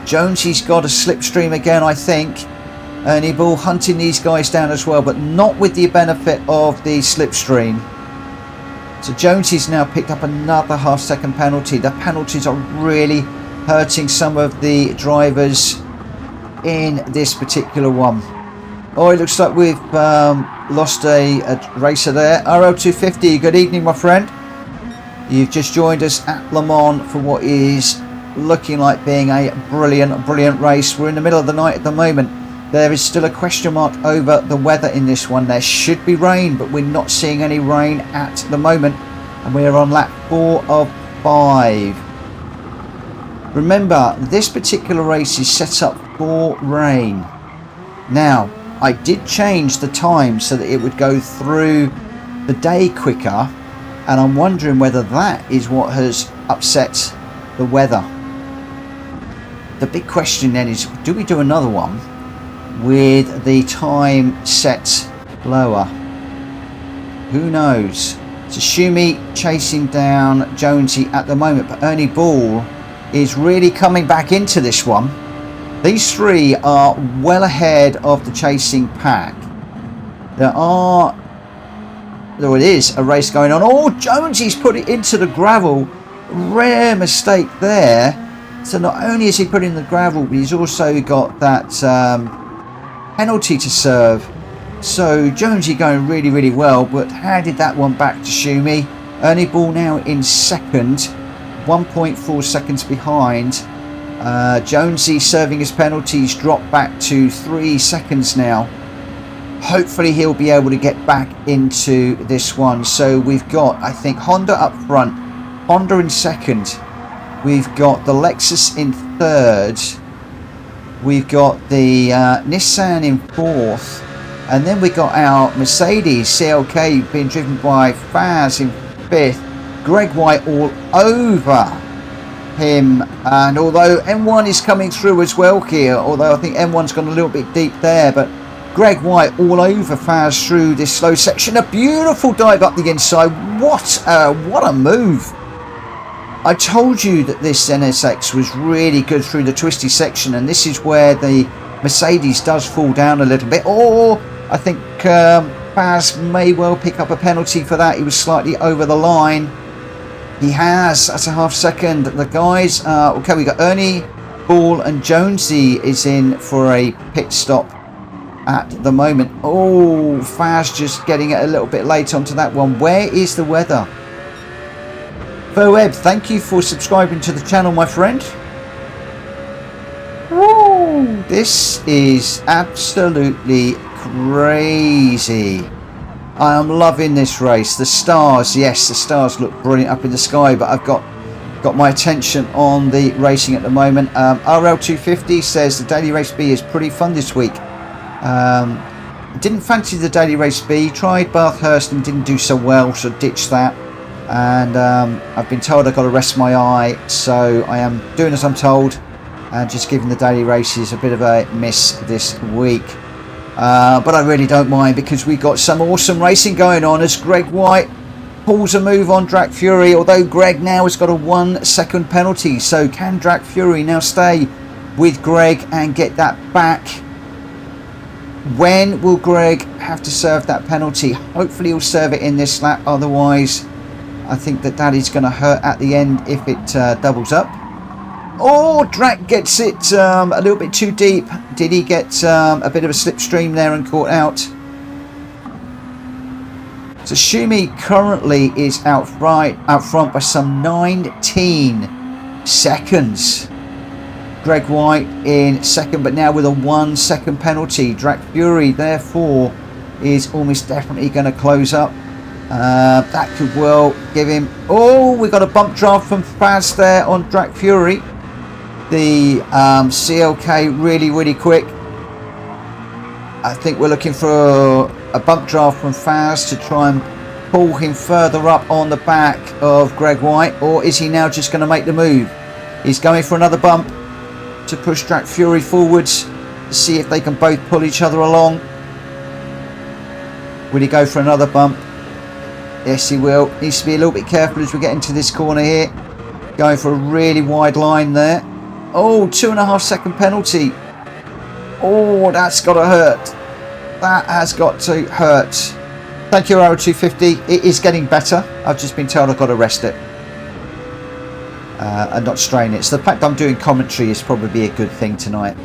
Jonesy's got a slipstream again, I think. Ernie Ball hunting these guys down as well, but not with the benefit of the slipstream. So Jonesy's now picked up another half-second penalty. The penalties are really hurting some of the drivers in this particular one. Oh, it looks like we've lost a racer there. RL250, good evening, my friend. You've just joined us at Le Mans for what is looking like being a brilliant race. We're in the middle of the night at the moment. There is still a question mark over the weather in this one. There should be rain, but we're not seeing any rain at the moment. And we're on lap 4 of 5. Remember, this particular race is set up for rain. Now, I did change the time so that it would go through the day quicker. And I'm wondering whether that is what has upset the weather. The big question then is, do we do another one with the time set lower? Who knows? So Schumi chasing down Jonesy at the moment, but Ernie Ball is really coming back into this one. These three are well ahead of the chasing pack. There is a race going on. Oh, Jonesy's put it into the gravel. Rare mistake there. So not only is he put in the gravel, but he's also got that penalty to serve. So Jonesy going really well, but handed that one back to Schumi. Ernie Ball now in second, 1.4 seconds behind. Jonesy serving his penalties, dropped back to 3 seconds now. Hopefully he'll be able to get back into this one. So we've got, I think, Honda up front, Honda in second. We've got the Lexus in third. We've got the Nissan in fourth. And then we got our Mercedes CLK being driven by Faz in fifth. Greg White all over him. And although M1 is coming through as well here, although I think M1's gone a little bit deep there, but Greg White all over Faz through this slow section. A beautiful dive up the inside. What a move. I told you that this NSX was really good through the twisty section, and this is where the Mercedes does fall down a little bit. Or I think Faz may well pick up a penalty for that. He was slightly over the line. He has. That's a half second. The guys, okay, we got Ernie Ball and Jonesy is in for a pit stop at the moment. Oh, Faz just getting it a little bit late onto that one. Where is the weather? Foeb, thank you for subscribing to the channel, my friend. Woo, this is absolutely crazy. I am loving this race. The stars, yes, the stars look brilliant up in the sky, but I've got my attention on the racing at the moment. RL250 says the daily race B is pretty fun this week. Didn't fancy the daily race B, tried Bathurst and didn't do so well, so ditched that. And I've been told I've got to rest my eye, so I am doing as I'm told and just giving the daily races a bit of a miss this week. But I really don't mind, because we've got some awesome racing going on as Greg White pulls a move on Drac Fury, although Greg now has got a 1 second penalty. So can Drac Fury now stay with Greg and get that back? When will Greg have to serve that penalty? Hopefully he'll serve it in this lap, otherwise I think that is going to hurt at the end if it doubles up. Oh, Drac gets it a little bit too deep. Did he get a bit of a slipstream there and caught out? So Shumi currently is out front by some 19 seconds. Greg White in second, but now with a 1 second penalty. Drac Fury, therefore, is almost definitely going to close up. That could well give him... Oh, we got a bump draft from Faz there on Drac Fury. The CLK really quick. I think we're looking for a bump draft from Faz to try and pull him further up on the back of Greg White. Or is he now just going to make the move? He's going for another bump to push Drac Fury forwards to see if they can both pull each other along. Will he go for another bump? Yes, he will. Needs to be a little bit careful as we get into this corner here. Going for a really wide line there. Oh, 2.5 second penalty. Oh, that's got to hurt. That has got to hurt. Thank you, Arrow 250. It is getting better. I've just been told I've got to rest it. And not strain it. So the fact I'm doing commentary is probably a good thing tonight.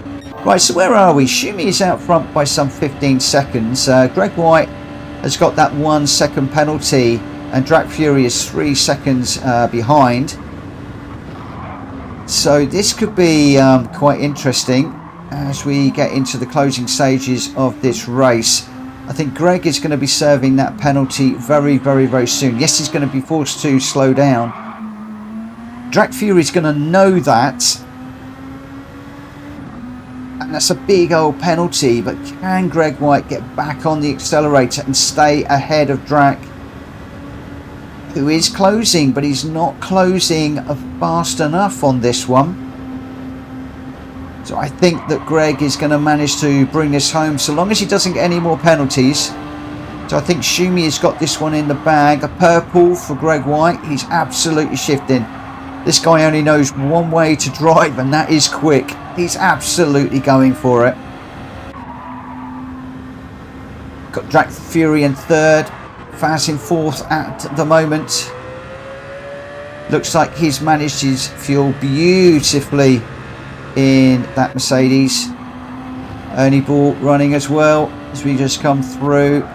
Right, so where are we? Shumi is out front by some 15 seconds. Greg White has got that 1 second penalty, and Drac Fury is 3 seconds behind. So this could be quite interesting as we get into the closing stages of this race. I think Greg is going to be serving that penalty very soon. Yes, he's going to be forced to slow down. Drac Fury is going to know that, and that's a big old penalty. But can Greg White get back on the accelerator and stay ahead of Drac, who is closing, but he's not closing fast enough on this one? So I think that Greg is going to manage to bring this home so long as he doesn't get any more penalties. So I think Shumi has got this one in the bag. A purple for Greg White. He's absolutely shifting. This guy only knows one way to drive, and that is quick. He's absolutely going for it. Got Drac Fury in third. Faz in fourth at the moment. Looks like he's managed his fuel beautifully in that Mercedes. Ernie Ball running as well as we just come through.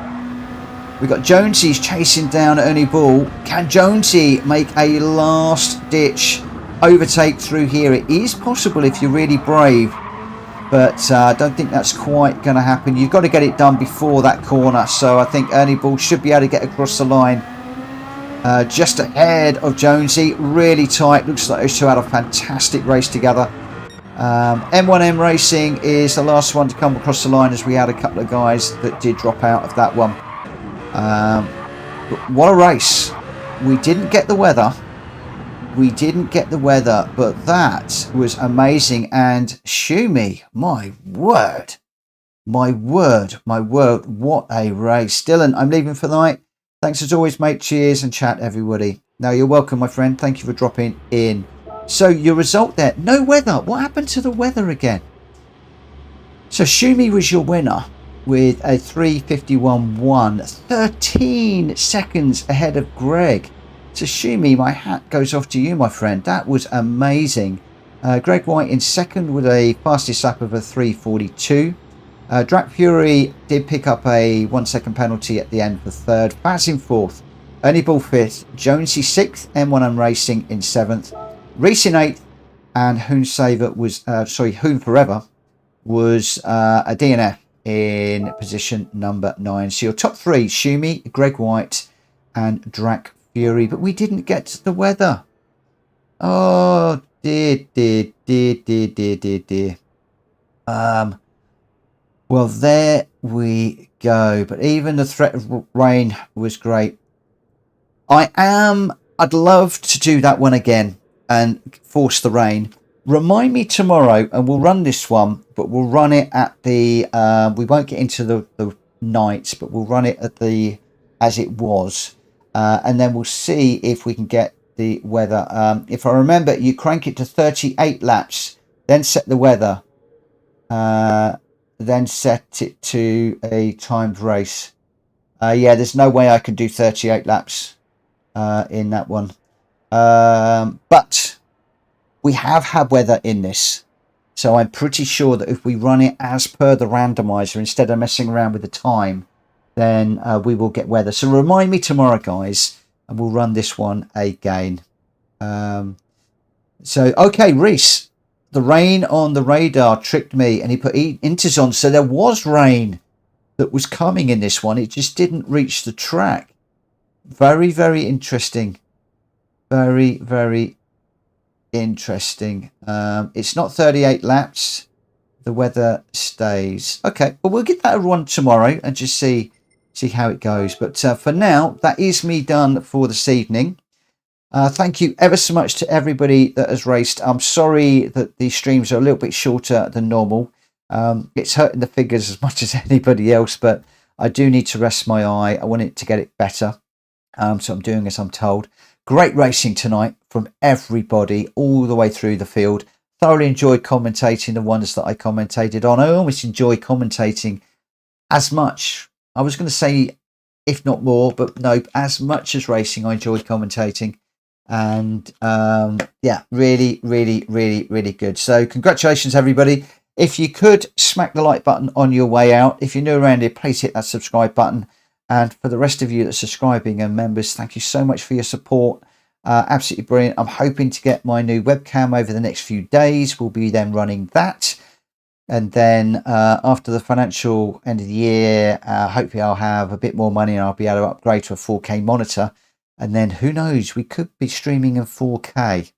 We've got Jonesy's chasing down Ernie Ball. Can Jonesy make a last-ditch overtake through here? It is possible if you're really brave, but I don't think that's quite going to happen. You've got to get it done before that corner, so I think Ernie Ball should be able to get across the line just ahead of Jonesy. Really tight. Looks like those two had a fantastic race together. M1M Racing is the last one to come across the line, as we had a couple of guys that did drop out of that one. But what a race. We didn't get the weather, but that was amazing. And Shumi, my word, what a race. Dylan, I'm leaving for the night. Thanks as always, mate. Cheers and chat, everybody. No, you're welcome, my friend. Thank you for dropping in. So your result there, no weather. What happened to the weather again? So Shumi was your winner with a 3:51.1, 13 seconds ahead of Greg. So Shumi, my hat goes off to you, my friend. That was amazing. Greg White in second with a fastest lap of a 3:42. Drac Fury did pick up a 1 second penalty at the end for third. Faz in fourth. Ernie Ball fifth. Jonesy sixth. M1M Racing in seventh. Reese in eighth. And Hoon Saver was, Hoon Forever was a DNF in position number 9. So your top three, Shumi, Greg White and Drac Fury. But we didn't get the weather. Oh, dear. Well, there we go. But even the threat of rain was great. I'd love to do that one again and force the rain. Remind me tomorrow and we'll run this one, but we'll run it at the, we won't get into the nights, but we'll run it at the, as it was. and then we'll see if we can get the weather. If I remember, you crank it to 38 laps, then set the weather, then set it to a timed race. Yeah, there's no way I can do 38 laps in that one. But we have had weather in this. So I'm pretty sure that if we run it as per the randomizer, instead of messing around with the time, then we will get weather. So remind me tomorrow, guys, and we'll run this one again. So, okay, Reese, the rain on the radar tricked me, and he put inters on. So there was rain that was coming in this one. It just didn't reach the track. Very, very interesting. Very, very interesting. It's not 38 laps. The weather stays. Okay, well, we'll get that run tomorrow and just see how it goes. But for now, that is me done for this evening. Thank you ever so much to everybody that has raced. I'm sorry that these streams are a little bit shorter than normal. It's hurting the figures as much as anybody else, but I do need to rest my eye. I want it to get it better. So I'm doing as I'm told. Great racing tonight from everybody all the way through the field. Thoroughly enjoyed commentating the ones that I commentated on. I almost enjoy commentating as much. I was going to say, if not more, but no, as much as racing, I enjoyed commentating. And yeah, really, really, really, really good. So congratulations, everybody. If you could smack the like button on your way out. If you're new around here, please hit that subscribe button. And for the rest of you that's subscribing and members, thank you so much for your support. Absolutely brilliant. I'm hoping to get my new webcam over the next few days. We'll be then running that. And then after the financial end of the year, hopefully I'll have a bit more money and I'll be able to upgrade to a 4K monitor. And then who knows, we could be streaming in 4K.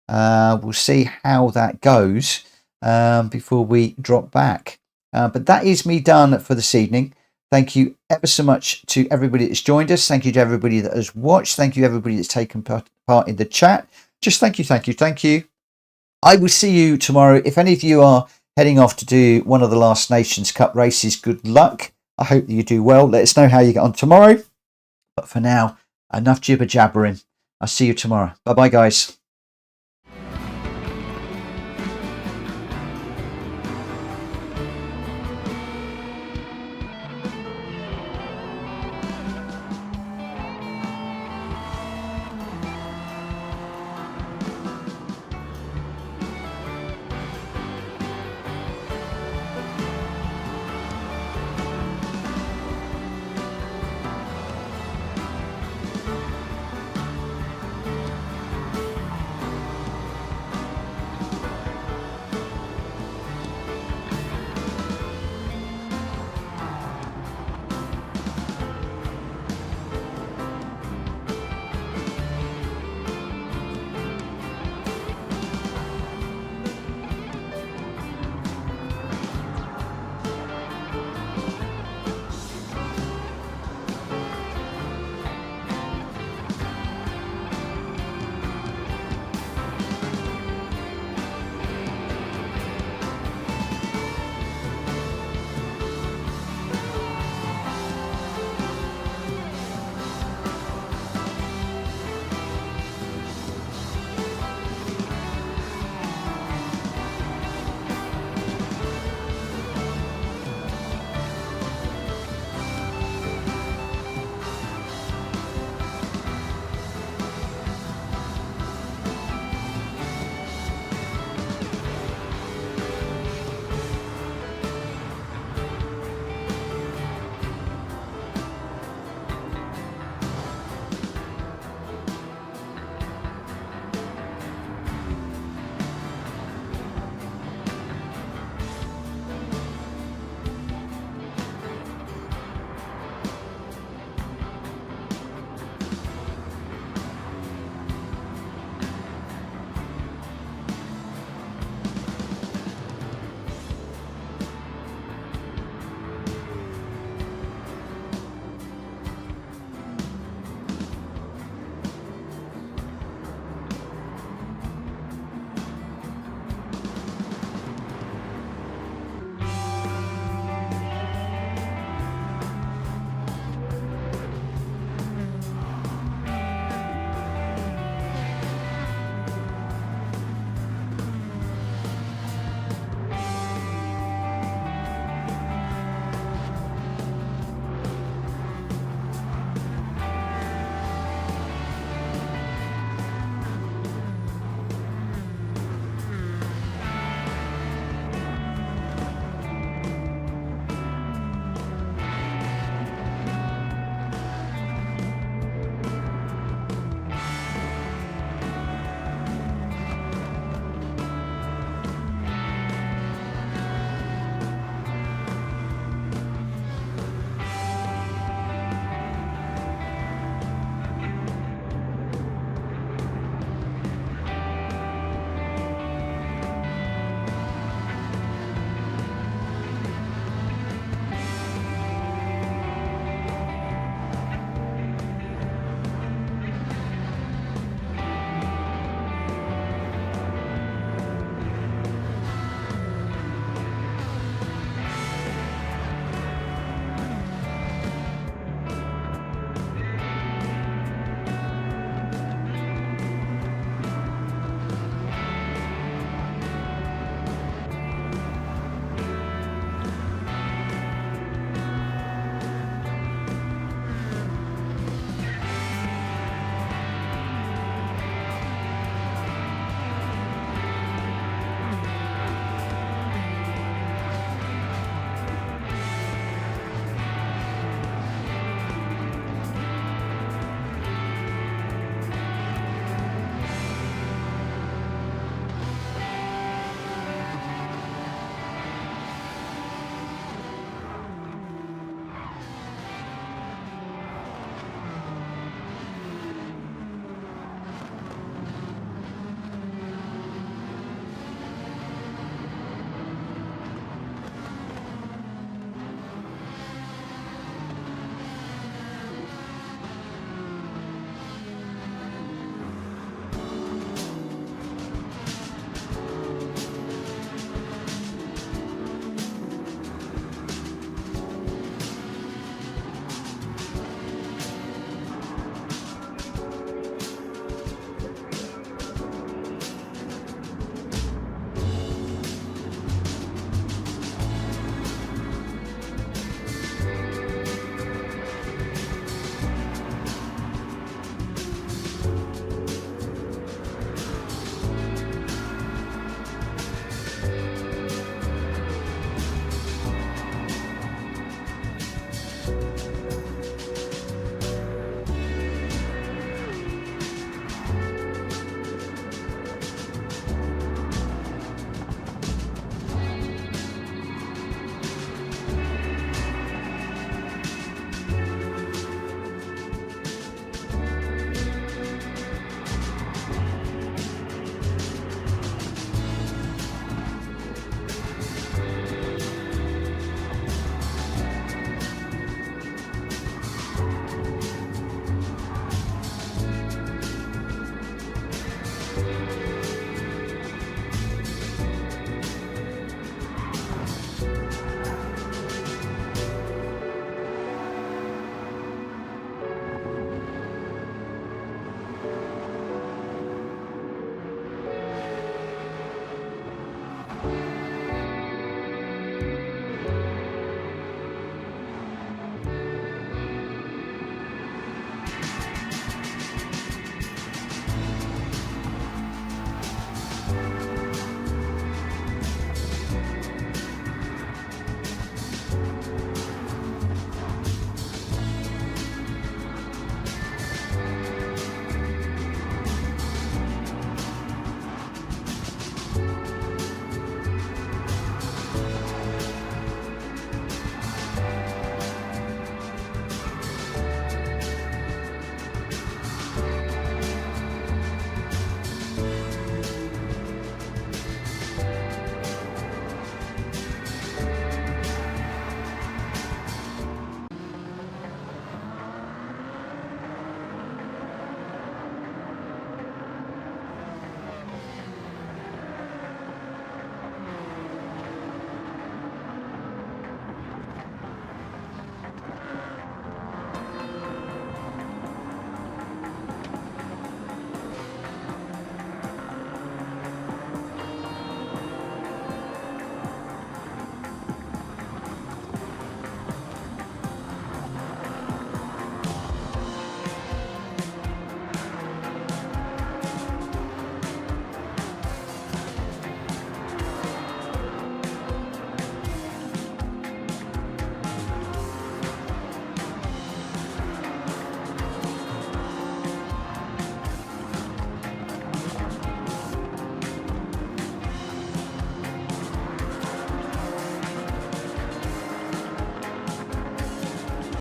We'll see how that goes before we drop back. But that is me done for this evening. Thank you ever so much to everybody that's joined us. Thank you to everybody that has watched. Thank you everybody that's taken part in the chat. Just thank you, thank you, thank you. I will see you tomorrow. If any of you are heading off to do one of the last Nations Cup races, good luck. I hope that you do well. Let us know how you get on tomorrow. But for now, enough jibber jabbering. I'll see you tomorrow. Bye bye, guys.